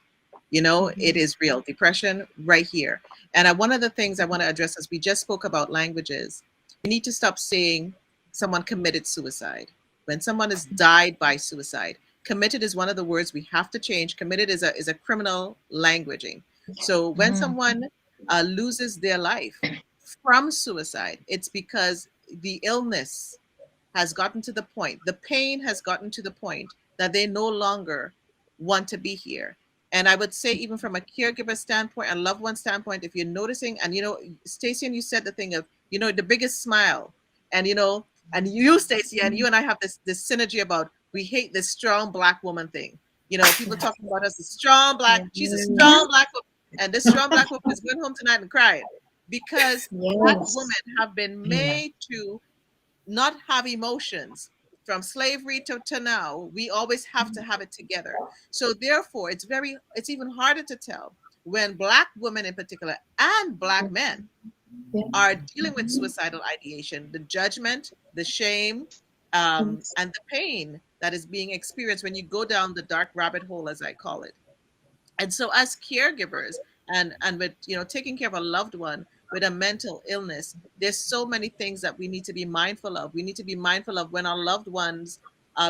It is real. Depression, right here. And one of the things I want to address is we just spoke about languages. We need to stop saying someone committed suicide. When someone has died by suicide, committed is one of the words we have to change. Committed is a criminal languaging. So when someone loses their life from suicide, it's because the illness has gotten to the point, the pain has gotten to the point that they no longer want to be here. And I would say, even from a caregiver standpoint and loved one standpoint, if you're noticing, and Stacey, and you said the thing of, the biggest smile, and and you, Stacey, and you and I have this synergy about, we hate this strong Black woman thing. People talking about us, a strong Black, she's a strong Black woman, and this strong Black woman is going home tonight and crying because Black women have been made to not have emotions. From slavery to now, we always have to have it together. So therefore, it's even harder to tell when Black women in particular and Black men are dealing with suicidal ideation, the judgment, the shame, and the pain that is being experienced when you go down the dark rabbit hole, as I call it. And so, as caregivers, and with taking care of a loved one with a mental illness, there's so many things that we need to be mindful of. We need to be mindful of when our loved ones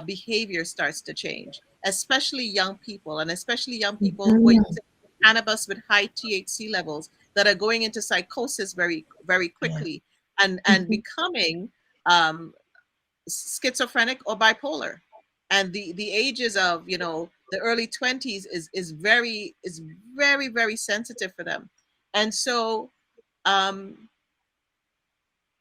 behavior starts to change, especially young people, and especially young people who are using cannabis with high THC levels, that are going into psychosis very, very quickly, and becoming schizophrenic or bipolar. And the ages of the early 20s is very, very sensitive for them. And so um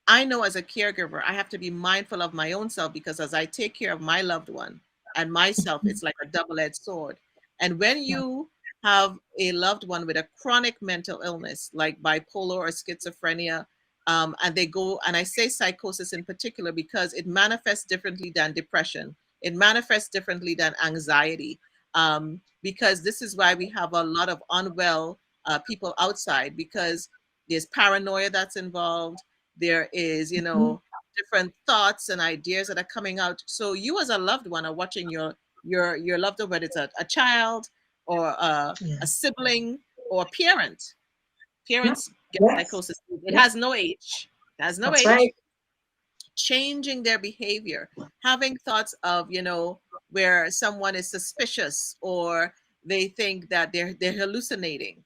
I know, as a caregiver, I have to be mindful of my own self, because as I take care of my loved one and myself, it's like a double-edged sword. And when you have a loved one with a chronic mental illness like bipolar or schizophrenia, and they go, and I say psychosis in particular because it manifests differently than depression, it manifests differently than anxiety, because this is why we have a lot of unwell people outside, because there's paranoia that's involved. There is different thoughts and ideas that are coming out. So you, as a loved one, are watching your loved one, whether it's a child or a sibling or a parents get psychosis. It has no age. It has no age. Changing their behavior, having thoughts of where someone is suspicious, or they think that they're hallucinating.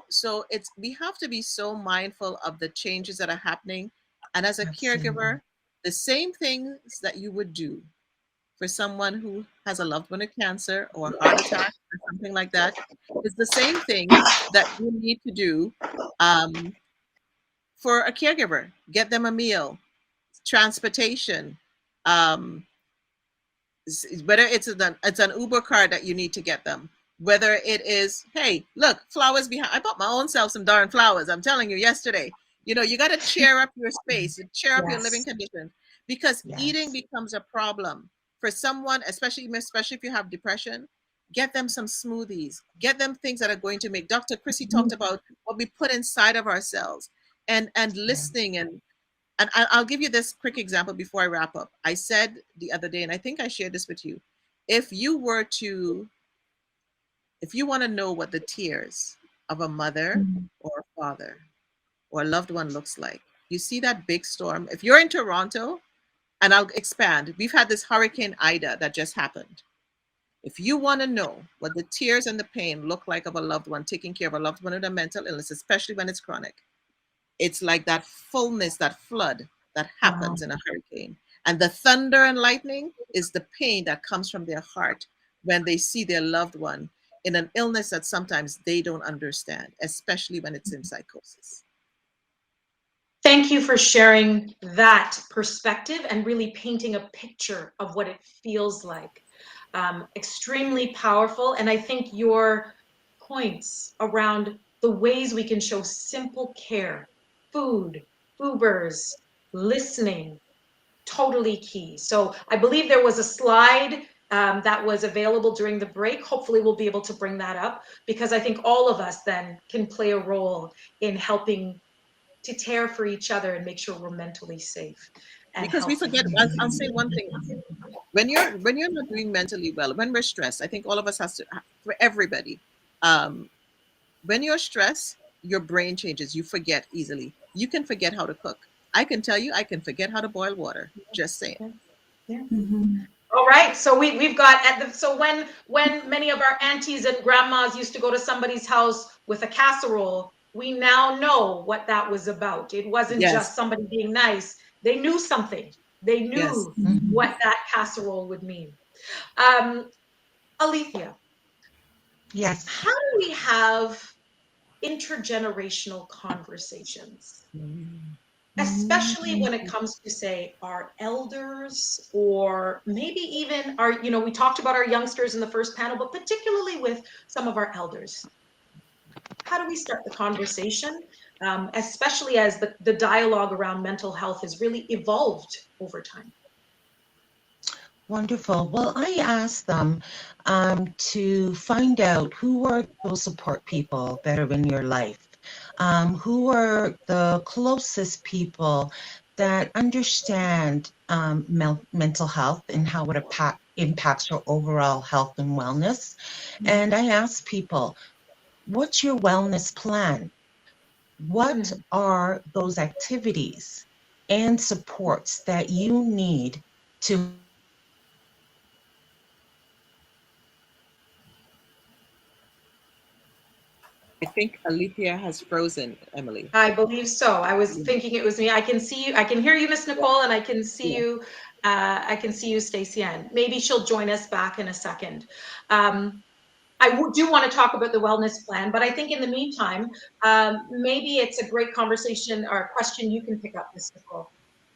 So we have to be so mindful of the changes that are happening. And as a caregiver, the same things that you would do for someone who has a loved one with cancer or a heart attack or something like that is the same thing that you need to do for a caregiver. Get them a meal, transportation, um, whether it's an Uber car that you need to get them, whether it is, hey, look, flowers behind. I bought my own self some darn flowers. I'm telling you, yesterday. You got to cheer up your space, cheer up your living conditions, because eating becomes a problem for someone, especially if you have depression. Get them some smoothies. Get them things that are going to make. Dr. Chrissy talked about what we put inside of ourselves, and listening, and I'll give you this quick example before I wrap up. I said the other day, and I think I shared this with you. If you want to know what the tears of a mother or a father or a loved one looks like, you see that big storm. If you're in Toronto, and I'll expand, we've had this Hurricane Ida that just happened. If you want to know what the tears and the pain look like of a loved one, taking care of a loved one with a mental illness, especially when it's chronic, it's like that fullness, that flood that happens in a hurricane. And the thunder and lightning is the pain that comes from their heart when they see their loved one in an illness that sometimes they don't understand, especially when it's in psychosis. Thank you for sharing that perspective and really painting a picture of what it feels like. Extremely powerful. And I think your points around the ways we can show simple care, food, Ubers, listening, totally key. So I believe there was a slide that was available during the break. Hopefully we'll be able to bring that up, because I think all of us then can play a role in helping to care for each other and make sure we're mentally safe. Because we forget, I'll say one thing. When you're not doing mentally well, when we're stressed, I think all of us has to, for everybody, when you're stressed, your brain changes. You forget easily. You can forget how to cook. I can tell you, I can forget how to boil water. Just saying. Yeah. All right, so we've got so when many of our aunties and grandmas used to go to somebody's house with a casserole, we now know what that was about. It wasn't just somebody being nice. They knew something. They knew what that casserole would mean. Alethea, Yes. How do we have intergenerational conversations, especially when it comes to, say, our elders, or maybe even our, we talked about our youngsters in the first panel, but particularly with some of our elders? How do we start the conversation, especially as the dialogue around mental health has really evolved over time? Wonderful. Well, I asked them to find out who are those support people that are in your life, who are the closest people that understand mental health and how it impacts your overall health and wellness. And I asked people, what's your wellness plan? What are those activities and supports that you need to I think Alethea has frozen, Emily. I believe so. I was thinking it was me. I can see you. I can hear you, Miss Nicole, and I can see you. I can see you, Stacey Ann. Maybe she'll join us back in a second. Do want to talk about the wellness plan, but I think in the meantime, maybe it's a great conversation or a question you can pick up, Miss Nicole.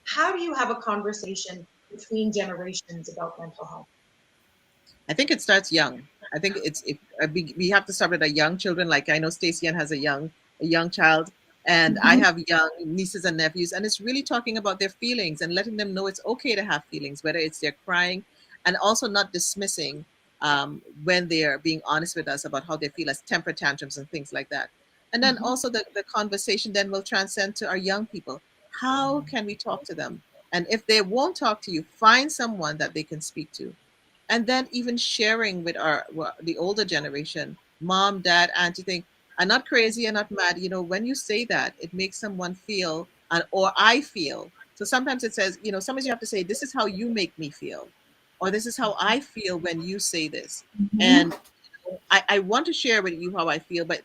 How do you have a conversation between generations about mental health? I think it starts young. I think it's if we have to start with a young children. Like I know Stacey Ann has a young child, and I have young nieces and nephews, and it's really talking about their feelings and letting them know it's okay to have feelings, whether it's they're crying, and also not dismissing when they are being honest with us about how they feel as temper tantrums and things like that. And then also the conversation then will transcend to our young people. How can we talk to them? And if they won't talk to you, find someone that they can speak to, and then even sharing with the older generation, mom, dad, auntie, think I'm not crazy, I'm not mad. When you say that, it makes someone feel, or I feel. So sometimes it says, sometimes you have to say, this is how you make me feel, or this is how I feel when you say this. And I want to share with you how I feel, but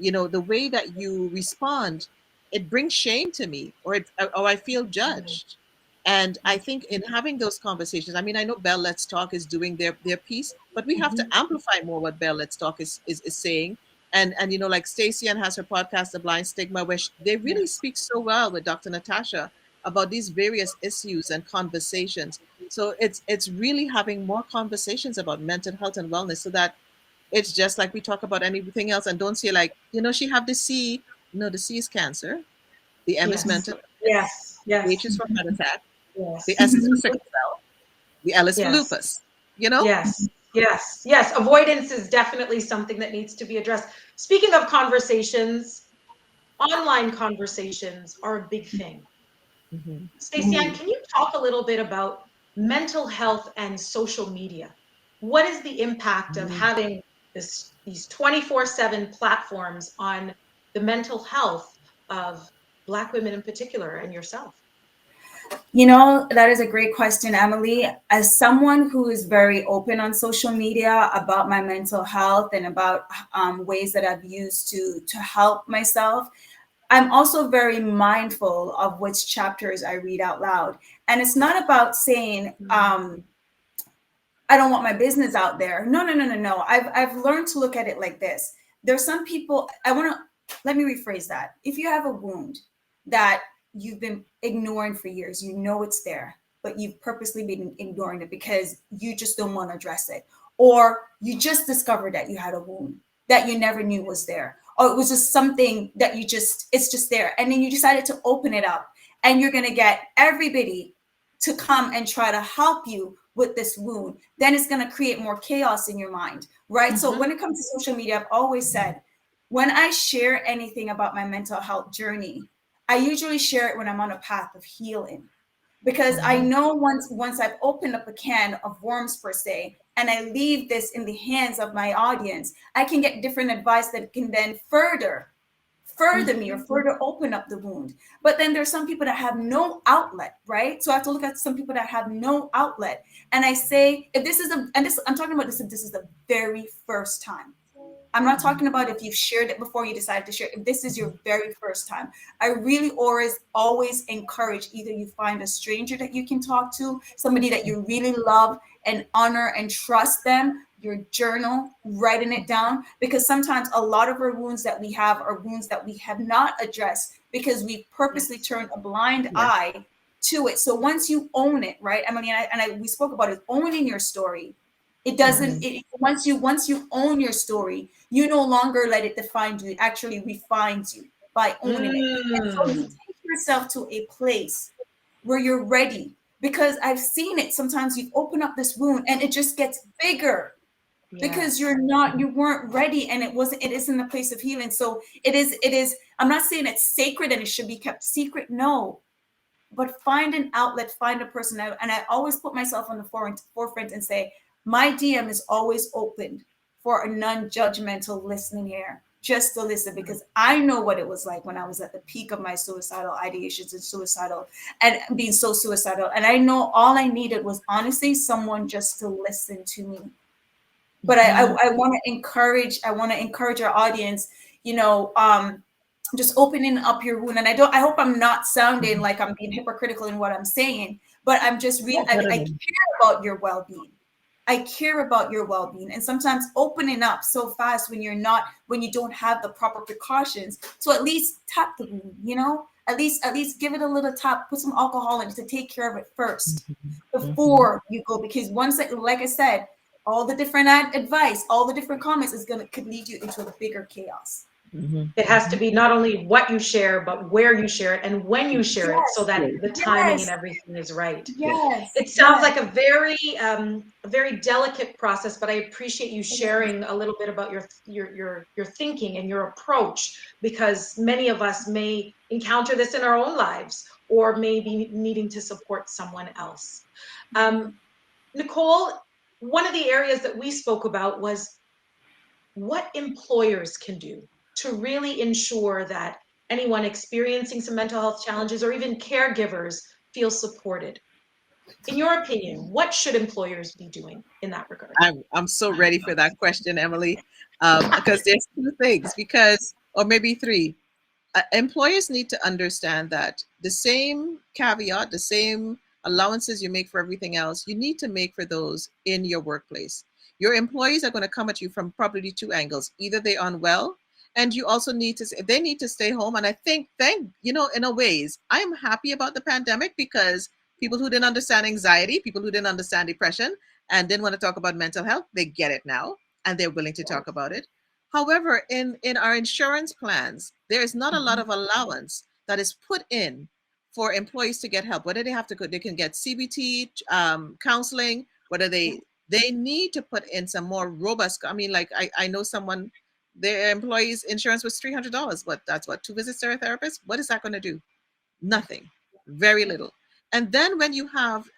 the way that you respond, it brings shame to me, or I feel judged. And I think in having those conversations, I mean, I know Bell Let's Talk is doing their piece, but we have to amplify more what Bell Let's Talk is saying. And like Stacey Ann has her podcast, The Blind Stigma, where they really speak so well with Dr. Natasha about these various issues and conversations. So it's really having more conversations about mental health and wellness, so that it's just like we talk about anything else, and don't say like, she have the C. No, the C is cancer. The M is Yes, mental. yes, The H yes, is for heart attack. The yes, S is for sickle cell. The L is for yes, lupus. You know? yes, yes, yes. Avoidance is definitely something that needs to be addressed. Speaking of conversations, online conversations are a big thing. Hmm. Stacey Ann, can you talk a little bit about mental health and social media? What is the impact of having these 24/7 platforms on the mental health of Black women in particular, and yourself? That is a great question, Emily. As someone who is very open on social media about my mental health and about ways that I've used to help myself, I'm also very mindful of which chapters I read out loud. And it's not about saying, I don't want my business out there. No, no, no, no, no. I've learned to look at it like this. There's some people, let me rephrase that. If you have a wound that you've been ignoring for years, you know it's there, but you've purposely been ignoring it because you just don't want to address it. Or you just discovered that you had a wound that you never knew was there. Or it was just something that it's just there. And then you decided to open it up, and you're going to get everybody to come and try to help you with this wound. Then it's going to create more chaos in your mind, right? So when it comes to social media, I've always said, when I share anything about my mental health journey, I usually share it when I'm on a path of healing, because I know once I've opened up a can of worms per se, and I leave this in the hands of my audience, I can get different advice that can then further me or further open up the wound. But then there's some people that have no outlet, right? So I have to look at some people that have no outlet. And I say, if this is I'm talking about this if this is the very first time. I'm not talking about if you've shared it before you decided to share. If this is your very first time, I really always encourage either you find a stranger that you can talk to, somebody that you really love and honor and trust them, your journal, writing it down, because sometimes a lot of our wounds that we have are wounds that we have not addressed because we purposely turned a blind eye to it. So once you own it, right, Emily, we spoke about it, owning your story. It doesn't. Once you own your story, you no longer let it define you. It actually refines you by owning it. And so you take yourself to a place where you're ready, because I've seen it. Sometimes you open up this wound and it just gets bigger because you weren't ready, and it isn't a place of healing. So it is. I'm not saying it's sacred and it should be kept secret. No, but find an outlet, find a person. And I always put myself on the forefront and say, my DM is always open for a non-judgmental listening ear, just to listen, because I know what it was like when I was at the peak of my suicidal ideations and being so suicidal. And I know all I needed was honestly someone just to listen to me. But I want to encourage our audience, just opening up your wound. And I hope I'm not sounding like I'm being hypocritical in what I'm saying, but I'm just really, I care about your well-being. I care about your well-being. And sometimes opening up so fast when you don't have the proper precautions. So at least tap the wound, at least give it a little tap, put some alcohol in it to take care of it first before you go. Because like I said, all the different advice, all the different comments could lead you into a bigger chaos. It has to be not only what you share, but where you share it and when you share it, so that the timing and everything is right. Yes. It sounds like a very delicate process, but I appreciate you sharing a little bit about your thinking and your approach, because many of us may encounter this in our own lives or maybe needing to support someone else. Nicole, one of the areas that we spoke about was what employers can do to really ensure that anyone experiencing some mental health challenges or even caregivers feel supported. In your opinion, what should employers be doing in that regard? I'm so ready for that question, Emily, because there's two things, or maybe three. Employers need to understand that the same caveat, the same allowances you make for everything else, you need to make for those in your workplace. Your employees are going to come at you from probably two angles. Either they're unwell, and you also they need to stay home. And I think, in a ways, I'm happy about the pandemic, because people who didn't understand anxiety, people who didn't understand depression, and didn't want to talk about mental health, they get it now, and they're willing to talk about it. However, in our insurance plans, there is not a lot of allowance that is put in for employees to get help. Whether they can get CBT counseling, whether they need to put in some more robust. I mean, like I know someone, their employees' insurance was $300. That's two visits to a therapist. What is that going to do? Nothing, very little. And then when you have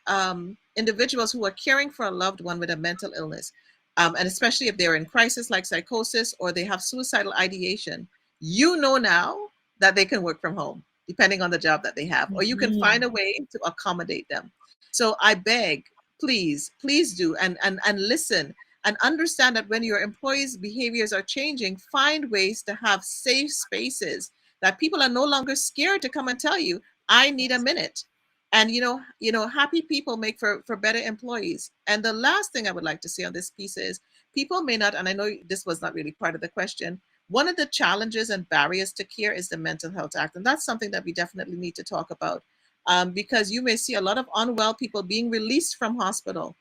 individuals who are caring for a loved one with a mental illness, and especially if they're in crisis like psychosis or they have suicidal ideation, now that they can work from home, depending on the job that they have, or you can find a way to accommodate them. So I beg, please do, and listen and understand that when your employees' behaviors are changing, find ways to have safe spaces that people are no longer scared to come and tell you, I need a minute. And happy people make for better employees. And the last thing I would like to say on this piece is, people may not, and I know this was not really part of the question, one of the challenges and barriers to care is the Mental Health Act. And that's something that we definitely need to talk about, because you may see a lot of unwell people being released from hospital.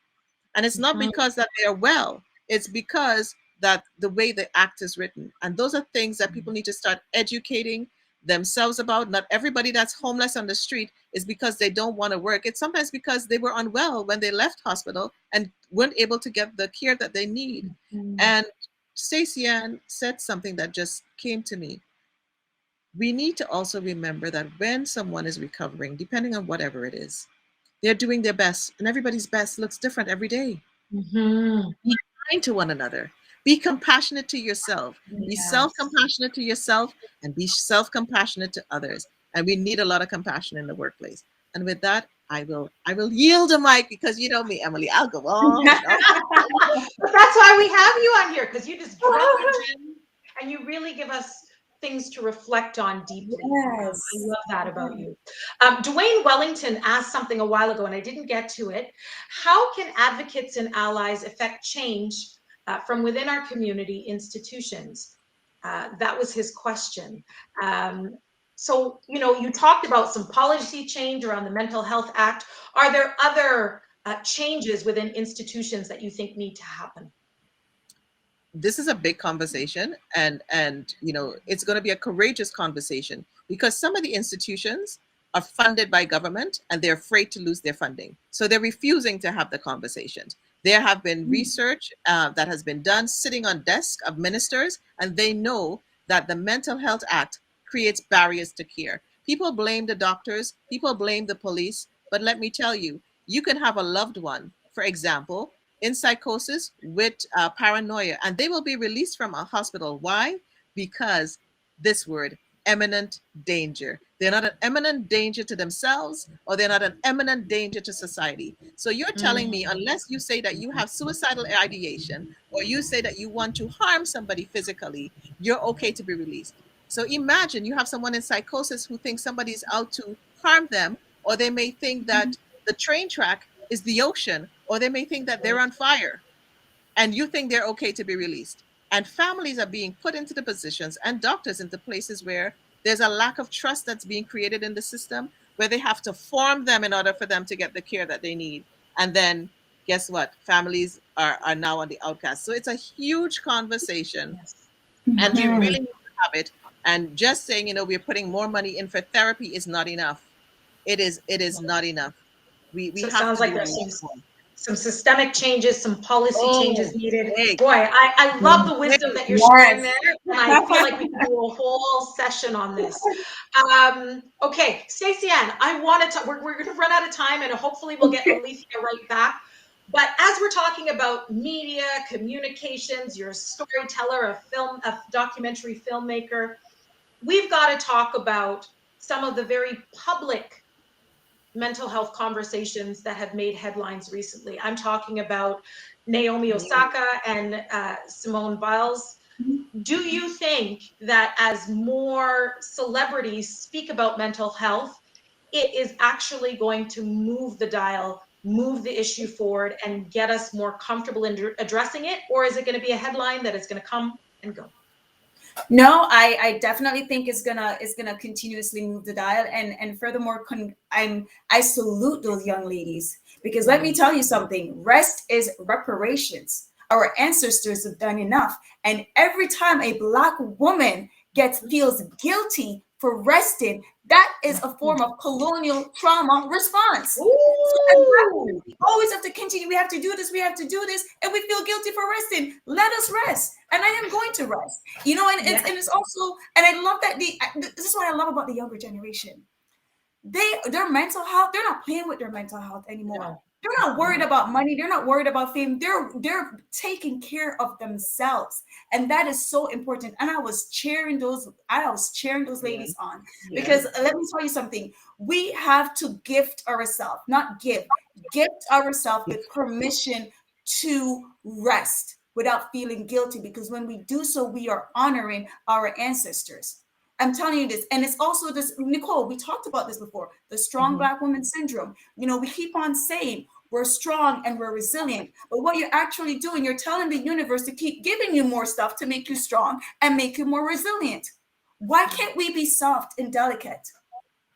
And it's not because that they are well, it's because that the way the act is written. And those are things that people need to start educating themselves about. Not everybody that's homeless on the street is because they don't want to work. It's sometimes because they were unwell when they left hospital and weren't able to get the care that they need. And Stacey Ann said something that just came to me. We need to also remember that when someone is recovering, depending on whatever it is, they're doing their best, and everybody's best looks different every day. Be kind to one another. Be compassionate to yourself. Be self-compassionate to yourself, and be self-compassionate to others. And we need a lot of compassion in the workplace. And with that, I will yield the mic, because you know me, Emily. I'll go on. But that's why we have you on here, because you just drop the gem and you really give us things to reflect on deeply. Yes. I love that about you. Dwayne Wellington asked something a while ago, and I didn't get to it. How can advocates and allies affect change from within our community institutions? That was his question. So, you know, you talked about some policy change around the Mental Health Act. Are there other changes within institutions that you think need to happen? This is a big conversation, and you know, it's going to be a courageous conversation, because some of the institutions are funded by government and they're afraid to lose their funding, so they're refusing to have the conversations. There have been research that has been done sitting on desks of ministers, and they know that the Mental Health Act creates barriers to care. People blame the doctors, people blame the police, but let me tell you, you can have a loved one, for example, in psychosis with paranoia, and they will be released from a hospital. Why? Because this word, imminent danger. They're not an imminent danger to themselves, or they're not an imminent danger to society. So you're telling me, unless you say that you have suicidal ideation, or you say that you want to harm somebody physically, you're okay to be released. So imagine you have someone in psychosis who thinks somebody's out to harm them, or they may think that the train track is the ocean, or they may think that they're on fire, and you think they're okay to be released. And families are being put into the positions, and doctors into places where there's a lack of trust that's being created in the system, where they have to form them in order for them to get the care that they need. And then guess what? Families are now on the outcast. So it's a huge conversation, Yes. and we really need to have it. And just saying, you know, we're putting more money in for therapy is not enough. It is not enough. We So it have sounds to like do a there's lot more. some systemic changes, some policy changes Oh, needed. hey, Boy, I love the wisdom hey, that you're sharing Yes. there, and I feel like we can do a whole session on this. Okay, Stacey Ann, I wanted to, we're going to run out of time, and hopefully we'll get Alethea right back. But as we're talking about media, communications, you're a storyteller, a documentary filmmaker, we've got to talk about some of the very public mental health conversations that have made headlines recently. I'm talking about Naomi Osaka and Simone Biles. Do you think that as more celebrities speak about mental health, it is actually going to move the dial, move the issue forward, and get us more comfortable in addressing it? Or is it going to be a headline that is going to come and go? No, I definitely think it's gonna continuously move the dial, and furthermore, I salute those young ladies, because let me tell you something: rest is reparations. Our ancestors have done enough, and every time a Black woman feels guilty for resting, that is a form of colonial trauma response. So as Black women, we always have to continue. We have to do this. We have to do this, and we feel guilty for resting. Let us rest, and I am going to rest. You know, and it's also, and I love that this is what I love about the younger generation. Their mental health, they're not playing with their mental health anymore. No. They're not worried about money. They're not worried about fame. They're taking care of themselves, and that is so important. And I was cheering those ladies on, because let me tell you something. We have to gift ourselves, not gift ourselves with permission to rest without feeling guilty, because when we do so, we are honoring our ancestors. I'm telling you this. And it's also this, Nicole, we talked about this before, the strong Black woman syndrome. You know, we keep on saying we're strong and we're resilient, but what you're actually doing, you're telling the universe to keep giving you more stuff to make you strong and make you more resilient. Why can't we be soft and delicate?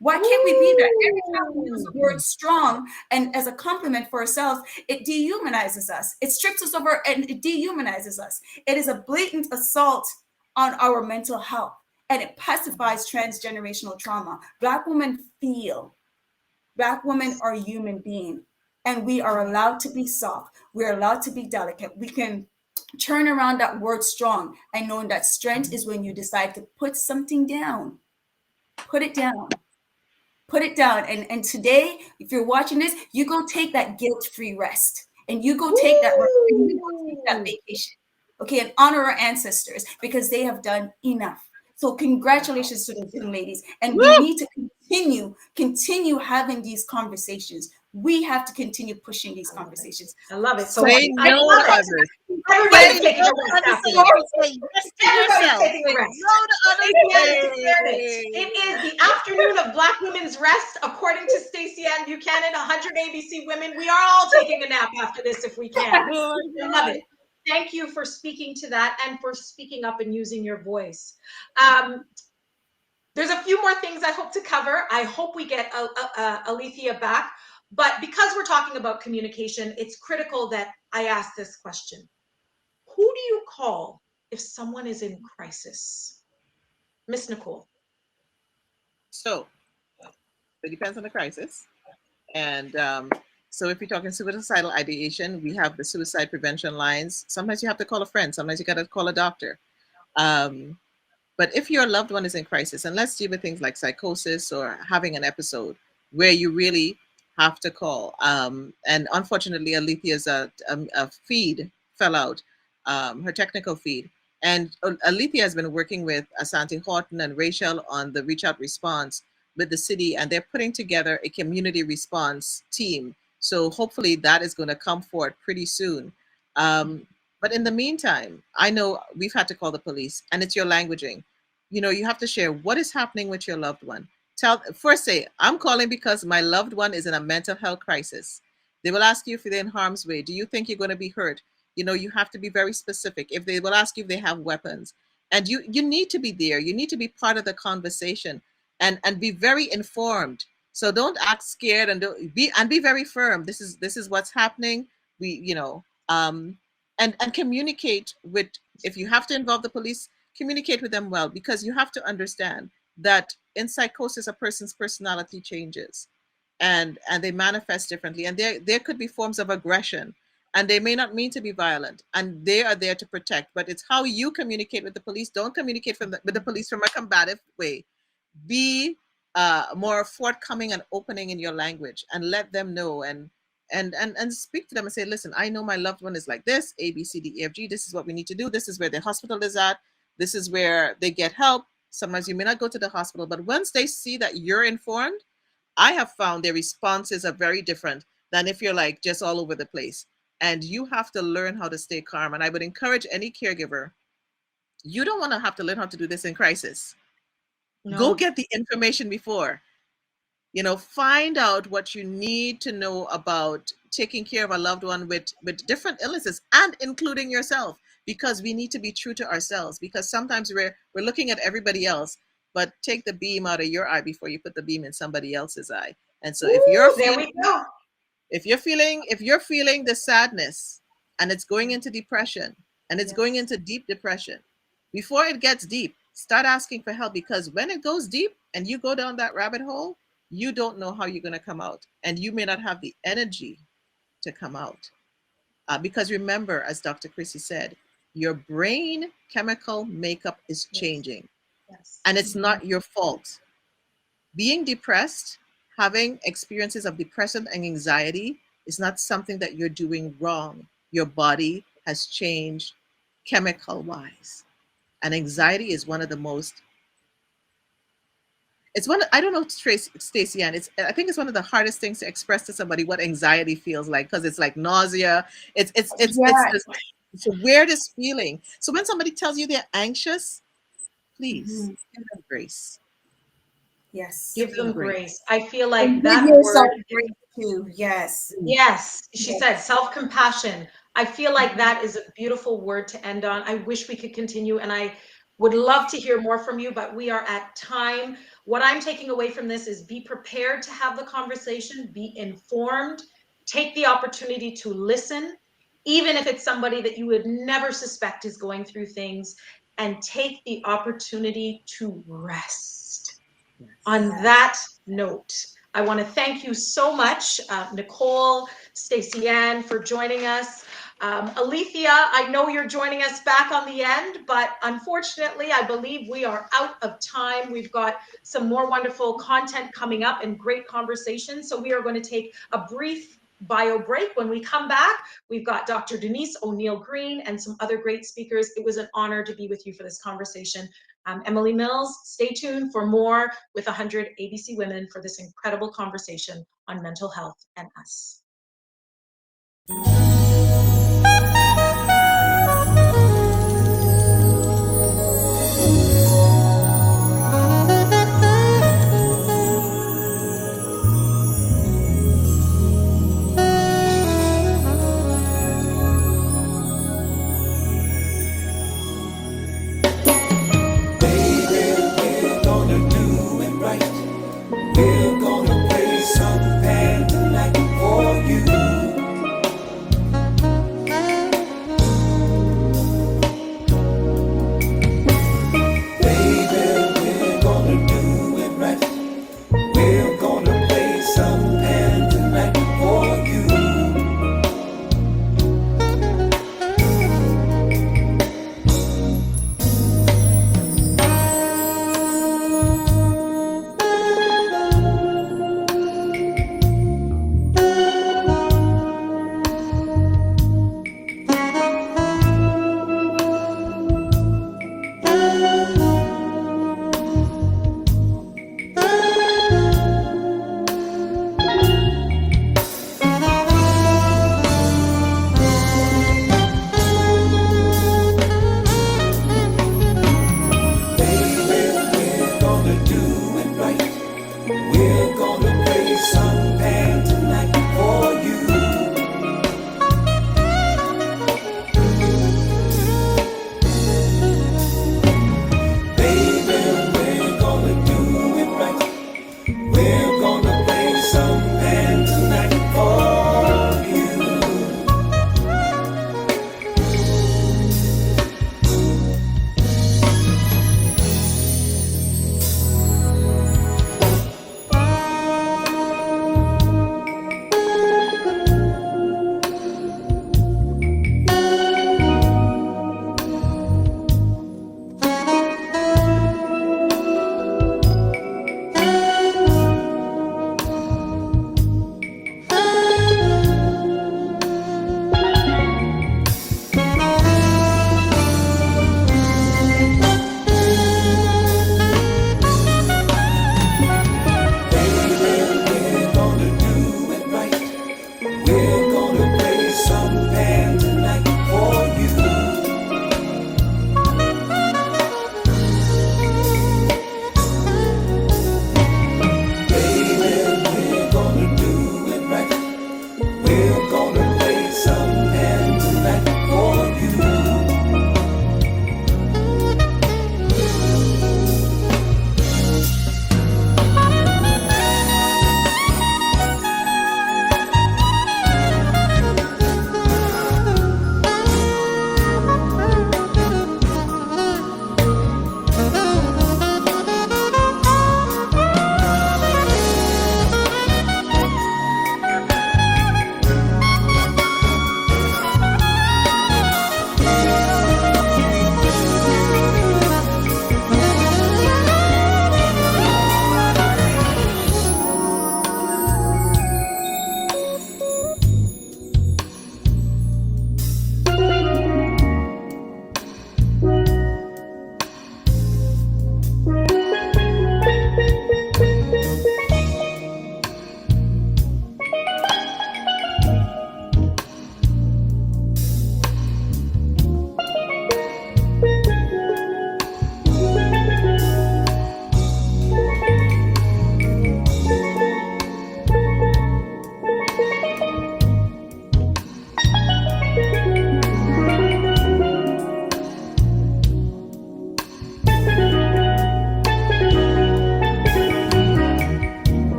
Why can't we be that? Every time we use the word strong and as a compliment for ourselves, it dehumanizes us. It strips us over and it dehumanizes us. It is a blatant assault on our mental health, and it pacifies transgenerational trauma. Black women feel. Black women are human beings, and we are allowed to be soft. We're allowed to be delicate. We can turn around that word strong and knowing that strength is when you decide to put something down. Put it down. Put it down. And today, if you're watching this, you go take that guilt-free rest, and you go take that rest, and you go take that vacation. Okay, and honor our ancestors, because they have done enough. So congratulations to those young ladies. And we need to continue having these conversations. We have to continue pushing these conversations. I love it. So Say I no love to it. others. Everybody's taking no a to rest others. after Say this. yes to Everybody's yourself. taking a Say rest. no to others. Stacey Ann declared it. It is the afternoon of Black Women's Rest, according to Stacey Ann Buchanan, 100 ABC Women. We are all taking a nap after this if we can. I love it. thank you for speaking to that and for speaking up and using your voice. There's a few more things I hope to cover. I hope we get Alethea back. But because we're talking about communication, it's critical that I ask this question. Who do you call if someone is in crisis? Miss Nicole. So it depends on the crisis. And so if you're talking suicidal ideation, we have the suicide prevention lines. Sometimes you have to call a friend. Sometimes you got to call a doctor. But if your loved one is in crisis, and let's deal with things like psychosis or having an episode where you really have to call. And unfortunately, Alethea's a feed fell out, her technical feed. And Alethea has been working with Asante Horton and Rachel on the reach out response with the city, and they're putting together a community response team. So hopefully that is going to come forward pretty soon. But in the meantime, I know we've had to call the police, and it's your languaging. You know, you have to share what is happening with your loved one. Say, I'm calling because my loved one is in a mental health crisis. They will ask you if they're in harm's way. Do you think you're going to be hurt? You know, you have to be very specific. If they will ask you if they have weapons, and you need to be there. You need to be part of the conversation, and be very informed. So don't act scared, and be very firm. This is what's happening. And communicate with, if you have to involve the police, communicate with them well, because you have to understand that in psychosis a person's personality changes, and they manifest differently, and there could be forms of aggression, and they may not mean to be violent, and they are there to protect, but it's how you communicate with the police. Don't communicate with the police from a combative way. Be more forthcoming and opening in your language, and let them know, and speak to them and say, listen, I know my loved one is like this, A, B, C, D, E, F, G. This is what we need to do. This is where the hospital is at. This is where they get help. Sometimes you may not go to the hospital, but once they see that you're informed, I have found their responses are very different than if you're like just all over the place. And you have to learn how to stay calm. And I would encourage any caregiver, you don't want to have to learn how to do this in crisis. No. Go get the information before. Find out what you need to know about taking care of a loved one with different illnesses, and including yourself, because we need to be true to ourselves, because sometimes we're looking at everybody else, but take the beam out of your eye before you put the beam in somebody else's eye. And so if you're feeling the sadness, and it's going into depression, and it's going into deep depression, before it gets deep, start asking for help, because when it goes deep and you go down that rabbit hole, you don't know how you're going to come out, and you may not have the energy to come out. Because remember, as Dr. Chrissy said, your brain chemical makeup is changing. Yes. And it's not your fault. Being depressed, having experiences of depression and anxiety is not something that you're doing wrong. Your body has changed chemical-wise. And anxiety is one of the most, I don't know, Stacey Ann, I think it's one of the hardest things to express to somebody what anxiety feels like, because it's like nausea. It's the weirdest feeling. So when somebody tells you they're anxious, please give them grace. Yes. Give them grace. I feel like that word too. Yes. Yes. She said self-compassion. I feel like that is a beautiful word to end on. I wish we could continue, and I would love to hear more from you, but we are at time. What I'm taking away from this is be prepared to have the conversation, be informed, take the opportunity to listen, even if it's somebody that you would never suspect is going through things, and take the opportunity to rest. Yes. On that note, I want to thank you so much, Nicole, Stacey Ann, for joining us. Alethea, I know you're joining us back on the end, but unfortunately, I believe we are out of time. We've got some more wonderful content coming up and great conversations. So we are going to take a brief bio break. When we come back, we've got Dr. Denise O'Neill Green and some other great speakers. It was an honor to be with you for this conversation. Emily Mills, stay tuned for more with 100 ABC Women for this incredible conversation on mental health and us. gonna do it right. We're gonna play some band tonight for you. Baby, we're gonna do it right. We're gonna play some band tonight for you.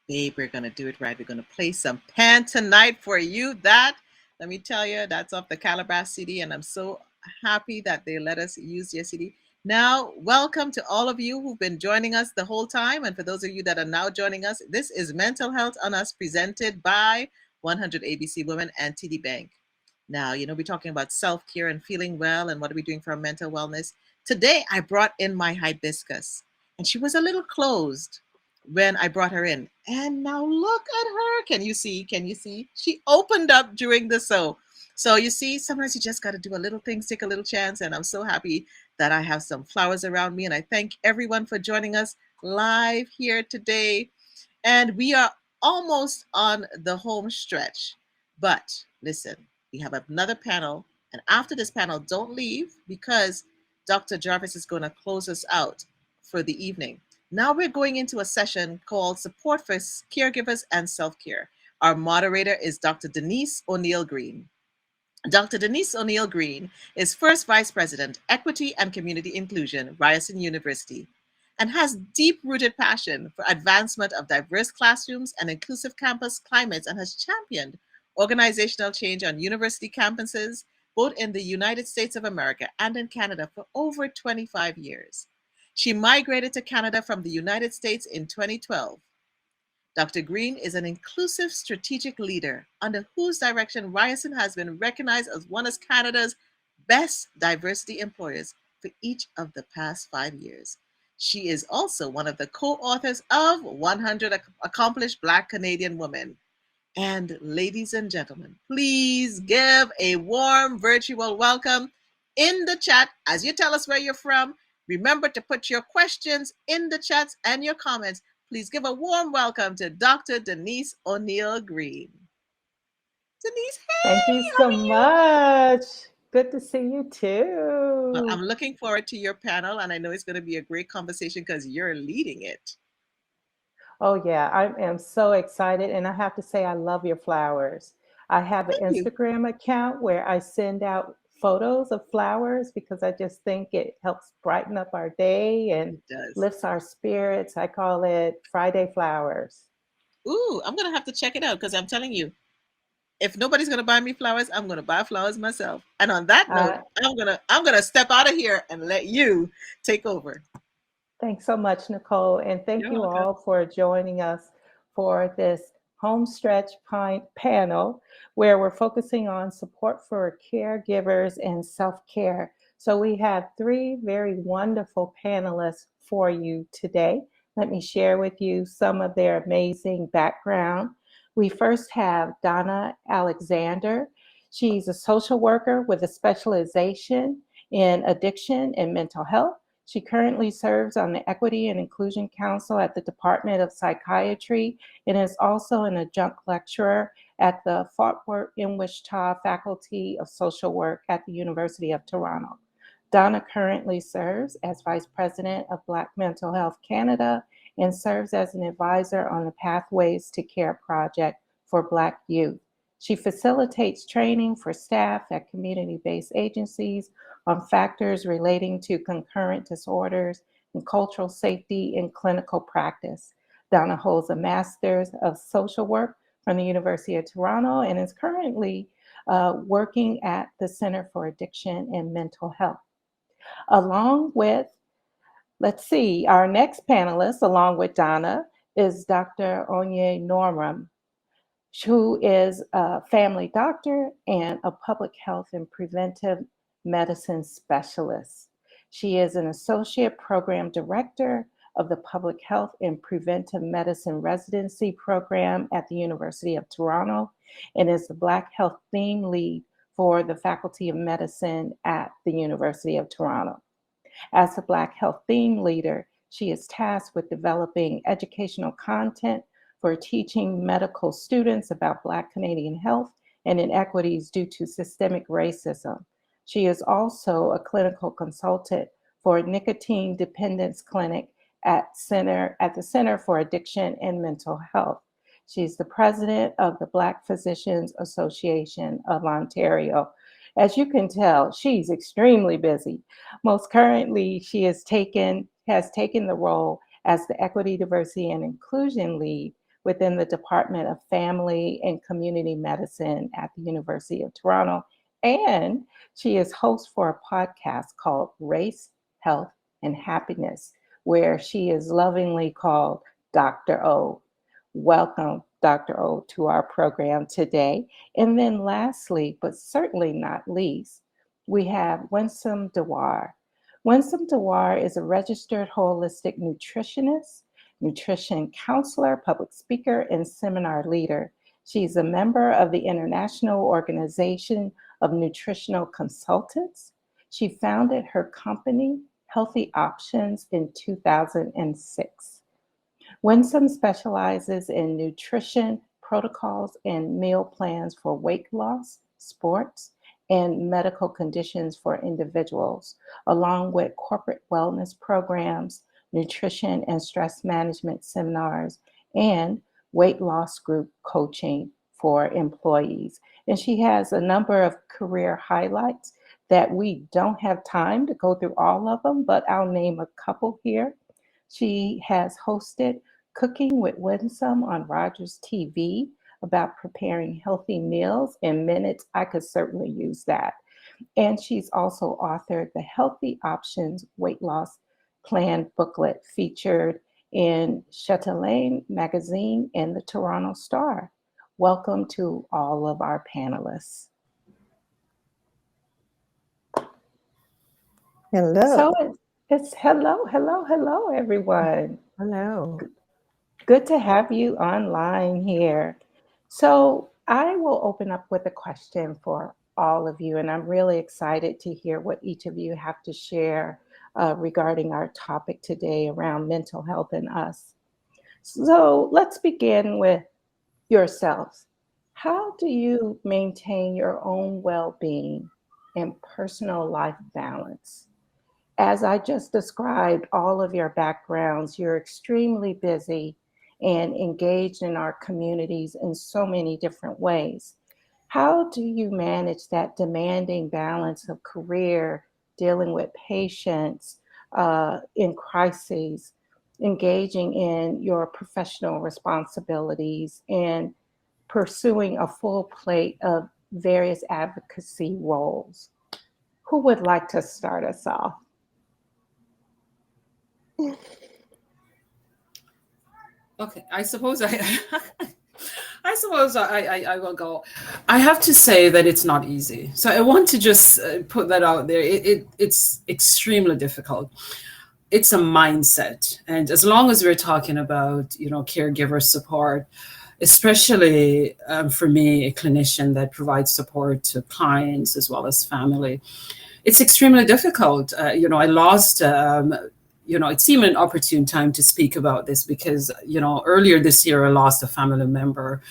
Babe, we're going to do it right. We're going to play some Pan tonight for you. That, let me tell you, that's off the Calabash CD, and I'm so happy that they let us use your CD. Now, welcome to all of you who've been joining us the whole time. And for those of you that are now joining us, this is Mental Health on Us, presented by 100 ABC Women and TD Bank. Now, we're talking about self-care and feeling well and what are we doing for our mental wellness. Today, I brought in my hibiscus, and she was a little closed when I brought her in. And now look at her. Can you see? Can you see? She opened up during the show. So you see, sometimes you just got to do a little things, take a little chance. And I'm so happy that I have some flowers around me. And I thank everyone for joining us live here today. And we are almost on the home stretch. But listen, we have another panel. And after this panel, don't leave, because Dr. Jarvis is going to close us out for the evening. Now we're going into a session called Support for Caregivers and Self-Care. Our moderator is Dr. Denise O'Neill Green. Dr. Denise O'Neill Green is First Vice President, Equity and Community Inclusion, Ryerson University, and has deep-rooted passion for advancement of diverse classrooms and inclusive campus climates, and has championed organizational change on university campuses, both in the United States of America and in Canada, for over 25 years. She migrated to Canada from the United States in 2012. Dr. Green is an inclusive strategic leader under whose direction Ryerson has been recognized as one of Canada's best diversity employers for each of the past 5 years. She is also one of the co-authors of 100 Accomplished Black Canadian Women. And ladies and gentlemen, please give a warm virtual welcome in the chat as you tell us where you're from. Remember to put your questions in the chats and your comments. Please give a warm welcome to Dr. Denise O'Neill Green. Denise, Thank hey, you how so are you? much. Good to see you Well, too. I'm looking forward to your panel, and I know it's going to be a great conversation because you're leading it. Oh, yeah, I am so excited. And I have to say, I love your flowers. I have an Thank you. Instagram account where I send out photos of flowers because I just think it helps brighten up our day and It does. lifts our spirits. I call it Friday Flowers. Ooh, I'm going to have to check it out because I'm telling you, if nobody's gonna buy me flowers, I'm gonna buy flowers myself. And on that note, Uh, I'm gonna step out of here and let you take over. Thanks so much, Nicole. And thank You're you welcome. all for joining us for this homestretch panel where we're focusing on support for caregivers and self-care. So we have three very wonderful panelists for you today. Let me share with you some of their amazing background. We first have Donna Alexander. She's a social worker with a specialization in addiction and mental health. She currently serves on the Equity and Inclusion Council at the Department of Psychiatry and is also an adjunct lecturer at the Fort Worth in Wichita Faculty of Social Work at the University of Toronto. Donna currently serves as Vice President of Black Mental Health Canada and serves as an advisor on the Pathways to Care project for Black youth. She facilitates training for staff at community-based agencies on factors relating to concurrent disorders and cultural safety in clinical practice. Donna holds a Master's of Social Work from the University of Toronto and is currently working at the Center for Addiction and Mental Health. Along with, let's see, our next panelist, along with Donna, is Dr. Onye Norma, who is a family doctor and a public health and preventive medicine specialist. She is an associate program director of the Public Health and Preventive Medicine Residency Program at the University of Toronto and is the Black Health Theme Lead for the Faculty of Medicine at the University of Toronto. As a Black Health Theme Leader, she is tasked with developing educational content for teaching medical students about Black Canadian health and inequities due to systemic racism. She is also a clinical consultant for Nicotine Dependence Clinic at the Center for Addiction and Mental Health. She's the president of the Black Physicians Association of Ontario. As you can tell, she's extremely busy. Most currently, she has taken the role as the Equity, Diversity, and Inclusion Lead within the Department of Family and Community Medicine at the University of Toronto. And she is host for a podcast called Race, Health, and Happiness, where she is lovingly called Dr. O. Welcome, Dr. O, to our program today. And then lastly, but certainly not least, we have Winsome Dewar. Winsome Dewar is a registered holistic nutritionist, nutrition counselor, public speaker, and seminar leader. She's a member of the International Organization of Nutritional Consultants. She founded her company, Healthy Options, in 2006. Winsome specializes in nutrition protocols and meal plans for weight loss, sports, and medical conditions for individuals, along with corporate wellness programs, nutrition and stress management seminars, and weight loss group coaching for employees. And she has a number of career highlights that we don't have time to go through all of them, but I'll name a couple here. She has hosted Cooking with Winsome on Rogers TV about preparing healthy meals in minutes. I could certainly use that. And she's also authored the Healthy Options Weight Loss Plan booklet featured in Chatelaine magazine and the Toronto Star. Welcome to all of our panelists. Hello. So it's hello, everyone. Hello. Good to have you online here. So I will open up with a question for all of you, and I'm really excited to hear what each of you have to share regarding our topic today around mental health and us. So let's begin with yourselves. How do you maintain your own well-being and personal life balance? As I just described all of your backgrounds, you're extremely busy and engaged in our communities in so many different ways. How do you manage that demanding balance of career, dealing with patients in crises, engaging in your professional responsibilities, and pursuing a full plate of various advocacy roles? Who would like to start us off? Okay, I suppose I will go. I have to say that it's not easy. So I want to just put that out there. It's extremely difficult. It's a mindset, and as long as we're talking about caregiver support, especially for me, a clinician that provides support to clients as well as family, it's extremely difficult. I lost. It seemed an opportune time to speak about this because, earlier this year, I lost a family member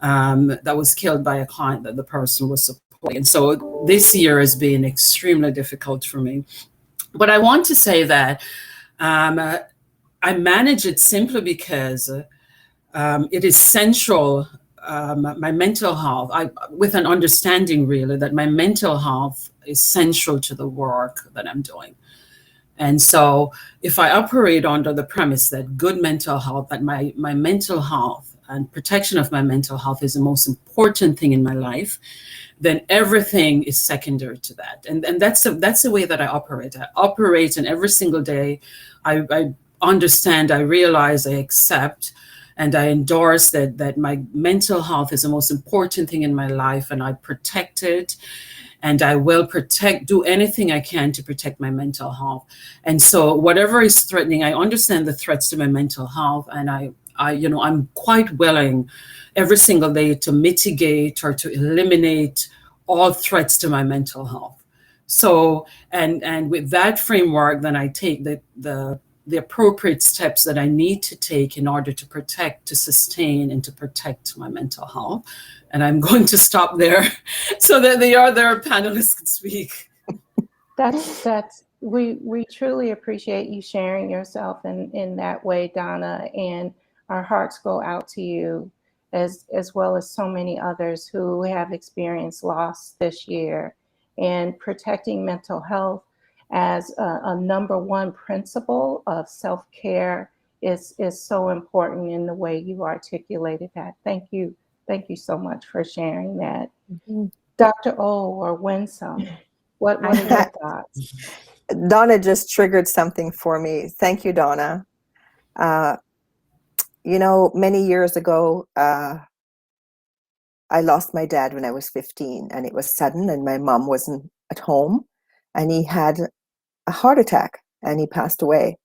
that was killed by a client that the person was supporting. And so this year has been extremely difficult for me. But I want to say that I manage it simply because it is central, my mental health, with an understanding really that my mental health is central to the work that I'm doing. And so if I operate under the premise that good mental health, that my mental health and protection of my mental health is the most important thing in my life, then everything is secondary to that. And that's the way that I operate. I operate, and every single day I understand, I realize, I accept, and I endorse that my mental health is the most important thing in my life, and I protect it. And I will do anything I can to protect my mental health. And so whatever is threatening, I understand the threats to my mental health. And I'm quite willing every single day to mitigate or to eliminate all threats to my mental health. So, and with that framework, then I take the appropriate steps that I need to take in order to protect, to sustain, and to protect my mental health. And I'm going to stop there so that the other panelists can speak. We truly appreciate you sharing yourself in that way, Donna, and our hearts go out to you as well as so many others who have experienced loss this year. And protecting mental health as a number one principle of self-care is so important in the way you articulated that. Thank you so much for sharing that. Mm-hmm. Dr. O or Winsome, what are your thoughts? Donna just triggered something for me. Thank you, Donna. Many years ago, I lost my dad when I was 15, and it was sudden, and my mom wasn't at home, and he had a heart attack and he passed away.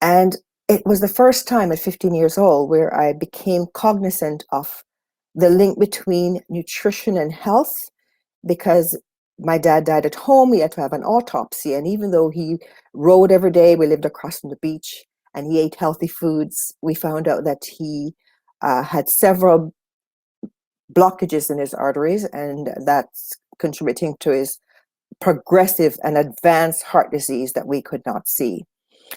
And it was the first time at 15 years old where I became cognizant of the link between nutrition and health, because my dad died at home. We had to have an autopsy. And even though he rode every day, we lived across from the beach, and he ate healthy foods, we found out that he had several blockages in his arteries, and that's contributing to his progressive and advanced heart disease that we could not see.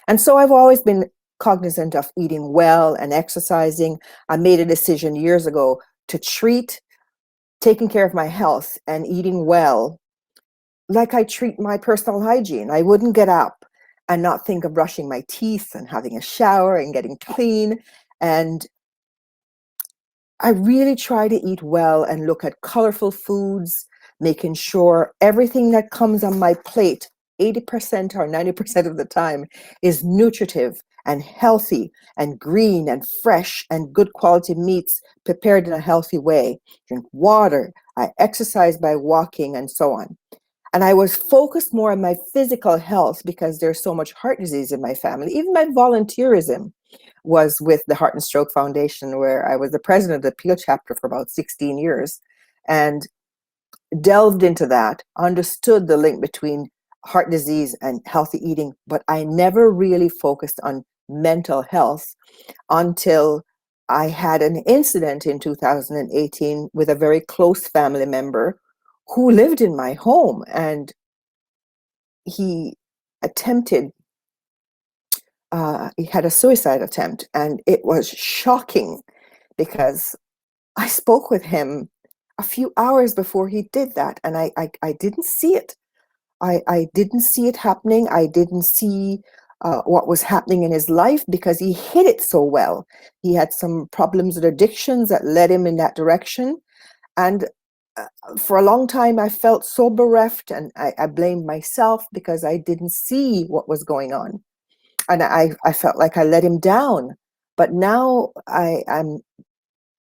And so I've always been cognizant of eating well and exercising. I made a decision years ago to treat taking care of my health and eating well like I treat my personal hygiene. I wouldn't get up and not think of brushing my teeth and having a shower and getting clean. And I really try to eat well and look at colorful foods, making sure everything that comes on my plate, 80% or 90% of the time, is nutritive and healthy and green and fresh and good quality meats prepared in a healthy way. Drink water, I exercise by walking, and so on. And I was focused more on my physical health because there's so much heart disease in my family. Even my volunteerism was with the Heart and Stroke Foundation, where I was the president of the Peel chapter for about 16 years, and delved into that, understood the link between heart disease and healthy eating, but I never really focused on mental health until I had an incident in 2018 with a very close family member who lived in my home, and he attempted he had a suicide attempt, and it was shocking because I spoke with him a few hours before he did that, and I didn't see it. I didn't see it happening. I didn't see what was happening in his life because he hid it so well. He had some problems with addictions that led him in that direction. And for a long time, I felt so bereft, and I blamed myself because I didn't see what was going on. And I felt like I let him down. But now I'm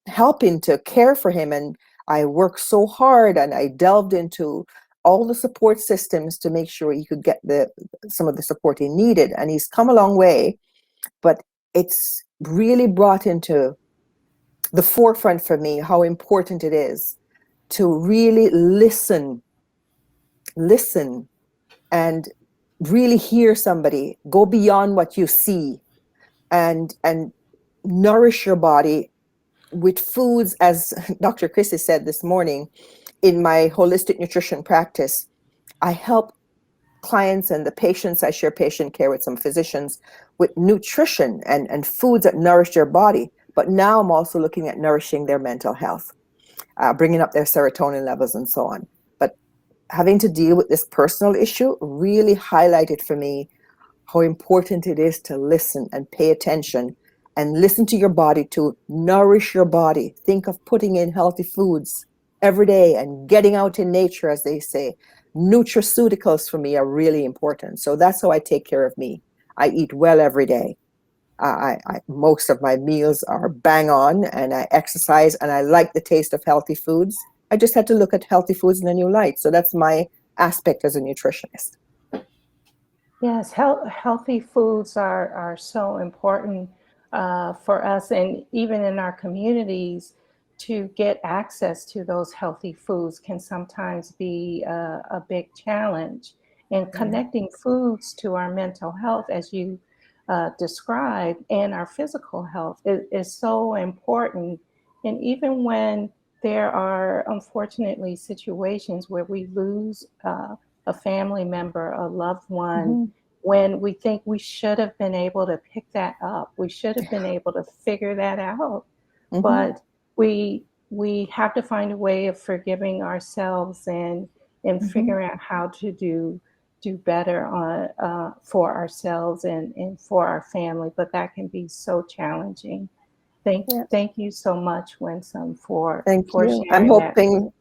helping to care for him, and I worked so hard, and I delved into all the support systems to make sure he could get some of the support he needed. And he's come a long way, but it's really brought into the forefront for me how important it is to really listen and really hear somebody, go beyond what you see, and nourish your body with foods. As Dr. Chrissy said this morning, in my holistic nutrition practice, I help clients and the patients, I share patient care with some physicians, with nutrition and foods that nourish their body. But now I'm also looking at nourishing their mental health, bringing up their serotonin levels and so on. But having to deal with this personal issue really highlighted for me how important it is to listen and pay attention and listen to your body, to nourish your body. Think of putting in healthy foods every day and getting out in nature, as they say. Nutraceuticals for me are really important. So that's how I take care of me. I eat well every day. Most of my meals are bang on, and I exercise, and I like the taste of healthy foods. I just had to look at healthy foods in a new light. So that's my aspect as a nutritionist. Yes, healthy foods are so important for us, and even in our communities, to get access to those healthy foods can sometimes be a big challenge. And connecting foods to our mental health, as you described, and our physical health is so important. And even when there are, unfortunately, situations where we lose a family member, a loved one, when we think we should have been able to pick that up, we should have been able to figure that out, but we have to find a way of forgiving ourselves and figuring out how to do better on for ourselves and for our family. But that can be so challenging. Thank you so much, Winsome, for you. sharing that.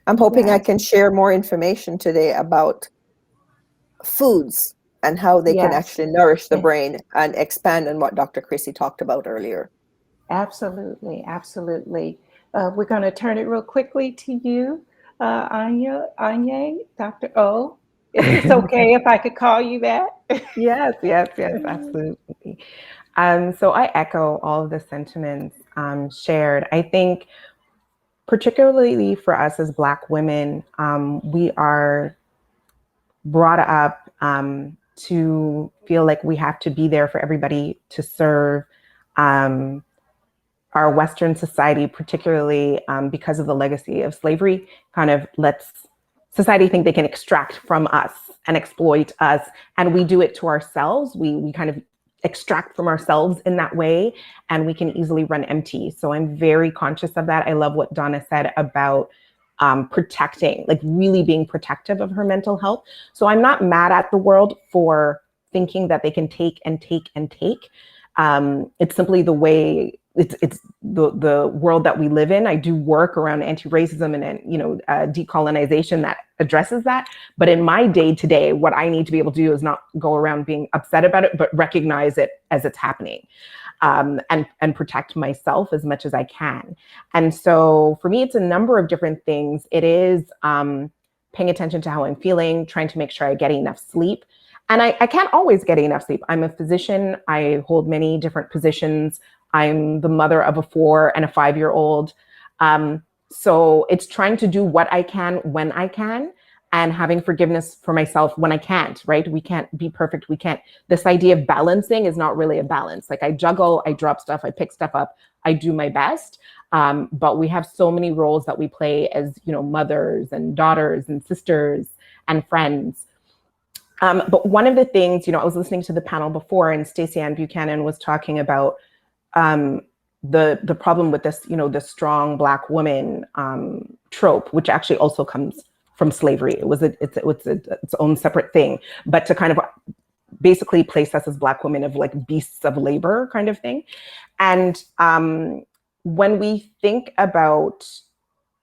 I'm hoping I Yes. can share more information today about foods and how they can Yes. actually nourish the brain and expand on what Dr. Chrissy talked about earlier. Absolutely, absolutely. We're going to turn it real quickly to you, Anya, Dr. O. Is this okay if I could call you that? Yes, absolutely. So I echo all of the sentiments shared. I think particularly for us as Black women, we are brought up to feel like we have to be there for everybody, to serve. Our Western society, particularly because of the legacy of slavery, kind of lets society think they can extract from us and exploit us, and we do it to ourselves. We kind of extract from ourselves in that way, and we can easily run empty. So I'm very conscious of that. I love what Donna said about protecting, like really being protective of her mental health. So I'm not mad at the world for thinking that they can take and take and take. It's simply the way, it's the world that we live in. I do work around anti-racism and decolonization that addresses that. But in my day-to-day, what I need to be able to do is not go around being upset about it, but recognize it as it's happening. And protect myself as much as I can. And so for me, it's a number of different things. It is paying attention to how I'm feeling, trying to make sure I get enough sleep. And I can't always get enough sleep. I'm a physician. I hold many different positions. I'm the mother of a 4 and a 5-year-old. So it's trying to do what I can when I can, and having forgiveness for myself when I can't, right? We can't be perfect. We can't. This idea of balancing is not really a balance. Like I juggle, I drop stuff, I pick stuff up, I do my best. But we have so many roles that we play as, mothers and daughters and sisters and friends. But one of the things, I was listening to the panel before, and Stacey Ann Buchanan was talking about the problem with this, the strong Black woman trope, which actually also comes from slavery. It's its own separate thing, but to kind of basically place us as Black women of like beasts of labor kind of thing. And when we think about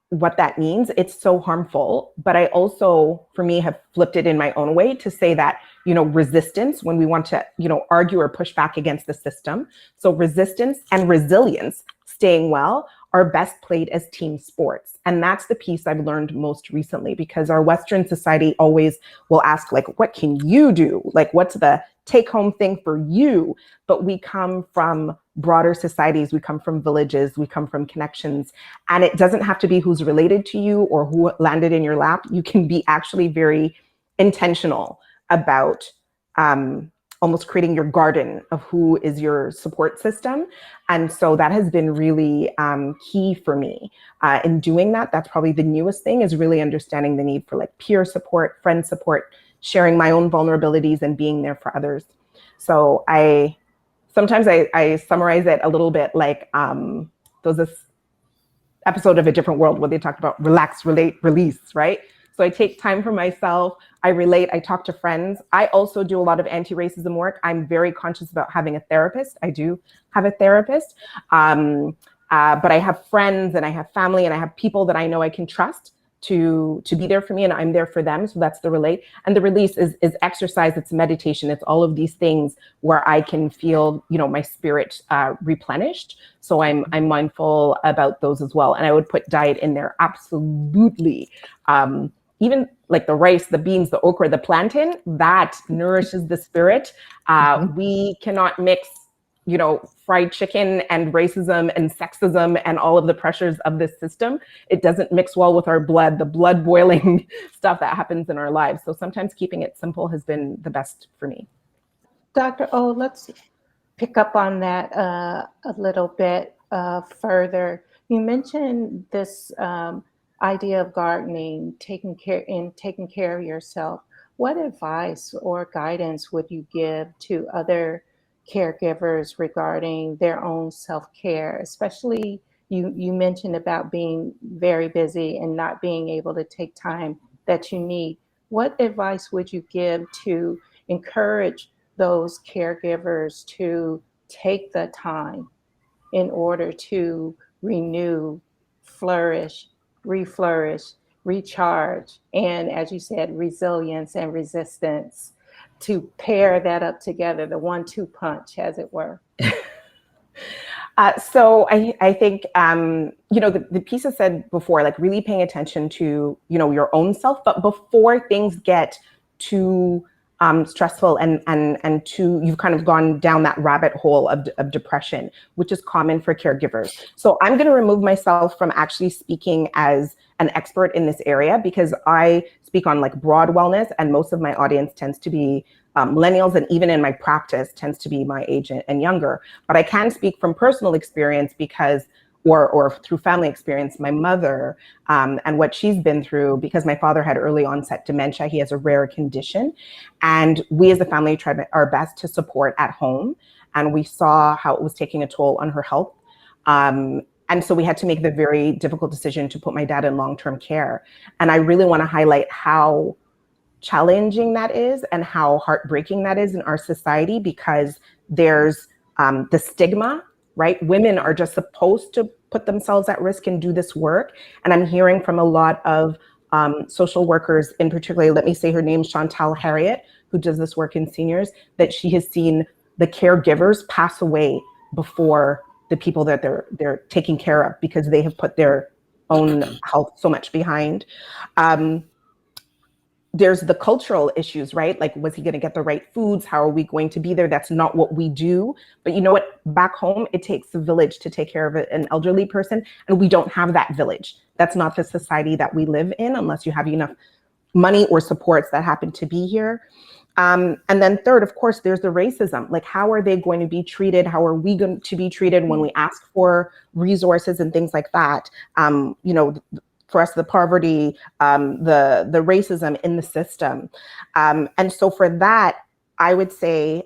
what that means, it's so harmful. But I also, for me, have flipped it in my own way to say that, resistance, when we want to, argue or push back against the system. So resistance and resilience, staying well, are best played as team sports. And that's the piece I've learned most recently, because our Western society always will ask, like, what can you do? Like, what's the take home thing for you? But we come from broader societies, we come from villages, we come from connections, and it doesn't have to be who's related to you or who landed in your lap. You can be actually very intentional about almost creating your garden of who is your support system. And so that has been really key for me in doing that. That's probably the newest thing, is really understanding the need for like peer support, friend support, sharing my own vulnerabilities and being there for others. So sometimes I summarize it a little bit like there was this episode of A Different World where they talked about relax, relate, release, right? So I take time for myself, I relate, I talk to friends. I also do a lot of anti-racism work. I'm very conscious about having a therapist. I do have a therapist, but I have friends and I have family and I have people that I know I can trust to be there for me, and I'm there for them. So that's the relate. And the release is exercise, it's meditation, it's all of these things where I can feel, my spirit replenished. So I'm mindful about those as well. And I would put diet in there, absolutely. Even like the rice, the beans, the okra, the plantain, that nourishes the spirit. We cannot mix, fried chicken and racism and sexism and all of the pressures of this system. It doesn't mix well with our blood, the blood boiling stuff that happens in our lives. So sometimes keeping it simple has been the best for me. Dr. O, let's pick up on that a little bit further. You mentioned this idea of gardening, taking care of yourself. What advice or guidance would you give to other caregivers regarding their own self-care? Especially you mentioned about being very busy and not being able to take time that you need. What advice would you give to encourage those caregivers to take the time in order to renew, flourish, reflourish, recharge, and as you said, resilience and resistance, to pair that up together, the 1-2 punch, as it were? So I think, the piece I said before, like really paying attention to, your own self, but before things get too stressful and too, you've kind of gone down that rabbit hole of depression, which is common for caregivers. So I'm going to remove myself from actually speaking as an expert in this area, because I speak on like broad wellness, and most of my audience tends to be millennials, and even in my practice tends to be my age and younger. But I can speak from personal experience, because or through family experience, my mother and what she's been through, because my father had early onset dementia. He has a rare condition. And we as a family tried our best to support at home. And we saw how it was taking a toll on her health. And so we had to make the very difficult decision to put my dad in long-term care. And I really want to highlight how challenging that is and how heartbreaking that is in our society, because there's the stigma, right? Women are just supposed to put themselves at risk and do this work. And I'm hearing from a lot of social workers, in particular, let me say her name, Chantal Harriet, who does this work in seniors, that she has seen the caregivers pass away before the people that they're taking care of, because they have put their own health so much behind. There's the cultural issues, right? Like, was he going to get the right foods? How are we going to be there? That's not what we do. But you know what? Back home, it takes a village to take care of an elderly person. And we don't have that village. That's not the society that we live in, unless you have enough money or supports that happen to be here. And then third, of course, there's the racism. Like, how are they going to be treated? How are we going to be treated when we ask for resources and things like that? You know, for us, the poverty, the racism in the system. And so for that, I would say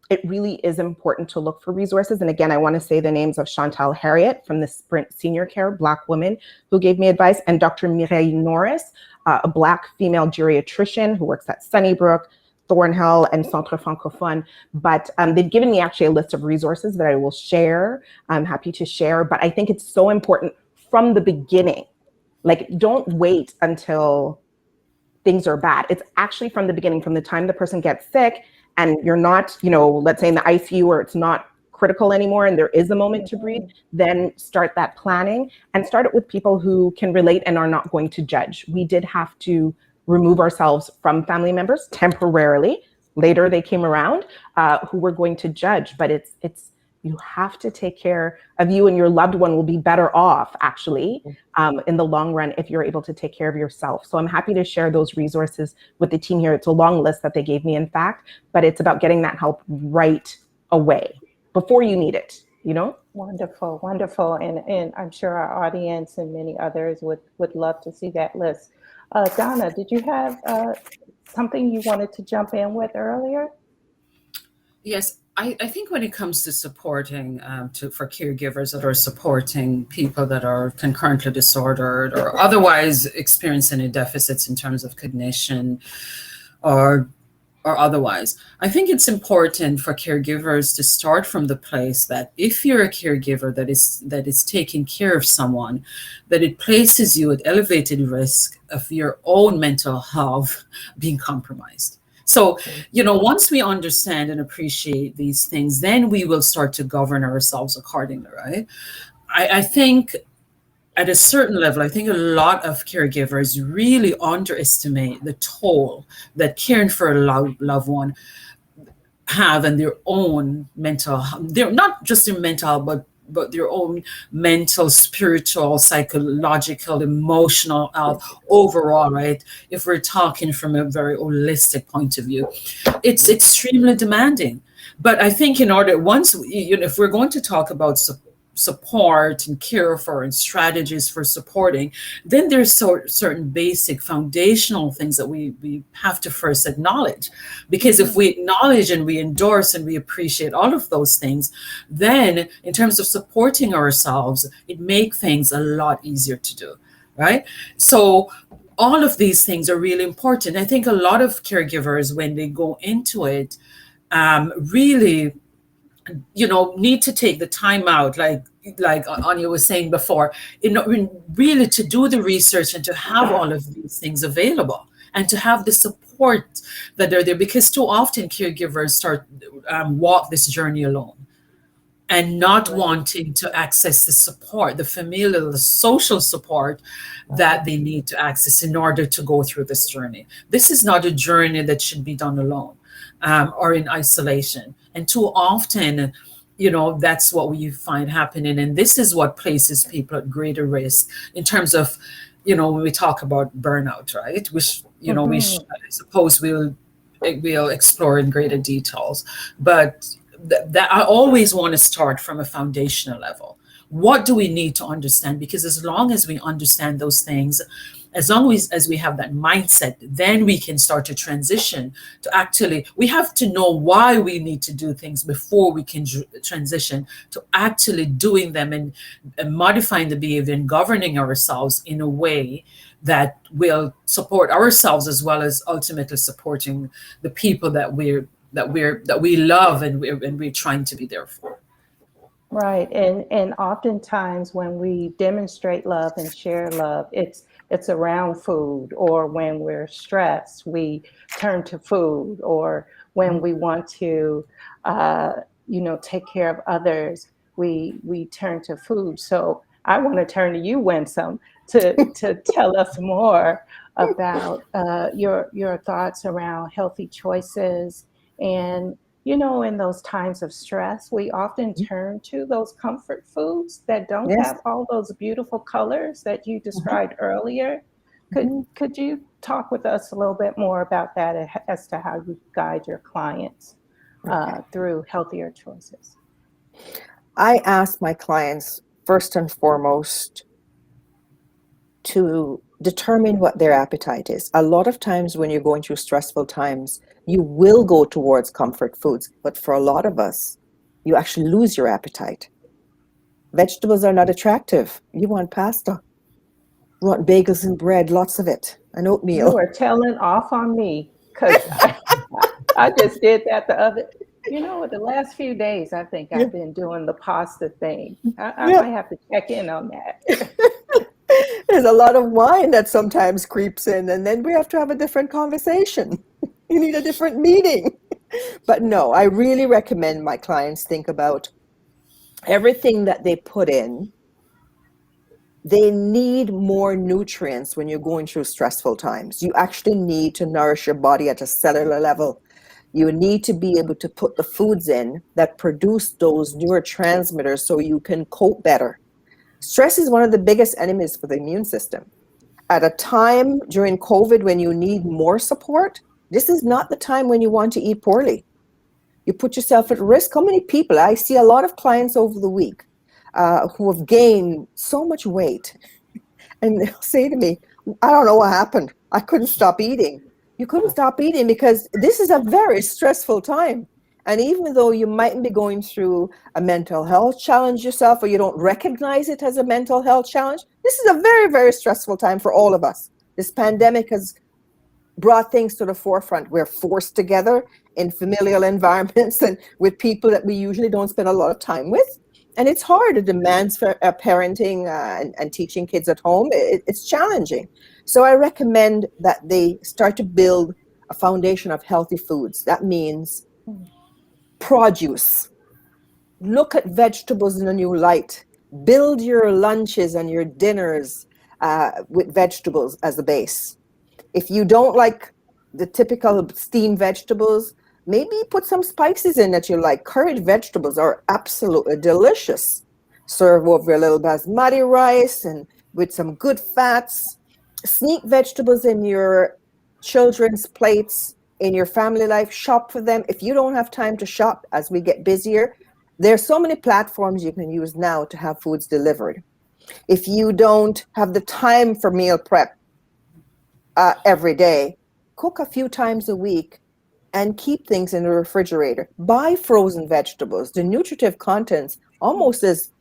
it really is important to look for resources. And again, I want to say the names of Chantal Harriet from the Sprint Senior Care, Black woman who gave me advice, and Dr. Mireille Norris, a Black female geriatrician who works at Sunnybrook, Thornhill, and Centre Francophone. But they've given me actually a list of resources that I will share. I'm happy to share, but I think it's so important from the beginning. Like, don't wait until things are bad. It's actually from the beginning, from the time the person gets sick and you're not, you know, let's say in the ICU where it's not critical anymore and there is a moment to breathe, then start that planning and start it with people who can relate and are not going to judge. We did have to remove ourselves from family members temporarily. Later they came around who were going to judge, but it's you have to take care of you, and your loved one will be better off actually in the long run if you're able to take care of yourself. So I'm happy to share those resources with the team here. It's a long list that they gave me, in fact, but it's about getting that help right away before you need it, you know? Wonderful, wonderful. And I'm sure our audience and many others would love to see that list. Donna, did you have something you wanted to jump in with earlier? Yes, I think when it comes to supporting for caregivers that are supporting people that are concurrently disordered or otherwise experiencing any deficits in terms of cognition or otherwise, I think it's important for caregivers to start from the place that if you're a caregiver that is taking care of someone, that it places you at elevated risk of your own mental health being compromised. So, you know, once we understand and appreciate these things, then we will start to govern ourselves accordingly, right? I think at a certain level, I think a lot of caregivers really underestimate the toll that caring for a loved one have in their own mental health. They're not just their mental health, but their own mental, spiritual, psychological, emotional health overall, right? If we're talking from a very holistic point of view, it's extremely demanding. But I think if we're going to talk about support and care for and strategies for supporting, then there's certain basic foundational things that we have to first acknowledge. Because if we acknowledge and we endorse and we appreciate all of those things, then in terms of supporting ourselves, it makes things a lot easier to do, right? So all of these things are really important. I think a lot of caregivers, when they go into it, really need to take the time out, like Anya was saying before, really to do the research and to have all of these things available and to have the support that are there, because too often caregivers walk this journey alone and not wanting to access the support, the familial, the social support that they need to access in order to go through this journey. This is not a journey that should be done alone or in isolation. And too often, that's what we find happening. And this is what places people at greater risk in terms of, when we talk about burnout, right? Which, I suppose we'll explore in greater details. But that I always want to start from a foundational level. what do we need to understand? Because as long as we understand those things, as long as we have that mindset, then we can start to transition to actually, we have to know why we need to do things before we can transition to actually doing them, and modifying the behavior and governing ourselves in a way that will support ourselves, as well as ultimately supporting the people that we love, and we're trying to be there for. Right. And oftentimes when we demonstrate love and share love, it's around food, or when we're stressed, we turn to food, or when we want to take care of others, we turn to food. So I want to turn to you, Winsome, to tell us more about your thoughts around healthy choices. And in those times of stress, we often turn to those comfort foods that don't Yes. have all those beautiful colors that you described earlier. Could you talk with us a little bit more about that, as to how you guide your clients through healthier choices? I ask my clients first and foremost to determine what their appetite is. A lot of times when you're going through stressful times, you will go towards comfort foods, but for a lot of us, you actually lose your appetite. Vegetables are not attractive. You want pasta. You want bagels and bread, lots of it, and oatmeal. You are telling off on me, because I just did that the other. The last few days, I think Yeah. I've been doing the pasta thing. I Yeah. might have to check in on that. There's a lot of wine that sometimes creeps in, and then we have to have a different conversation. You need a different meeting. But no, I really recommend my clients think about everything that they put in. They need more nutrients when you're going through stressful times. You actually need to nourish your body at a cellular level. You need to be able to put the foods in that produce those neurotransmitters so you can cope better. Stress is one of the biggest enemies for the immune system. At a time during COVID when you need more support, this is not the time when you want to eat poorly. You put yourself at risk. How many people? I see a lot of clients over the week who have gained so much weight, and they'll say to me, I don't know what happened. I couldn't stop eating. You couldn't stop eating because this is a very stressful time. And even though you mightn't be going through a mental health challenge yourself, or you don't recognize it as a mental health challenge, this is a very, very stressful time for all of us. This pandemic has brought things to the forefront. We're forced together in familial environments and with people that we usually don't spend a lot of time with. And it's hard. The demands for parenting and teaching kids at home, it's challenging. So I recommend that they start to build a foundation of healthy foods. That means produce. Look at vegetables in a new light. Build your lunches and your dinners with vegetables as a base. If you don't like the typical steamed vegetables, maybe put some spices in that you like. Curried vegetables are absolutely delicious. Serve over a little basmati rice and with some good fats. Sneak vegetables in your children's plates, in your family life. Shop for them. If you don't have time to shop as we get busier, there's so many platforms you can use now to have foods delivered. If you don't have the time for meal prep every day, cook a few times a week and keep things in the refrigerator. Buy frozen vegetables. The nutritive contents almost is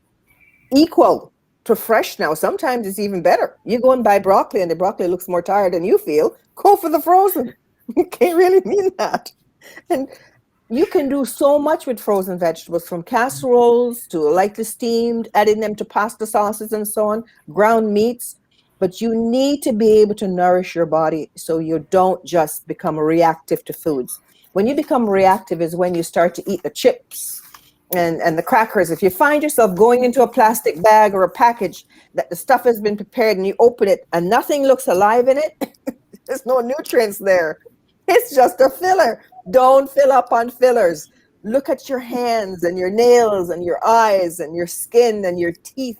equal to fresh now. Sometimes it's even better. You go and buy broccoli and the broccoli looks more tired than you feel. Go for the frozen. You can't really mean that. And you can do so much with frozen vegetables, from casseroles to lightly steamed, adding them to pasta sauces and so on, ground meats. But you need to be able to nourish your body so you don't just become reactive to foods. When you become reactive is when you start to eat the chips and the crackers. If you find yourself going into a plastic bag or a package that the stuff has been prepared and you open it and nothing looks alive in it, there's no nutrients there. It's just a filler. Don't fill up on fillers. Look at your hands and your nails and your eyes and your skin and your teeth,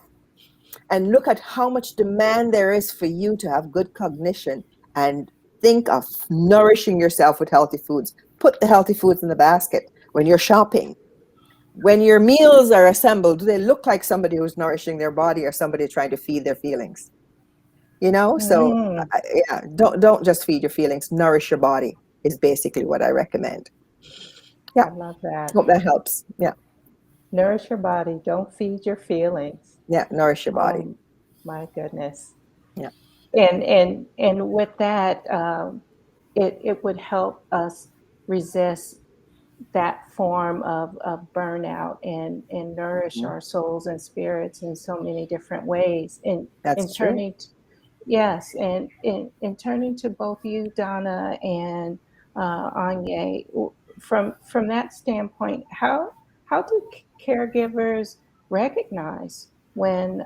and look at how much demand there is for you to have good cognition, and think of nourishing yourself with healthy foods. Put the healthy foods in the basket when you're shopping. when your meals are assembled, do they look like somebody who's nourishing their body or somebody trying to feed their feelings? You know, so yeah, don't just feed your feelings. Nourish your body is basically what I recommend. Yeah, I love that. hope that helps. Yeah, Nourish your body. Don't feed your feelings. yeah, nourish your body. My goodness. Yeah, And with that, it would help us resist that form of burnout and nourish our souls and spirits in so many different ways. And that's in true. turning, yes, and in turning to both you, Donna, and Anya, from that standpoint, how do caregivers recognize when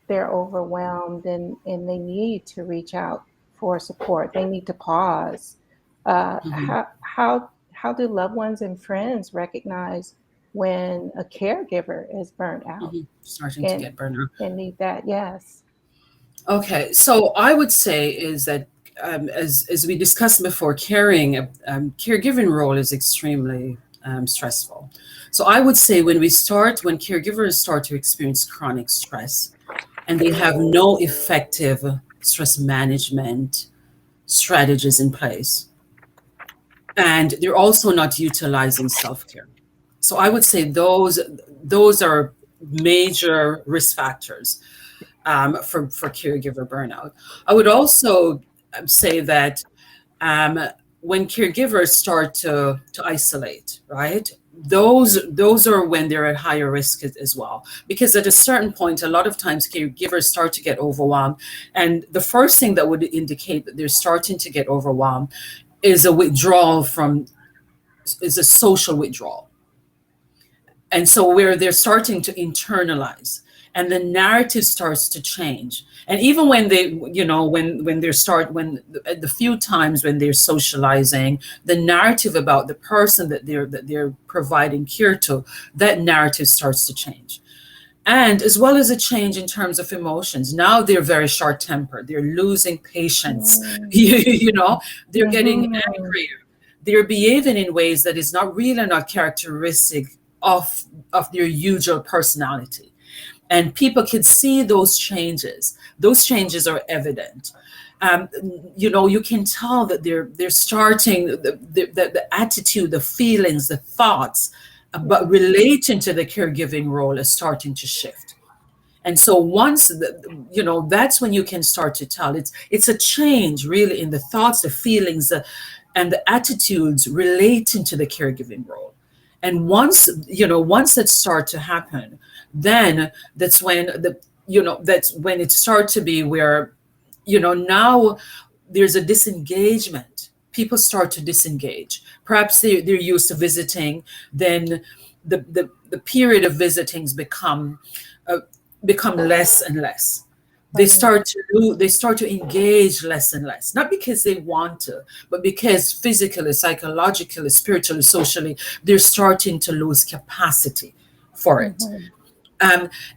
they're overwhelmed and they need to reach out for support? They need to pause. How do loved ones and friends recognize when a caregiver is burnt out Starting to get burnout. and need that? Yes. Okay, so I would say is that as we discussed before, caregiving role is extremely stressful. So I would say when caregivers start to experience chronic stress and they have no effective stress management strategies in place, and they're also not utilizing self-care. So I would say those are major risk factors for caregiver burnout. I would also say that when caregivers start to isolate, right? Those are when they're at higher risk as well, because at a certain point, a lot of times caregivers start to get overwhelmed, and the first thing that would indicate that they're starting to get overwhelmed is a social withdrawal. And so where they're starting to internalize and the narrative starts to change. And even when the few times when they're socializing, the narrative about the person that they're providing care to, that narrative starts to change. And as well as a change in terms of emotions. Now they're very short tempered. They're losing patience. They're getting angrier. They're behaving in ways that is not characteristic of their usual personality. And people could see those changes. Those changes are evident. You can tell that they're starting the attitude, the feelings, the thoughts, but relating to the caregiving role is starting to shift. And so that's when you can start to tell it's a change really in the thoughts, the feelings, and the attitudes relating to the caregiving role. And once that start to happen, then that's when it starts to be where, now there's a disengagement. People start to disengage. Perhaps they're used to visiting, then the period of visitings become less and less. They start to engage less and less, not because they want to, but because physically, psychologically, spiritually, socially, they're starting to lose capacity for it.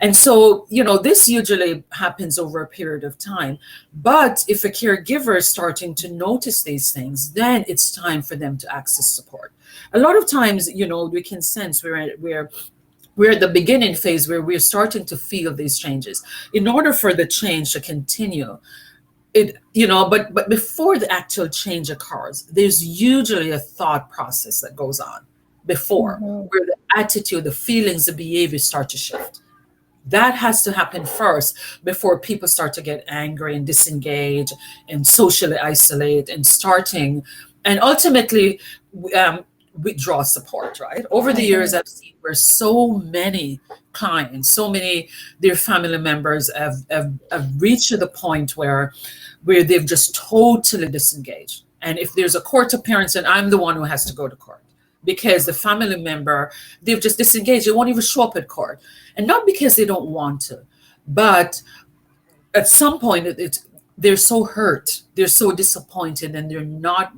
And so, this usually happens over a period of time. But if a caregiver is starting to notice these things, then it's time for them to access support. A lot of times, we can sense we're at the beginning phase where we're starting to feel these changes. In order for the change to continue, but before the actual change occurs, there's usually a thought process that goes on before, where the attitude, the feelings, the behavior start to shift. That has to happen first before people start to get angry and disengage and socially isolate and ultimately withdraw support, right? Over the years, I've seen where so many clients, their family members have reached to the point where they've just totally disengaged. And if there's a court appearance, then I'm the one who has to go to court because the family member, they've just disengaged. They won't even show up at court. And not because they don't want to, but at some point they're so hurt, they're so disappointed, and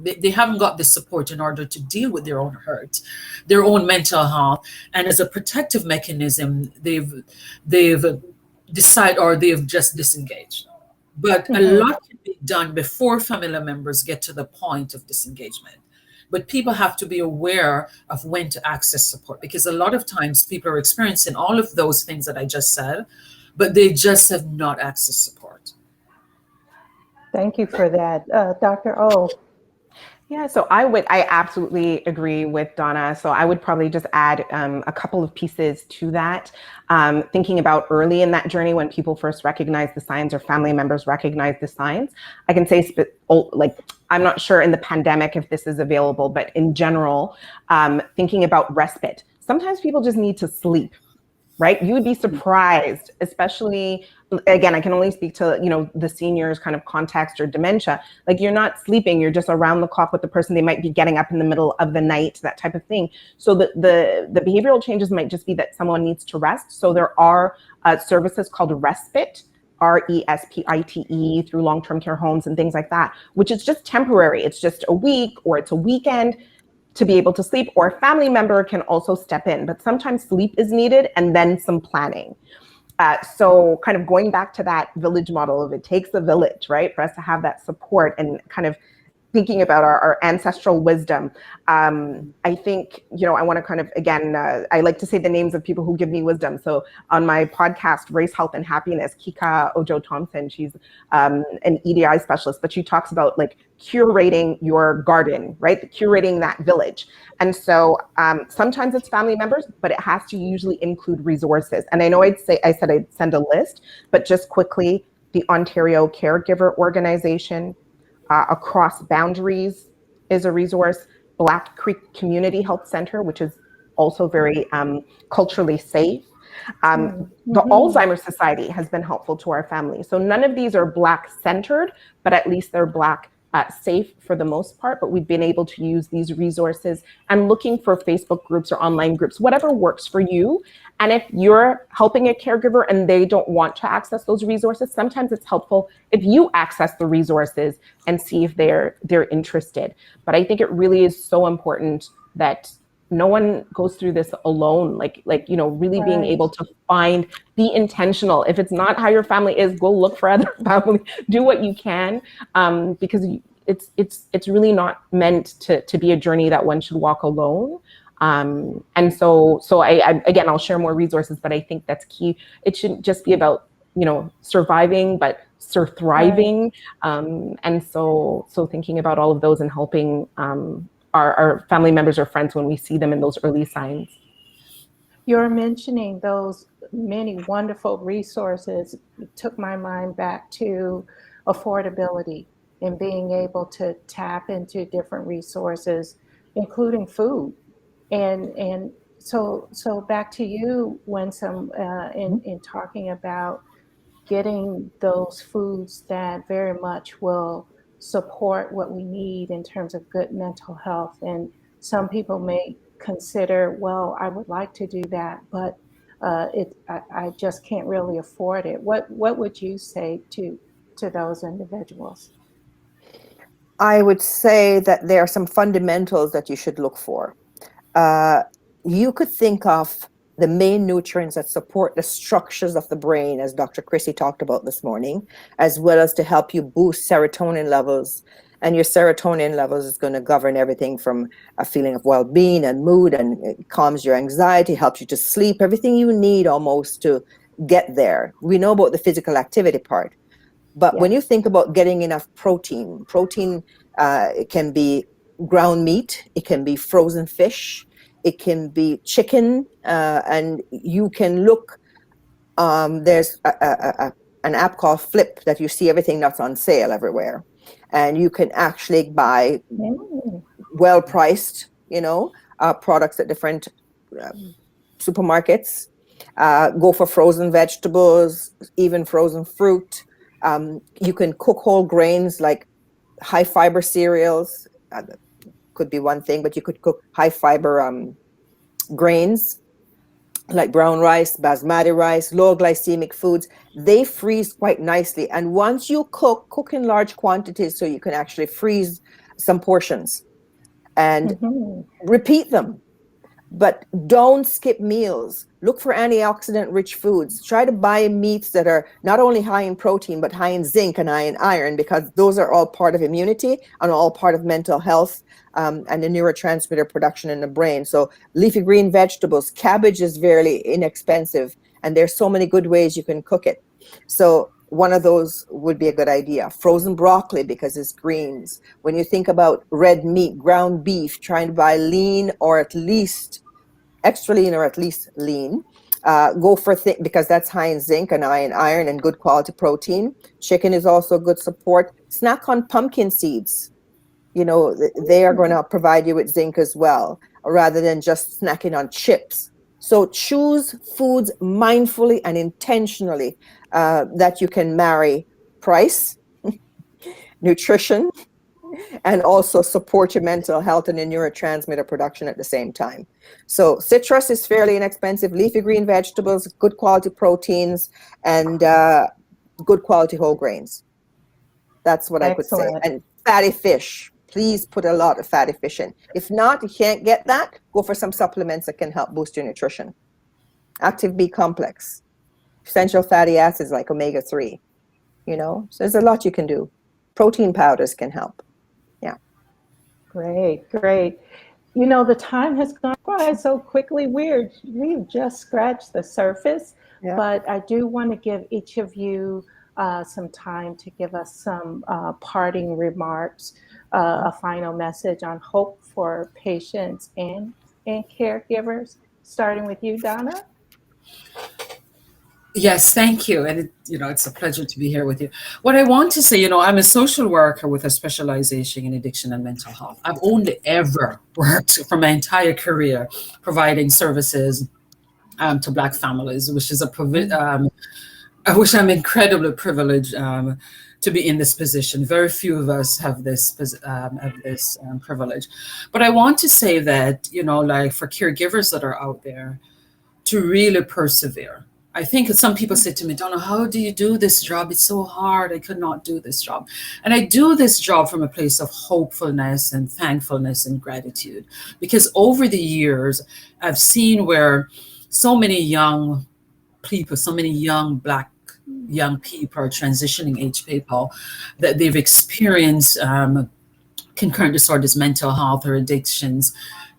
they haven't got the support in order to deal with their own hurt, their own mental health. And as a protective mechanism, they've decided, or they've just disengaged. But a lot can be done before family members get to the point of disengagement. but people have to be aware of when to access support, because a lot of times people are experiencing all of those things that I just said, but they just have not accessed support. Thank you for that. Dr. O. Yeah, so I absolutely agree with Donna. So I would probably just add a couple of pieces to that. Thinking about early in that journey when people first recognize the signs or family members recognize the signs, I can say like, I'm not sure in the pandemic if this is available, but in general, thinking about respite. Sometimes people just need to sleep, right? You would be surprised, especially, again, I can only speak to, the seniors kind of context or dementia. Like, you're not sleeping, you're just around the clock with the person. They might be getting up in the middle of the night, that type of thing. So the behavioral changes might just be that someone needs to rest. So there are services called respite, RESPITE, through long-term care homes and things like that, which is just temporary. It's just a week or it's a weekend to be able to sleep, or a family member can also step in. But sometimes sleep is needed and then some planning. So kind of going back to that village model of it takes a village, right, for us to have that support and kind of thinking about our ancestral wisdom. I think, I want to kind of, again, I like to say the names of people who give me wisdom. So on my podcast, Race, Health, and Happiness, Kika Ojo-Thompson, she's an EDI specialist, but she talks about like curating your garden, right? Curating that village. And so sometimes it's family members, but it has to usually include resources. And I know I said I'd send a list, but just quickly, the Ontario Caregiver Organization, Across Boundaries is a resource. Black Creek Community Health Center, which is also very culturally safe. The Alzheimer's Society has been helpful to our family. So none of these are Black centered, but at least they're Black safe for the most part. But we've been able to use these resources and looking for Facebook groups or online groups, whatever works for you. And if you're helping a caregiver and they don't want to access those resources, sometimes it's helpful if you access the resources and see if they're interested. But I think it really is so important that no one goes through this alone, really being able to be intentional. If it's not how your family is, go look for other family, do what you can, because it's really not meant to be a journey that one should walk alone. And so I again, I'll share more resources, but I think that's key. It shouldn't just be about, surviving, but thriving. And so thinking about all of those and helping our family members or friends when we see them in those early signs. You're mentioning those many wonderful resources. It took my mind back to affordability and being able to tap into different resources, including food. And so back to you, Winsome, in talking about getting those foods that very much will support what we need in terms of good mental health. And some people may consider, well, I would like to do that, but I just can't really afford it. What would you say to those individuals? I would say that there are some fundamentals that you should look for. You could think of the main nutrients that support the structures of the brain, as Dr. Chrissy talked about this morning, as well as to help you boost serotonin levels. And your serotonin levels is going to govern everything from a feeling of well-being and mood, and it calms your anxiety, helps you to sleep, everything you need almost to get there. We know about the physical activity part. But when you think about getting enough protein, it can be ground meat, it can be frozen fish, it can be chicken, and you can look, there's an app called Flip that you see everything that's on sale everywhere. And you can actually buy well-priced, products at different supermarkets. Go for frozen vegetables, even frozen fruit. You can cook whole grains like high fiber cereals. Could be one thing, but you could cook high fiber grains like brown rice, basmati rice, low glycemic foods. They freeze quite nicely. And once you cook in large quantities so you can actually freeze some portions and repeat them. But don't skip meals. Look for antioxidant-rich foods. Try to buy meats that are not only high in protein, but high in zinc and high in iron, because those are all part of immunity and all part of mental health and the neurotransmitter production in the brain. So leafy green vegetables, cabbage is very inexpensive, and there's so many good ways you can cook it. So one of those would be a good idea. Frozen broccoli, because it's greens. When you think about red meat, ground beef, trying to buy lean or at least extra lean or at least lean. Go for because that's high in zinc and high in iron and good quality protein. Chicken is also good support. Snack on pumpkin seeds. You know, they are going to provide you with zinc as well, rather than just snacking on chips. So choose foods mindfully and intentionally that you can marry price, nutrition, and also support your mental health and your neurotransmitter production at the same time. So citrus is fairly inexpensive, leafy green vegetables, good quality proteins, and good quality whole grains. That's what I could say. And fatty fish. Please put a lot of fatty fish in. If not, you can't get that, go for some supplements that can help boost your nutrition. Active B complex, essential fatty acids like omega-3, you know, so there's a lot you can do. Protein powders can help. Yeah. Great, great. You know, the time has gone by so quickly. We've just scratched the surface, but I do want to give each of you some time to give us some parting remarks, a final message on hope for patients and caregivers, starting with you, Donna. Yes, thank you. And it's a pleasure to be here with you. What I want to say, I'm a social worker with a specialization in addiction and mental health. I've only ever worked for my entire career providing services to Black families, which is which I'm incredibly privileged to be in this position. Very few of us have this privilege. But I want to say that, like for caregivers that are out there, to really persevere. I think some people say to me, Donna, how do you do this job? It's so hard. I could not do this job. And I do this job from a place of hopefulness and thankfulness and gratitude. Because over the years, I've seen where so many young people, so many young Black young people or transitioning age people, that they've experienced concurrent disorders, mental health or addictions.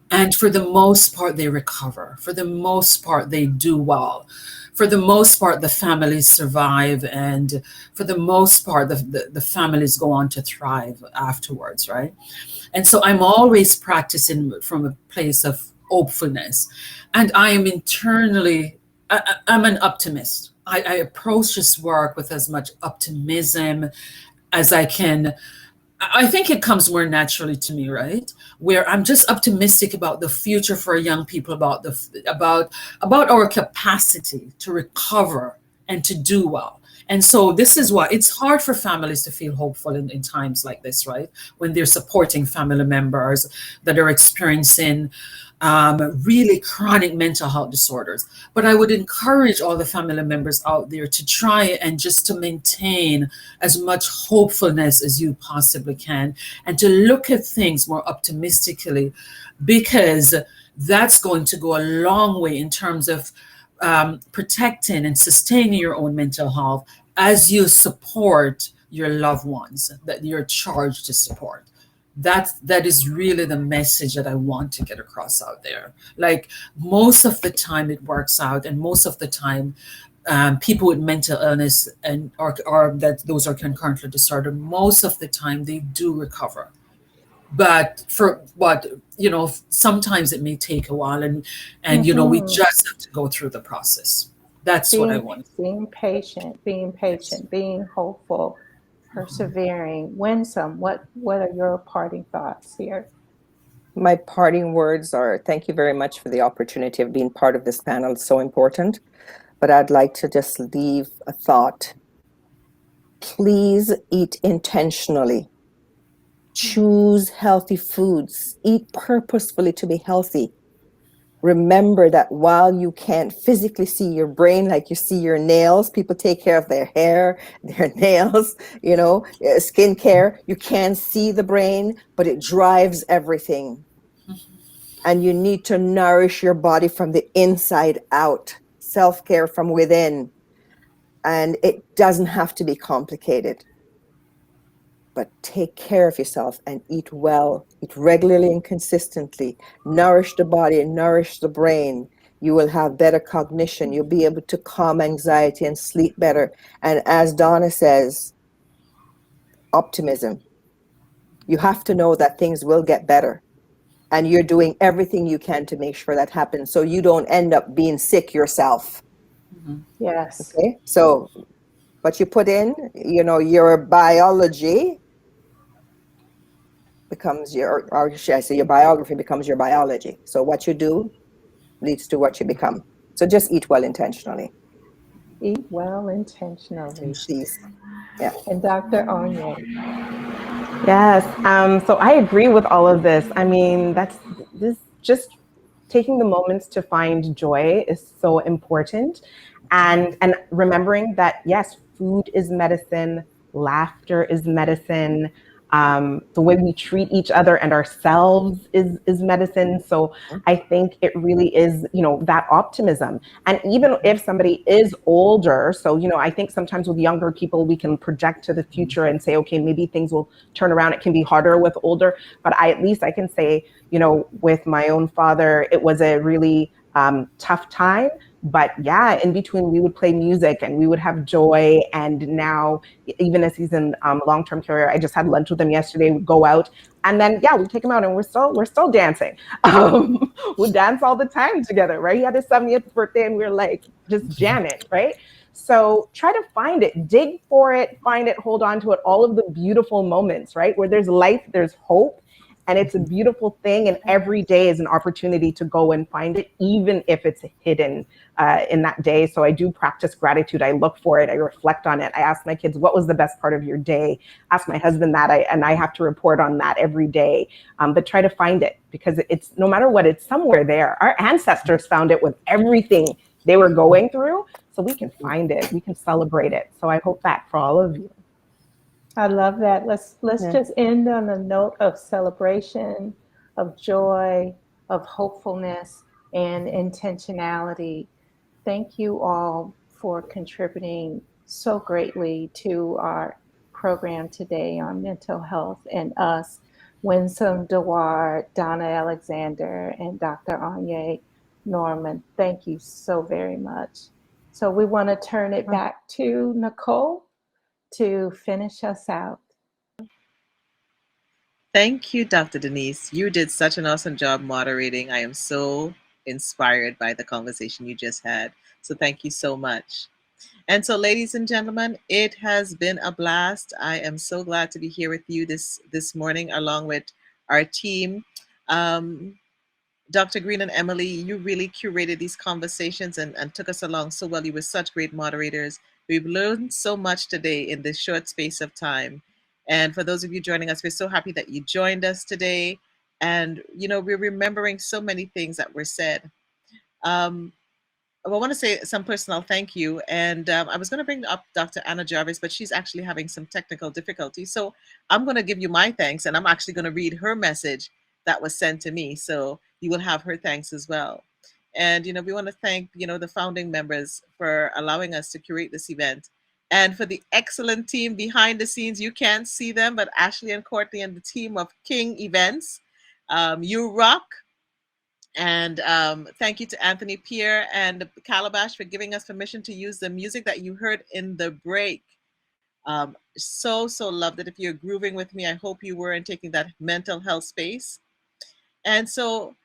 And for the most part, they recover. For the most part, they do well. For the most part, the families survive. And for the most part, the families go on to thrive afterwards, right? And so I'm always practicing from a place of hopefulness. And I am internally, I'm an optimist. I approach this work with as much optimism as I can. I think it comes more naturally to me, right? Where I'm just optimistic about the future for young people, about our capacity to recover and to do well. And so this is why it's hard for families to feel hopeful in times like this, right? When they're supporting family members that are experiencing really chronic mental health disorders. But I would encourage all the family members out there to try and just to maintain as much hopefulness as you possibly can and to look at things more optimistically, because that's going to go a long way in terms of protecting and sustaining your own mental health as you support your loved ones that you're charged to support. That is really the message that I want to get across out there. Like most of the time it works out, and most of the time people with mental illness and or that those are concurrently disordered, most of the time they do recover. But sometimes it may take a while, and we just have to go through the process. That's what I want. Being patient, being hopeful, persevering. Winsome, what are your parting thoughts here? My parting words are thank you very much for the opportunity of being part of this panel. It's so important. But I'd like to just leave a thought. Please eat intentionally. Choose healthy foods. Eat purposefully to be healthy. Remember that while you can't physically see your brain like you see your nails, people take care of their hair, their nails, skincare. You can't see the brain, but it drives everything. And you need to nourish your body from the inside out, self-care from within. And it doesn't have to be complicated. But take care of yourself and eat well, eat regularly and consistently, nourish the body and nourish the brain. You will have better cognition. You'll be able to calm anxiety and sleep better. And as Donna says, optimism. You have to know that things will get better. And you're doing everything you can to make sure that happens so you don't end up being sick yourself. Yes. Okay? So what you put in, your biology becomes or should I say your biography becomes your biology. So what you do leads to what you become. So just eat well intentionally. Eat well intentionally. Please. Yeah. And Dr. Onye. Yes. So I agree with all of this. I mean, this just taking the moments to find joy is so important. And remembering that, yes, food is medicine, laughter is medicine. The way we treat each other and ourselves is medicine. So I think it really is, that optimism. And even if somebody is older, so, I think sometimes with younger people, we can project to the future and say, okay, maybe things will turn around. It can be harder with older, but at least I can say, with my own father, it was a really tough time. But yeah, in between we would play music and we would have joy. And now, even as he's in long-term care, I just had lunch with him yesterday. We'd go out, and then we take him out, and we're still dancing. We dance all the time together, right? He had his 70th birthday, and we were like just jamming, right? So try to find it, dig for it, find it, hold on to it. All of the beautiful moments, right? Where there's life, there's hope. And it's a beautiful thing. And every day is an opportunity to go and find it, even if it's hidden in that day. So I do practice gratitude. I look for it. I reflect on it. I ask my kids, what was the best part of your day? Ask my husband that. And I have to report on that every day. But try to find it, because it's, no matter what, it's somewhere there. Our ancestors found it with everything they were going through. So we can find it. We can celebrate it. So I hope that for all of you. I love that. Let's just end on a note of celebration, of joy, of hopefulness, and intentionality. Thank you all for contributing so greatly to our program today on mental health and us. Winsome Dewar, Donna Alexander, and Dr. Onye Norman. Thank you so very much. So we want to turn it back to Nicole to finish us out. Thank you, Dr. Denise. You did such an awesome job moderating. I am so inspired by the conversation you just had. So thank you so much. And so, ladies and gentlemen, it has been a blast. I am so glad to be here with you this morning, along with our team. Dr. Green and Emily, you really curated these conversations and took us along so well. You were such great moderators. We've learned so much today in this short space of time. And for those of you joining us, we're so happy that you joined us today. And, we're remembering so many things that were said. I want to say some personal thank you. And I was going to bring up Dr. Anna Jarvis, but she's actually having some technical difficulties. So I'm going to give you my thanks, and I'm actually going to read her message that was sent to me. So you will have her thanks as well. And, we want to thank, the founding members for allowing us to curate this event. And for the excellent team behind the scenes, you can't see them, but Ashley and Courtney and the team of King Events, you rock. And thank you to Anthony Pierre and Calabash for giving us permission to use the music that you heard in the break. So loved it. If you're grooving with me, I hope you were and taking that mental health space. And so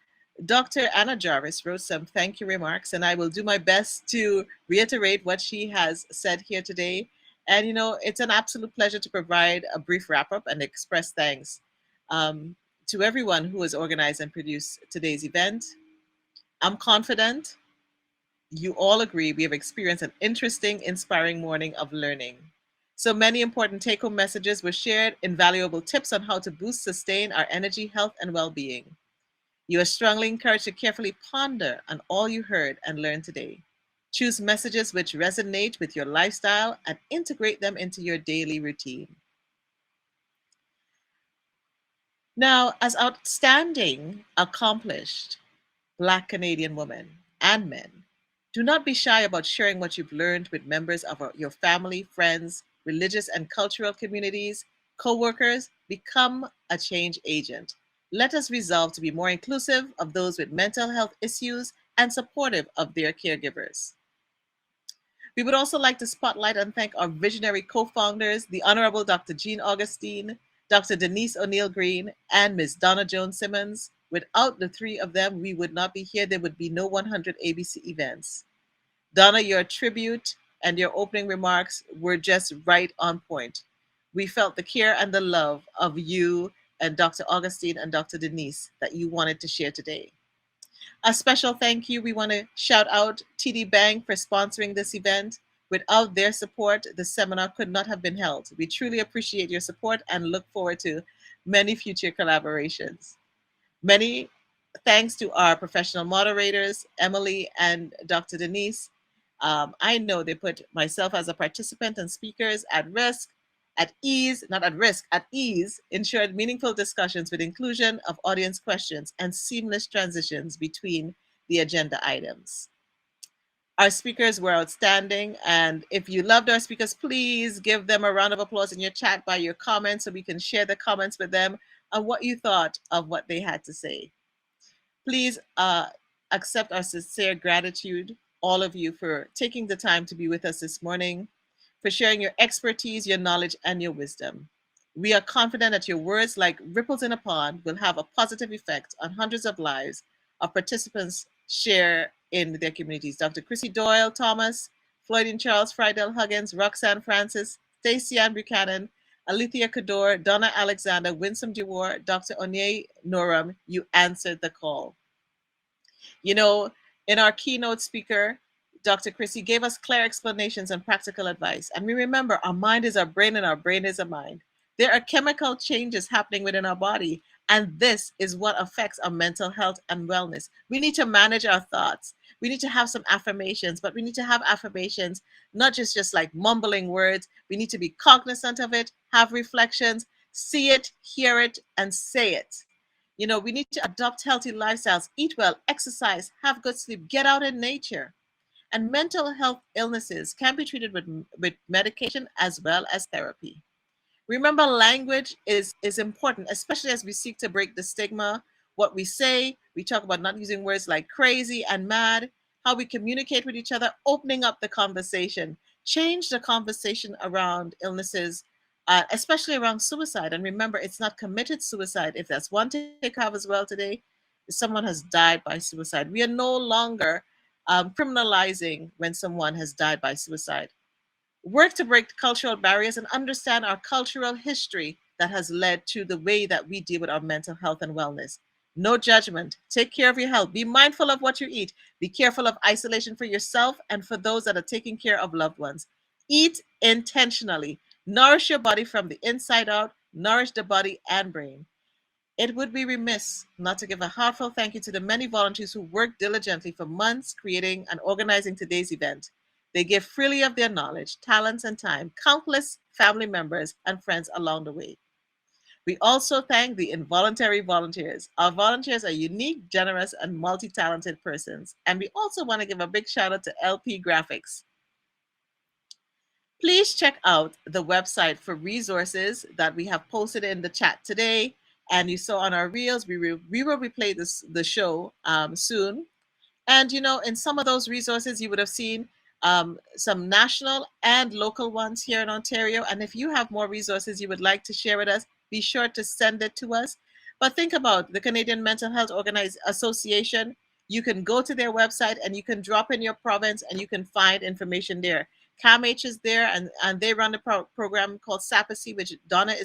Dr. Anna Jarvis wrote some thank you remarks, and I will do my best to reiterate what she has said here today. And, it's an absolute pleasure to provide a brief wrap up and express thanks to everyone who has organized and produced today's event. I'm confident you all agree we have experienced an interesting, inspiring morning of learning. So many important take home messages were shared, invaluable tips on how to boost, sustain our energy, health, and well being. You are strongly encouraged to carefully ponder on all you heard and learned today. Choose messages which resonate with your lifestyle and integrate them into your daily routine. Now, as outstanding, accomplished Black Canadian women and men, do not be shy about sharing what you've learned with members of your family, friends, religious and cultural communities, co workers. Become a change agent. Let us resolve to be more inclusive of those with mental health issues and supportive of their caregivers. We would also like to spotlight and thank our visionary co founders, the Honorable Dr. Jean Augustine, Dr. Denise O'Neill Green, and Ms. Donna Jones Simmons. Without the three of them, we would not be here. There would be no 100 ABC events. Donna, your tribute and your opening remarks were just right on point. We felt the care and the love of you and Dr. Augustine and Dr. Denise that you wanted to share today. A special thank you. We want to shout out TD Bank for sponsoring this event. Without their support, the seminar could not have been held. We truly appreciate your support and look forward to many future collaborations. Many thanks to our professional moderators, Emily and Dr. Denise. I know they put myself as a participant and speakers at risk, at ease, not at risk, at ease, ensured meaningful discussions with inclusion of audience questions and seamless transitions between the agenda items. Our speakers were outstanding, and if you loved our speakers, please give them a round of applause in your chat by your comments so we can share the comments with them on what you thought of what they had to say. Please accept our sincere gratitude, all of you, for taking the time to be with us this morning, for sharing your expertise, your knowledge, and your wisdom. We are confident that your words, like ripples in a pond, will have a positive effect on hundreds of lives of participants share in their communities. Dr. Chrissy Doyle Thomas, Floydin Charles, Friedel Huggins, Roxanne Francis, Stacey Ann Buchanan, Alethea Kador, Donna Alexander, Winsome Dewar, Dr. Onye Noram, you answered the call. You know, in our keynote speaker, Dr. Chrissy gave us clear explanations and practical advice. And we remember our mind is our brain and our brain is a mind. There are chemical changes happening within our body, and this is what affects our mental health and wellness. We need to manage our thoughts. We need to have some affirmations, but we need to have affirmations, not just like mumbling words. We need to be cognizant of it, have reflections, see it, hear it, and say it. You know, we need to adopt healthy lifestyles, eat well, exercise, have good sleep, get out in nature. And mental health illnesses can be treated with medication as well as therapy. Remember, language is important, especially as we seek to break the stigma. What we say, we talk about not using words like crazy and mad, how we communicate with each other, opening up the conversation, change the conversation around illnesses, especially around suicide. And remember, it's not committed suicide. If that's one take have as well today, someone has died by suicide. We are no longer criminalizing when someone has died by suicide. Work to break cultural barriers and understand our cultural history that has led to the way that we deal with our mental health and wellness. No judgment. Take care of your health. Be mindful of what you eat. Be careful of isolation for yourself and for those that are taking care of loved ones. Eat intentionally. Nourish your body from the inside out. Nourish the body and brain. It would be remiss not to give a heartfelt thank you to the many volunteers who worked diligently for months creating and organizing today's event. They give freely of their knowledge, talents, and time, countless family members and friends along the way. We also thank the involuntary volunteers. Our volunteers are unique, generous, and multi-talented persons. And we also want to give a big shout out to LP Graphics. Please check out the website for resources that we have posted in the chat today. And you saw on our reels, we will replay the show soon. And, you know, in some of those resources, you would have seen some national and local ones here in Ontario. And if you have more resources you would like to share with us, be sure to send it to us. But think about the Canadian Mental Health Association. You can go to their website and you can drop in your province and you can find information there. CAMH is there, and they run a program called SAPACY, which Donna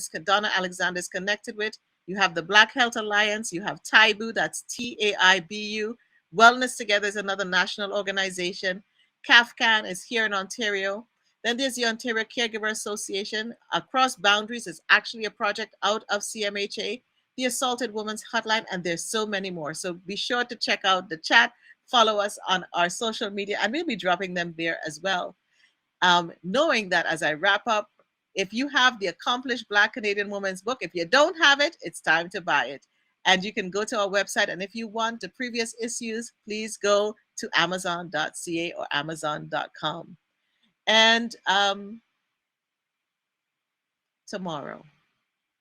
Alexander is connected with. You have the Black Health Alliance. You have TAIBU, that's TAIBU. Wellness Together is another national organization. CAFCAN is here in Ontario. Then there's the Ontario Caregiver Association. Across Boundaries is actually a project out of CMHA, the Assaulted Women's Hotline, and there's so many more. So be sure to check out the chat, follow us on our social media, and we'll be dropping them there as well. Knowing that as I wrap up, If you have the Accomplished Black Canadian Woman's book, if you don't have it, it's time to buy it. And you can go to our website. And if you want the previous issues, please go to amazon.ca or amazon.com. And tomorrow,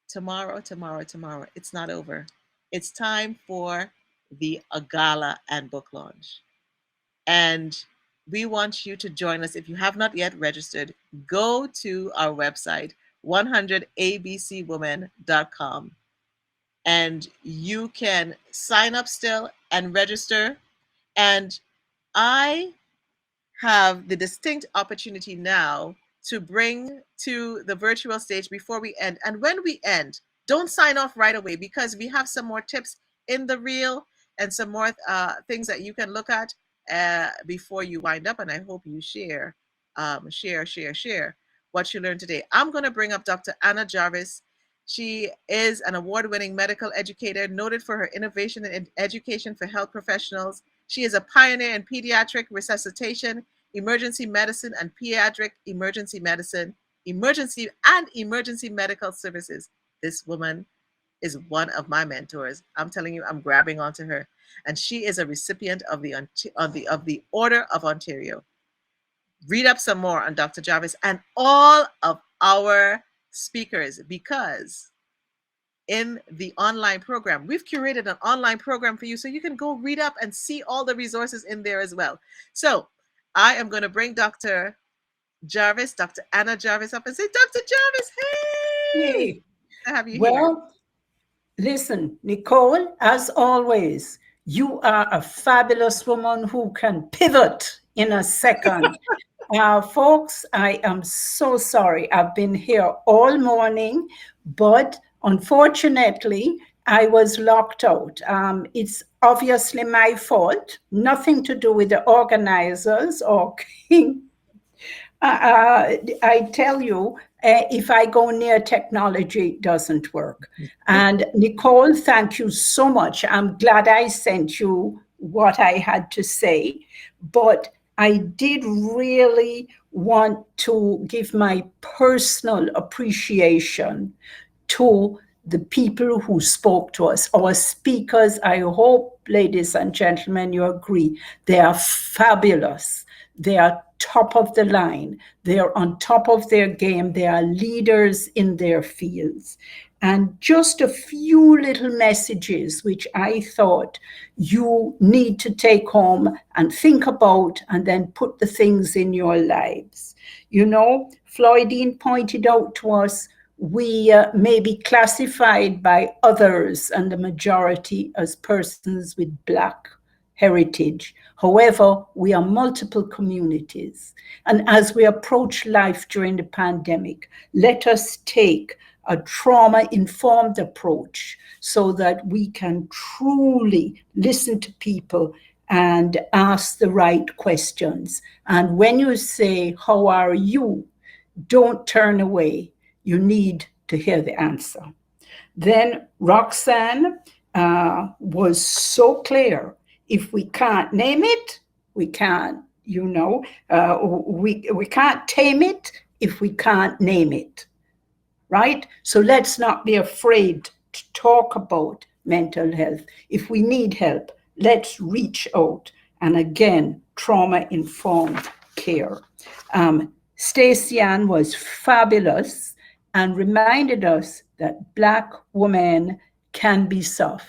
it's not over. It's time for the Gala and book launch. And we want you to join us. If you have not yet registered, go to our website, 100abcwoman.com, and you can sign up still and register. And I have the distinct opportunity now to bring to the virtual stage before we end. And when we end, don't sign off right away, because we have some more tips in the reel and some more things that you can look at before you wind up. And I hope you share what you learned today. I'm going to bring up Dr. Anna Jarvis. She is an award-winning medical educator, noted for her innovation in education for health professionals. She is a pioneer in pediatric resuscitation, emergency medicine, and pediatric emergency medicine, emergency medical services. This woman is one of my mentors. I'm telling you, I'm grabbing onto her. And she is a recipient of the Order of Ontario. Read up some more on Dr. Jarvis and all of our speakers, because in the online program, we've curated an online program for you, so you can go read up and see all the resources in there as well. So I am going to bring Dr. Jarvis, Dr. Anna Jarvis, up and say, Dr. Jarvis, hey! I have you here. Listen, Nicole, as always, you are a fabulous woman who can pivot in a second. Folks, I am so sorry. I've been here all morning, but unfortunately, I was locked out. It's obviously my fault, nothing to do with the organizers or King. I tell you, if I go near technology, it doesn't work. And Nicole, thank you so much. I'm glad I sent you what I had to say, but I did really want to give my personal appreciation to the people who spoke to us. Our speakers, I hope, ladies and gentlemen, you agree, they are fabulous. They are top of the line. They are on top of their game. They are leaders in their fields. And just a few little messages which I thought you need to take home and think about, and then put the things in your lives. You know, Floydine pointed out to us, we may be classified by others and the majority as persons with Black heritage. However, we are multiple communities. And as we approach life during the pandemic, let us take a trauma-informed approach so that we can truly listen to people and ask the right questions. And when you say, how are you? Don't turn away. You need to hear the answer. Then Roxanne was so clear. If we can't name it, we can't, we can't tame it if we can't name it, right? So let's not be afraid to talk about mental health. If we need help, let's reach out. And again, trauma-informed care. Stacey Ann was fabulous and reminded us that Black women can be soft.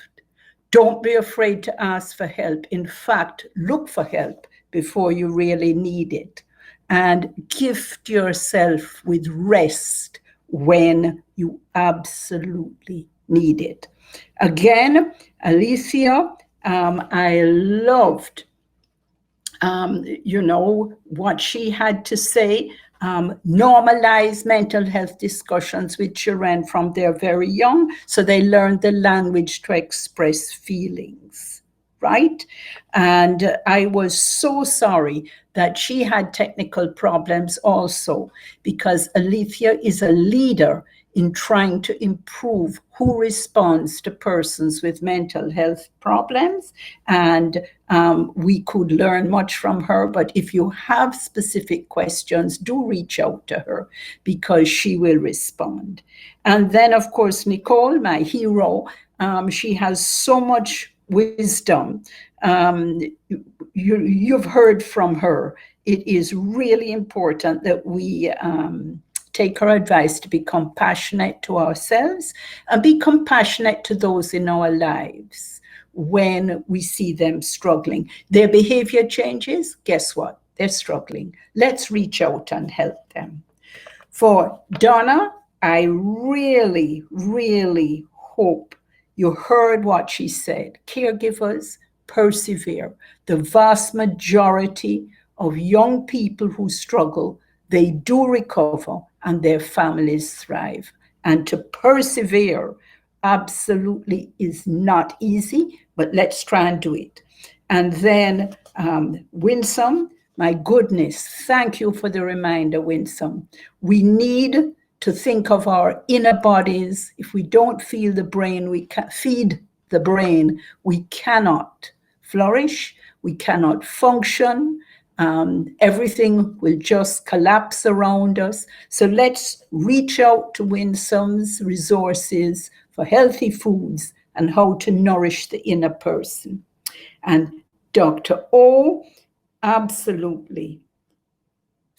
Don't be afraid to ask for help. In fact, look for help before you really need it. And gift yourself with rest when you absolutely need it. Again, Alicia, I loved what she had to say. Normalize mental health discussions with children from they're very young, so they learn the language to express feelings. right? And I was so sorry that she had technical problems also, because Alethea is a leader in trying to improve who responds to persons with mental health problems. And we could learn much from her. But if you have specific questions, do reach out to her, because she will respond. And then, of course, Nicole, my hero, she has so much wisdom. You've heard from her. It is really important that we take her advice to be compassionate to ourselves and be compassionate to those in our lives when we see them struggling. Their behavior changes, guess what? They're struggling. Let's reach out and help them. For Donna, I really, really hope you heard what she said. Caregivers, persevere. The vast majority of young people who struggle, they do recover and their families thrive. And to persevere absolutely is not easy, but let's try and do it. And then Winsome, my goodness, thank you for the reminder, Winsome. We need to think of our inner bodies. If we don't feel the brain, we can feed the brain. We cannot flourish. We cannot function. Everything will just collapse around us. So let's reach out to Winsome's resources for healthy foods and how to nourish the inner person. And Dr. O, absolutely.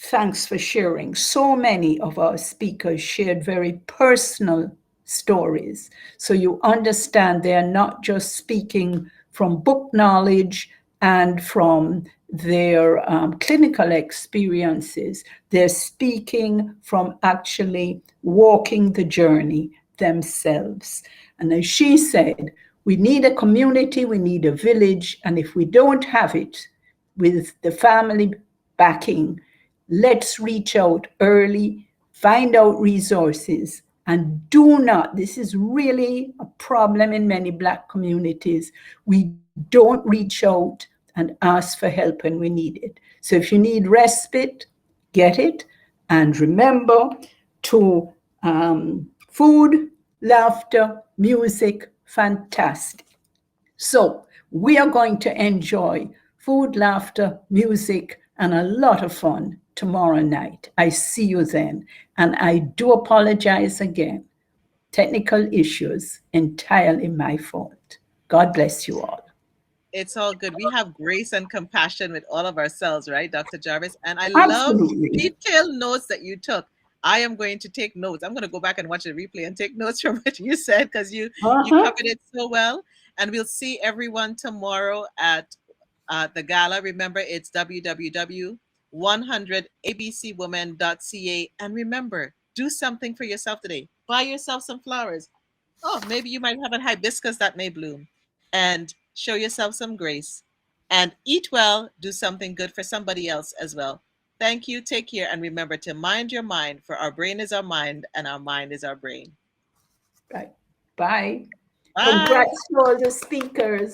Thanks for sharing. So many of our speakers shared very personal stories. So you understand they are not just speaking from book knowledge and from their clinical experiences. They're speaking from actually walking the journey themselves. And as she said, we need a community, we need a village, and if we don't have it with the family backing, let's reach out early, find out resources, and do not, this is really a problem in many Black communities, we don't reach out and ask for help when we need it. So if you need respite, get it, and remember to food, laughter, music, fantastic. So we are going to enjoy food, laughter, music, and a lot of fun tomorrow night. I see you then. And I do apologize again. Technical issues, entirely my fault. God bless you all. It's all good. We have grace and compassion with all of ourselves, right, Dr. Jarvis? And I love Absolutely. detailed notes that you took. I am going to take notes. I'm going to go back and watch the replay and take notes from what you said, because you covered it so well. And we'll see everyone tomorrow at the gala. Remember, it's www.100abcwomen.ca. And remember, do something for yourself today. Buy yourself some flowers. Oh, maybe you might have a hibiscus that may bloom. And show yourself some grace. And eat well, do something good for somebody else as well. Thank you, take care, and remember to mind your mind, for our brain is our mind and our mind is our brain. Right. Bye. Bye. Congrats to all the speakers.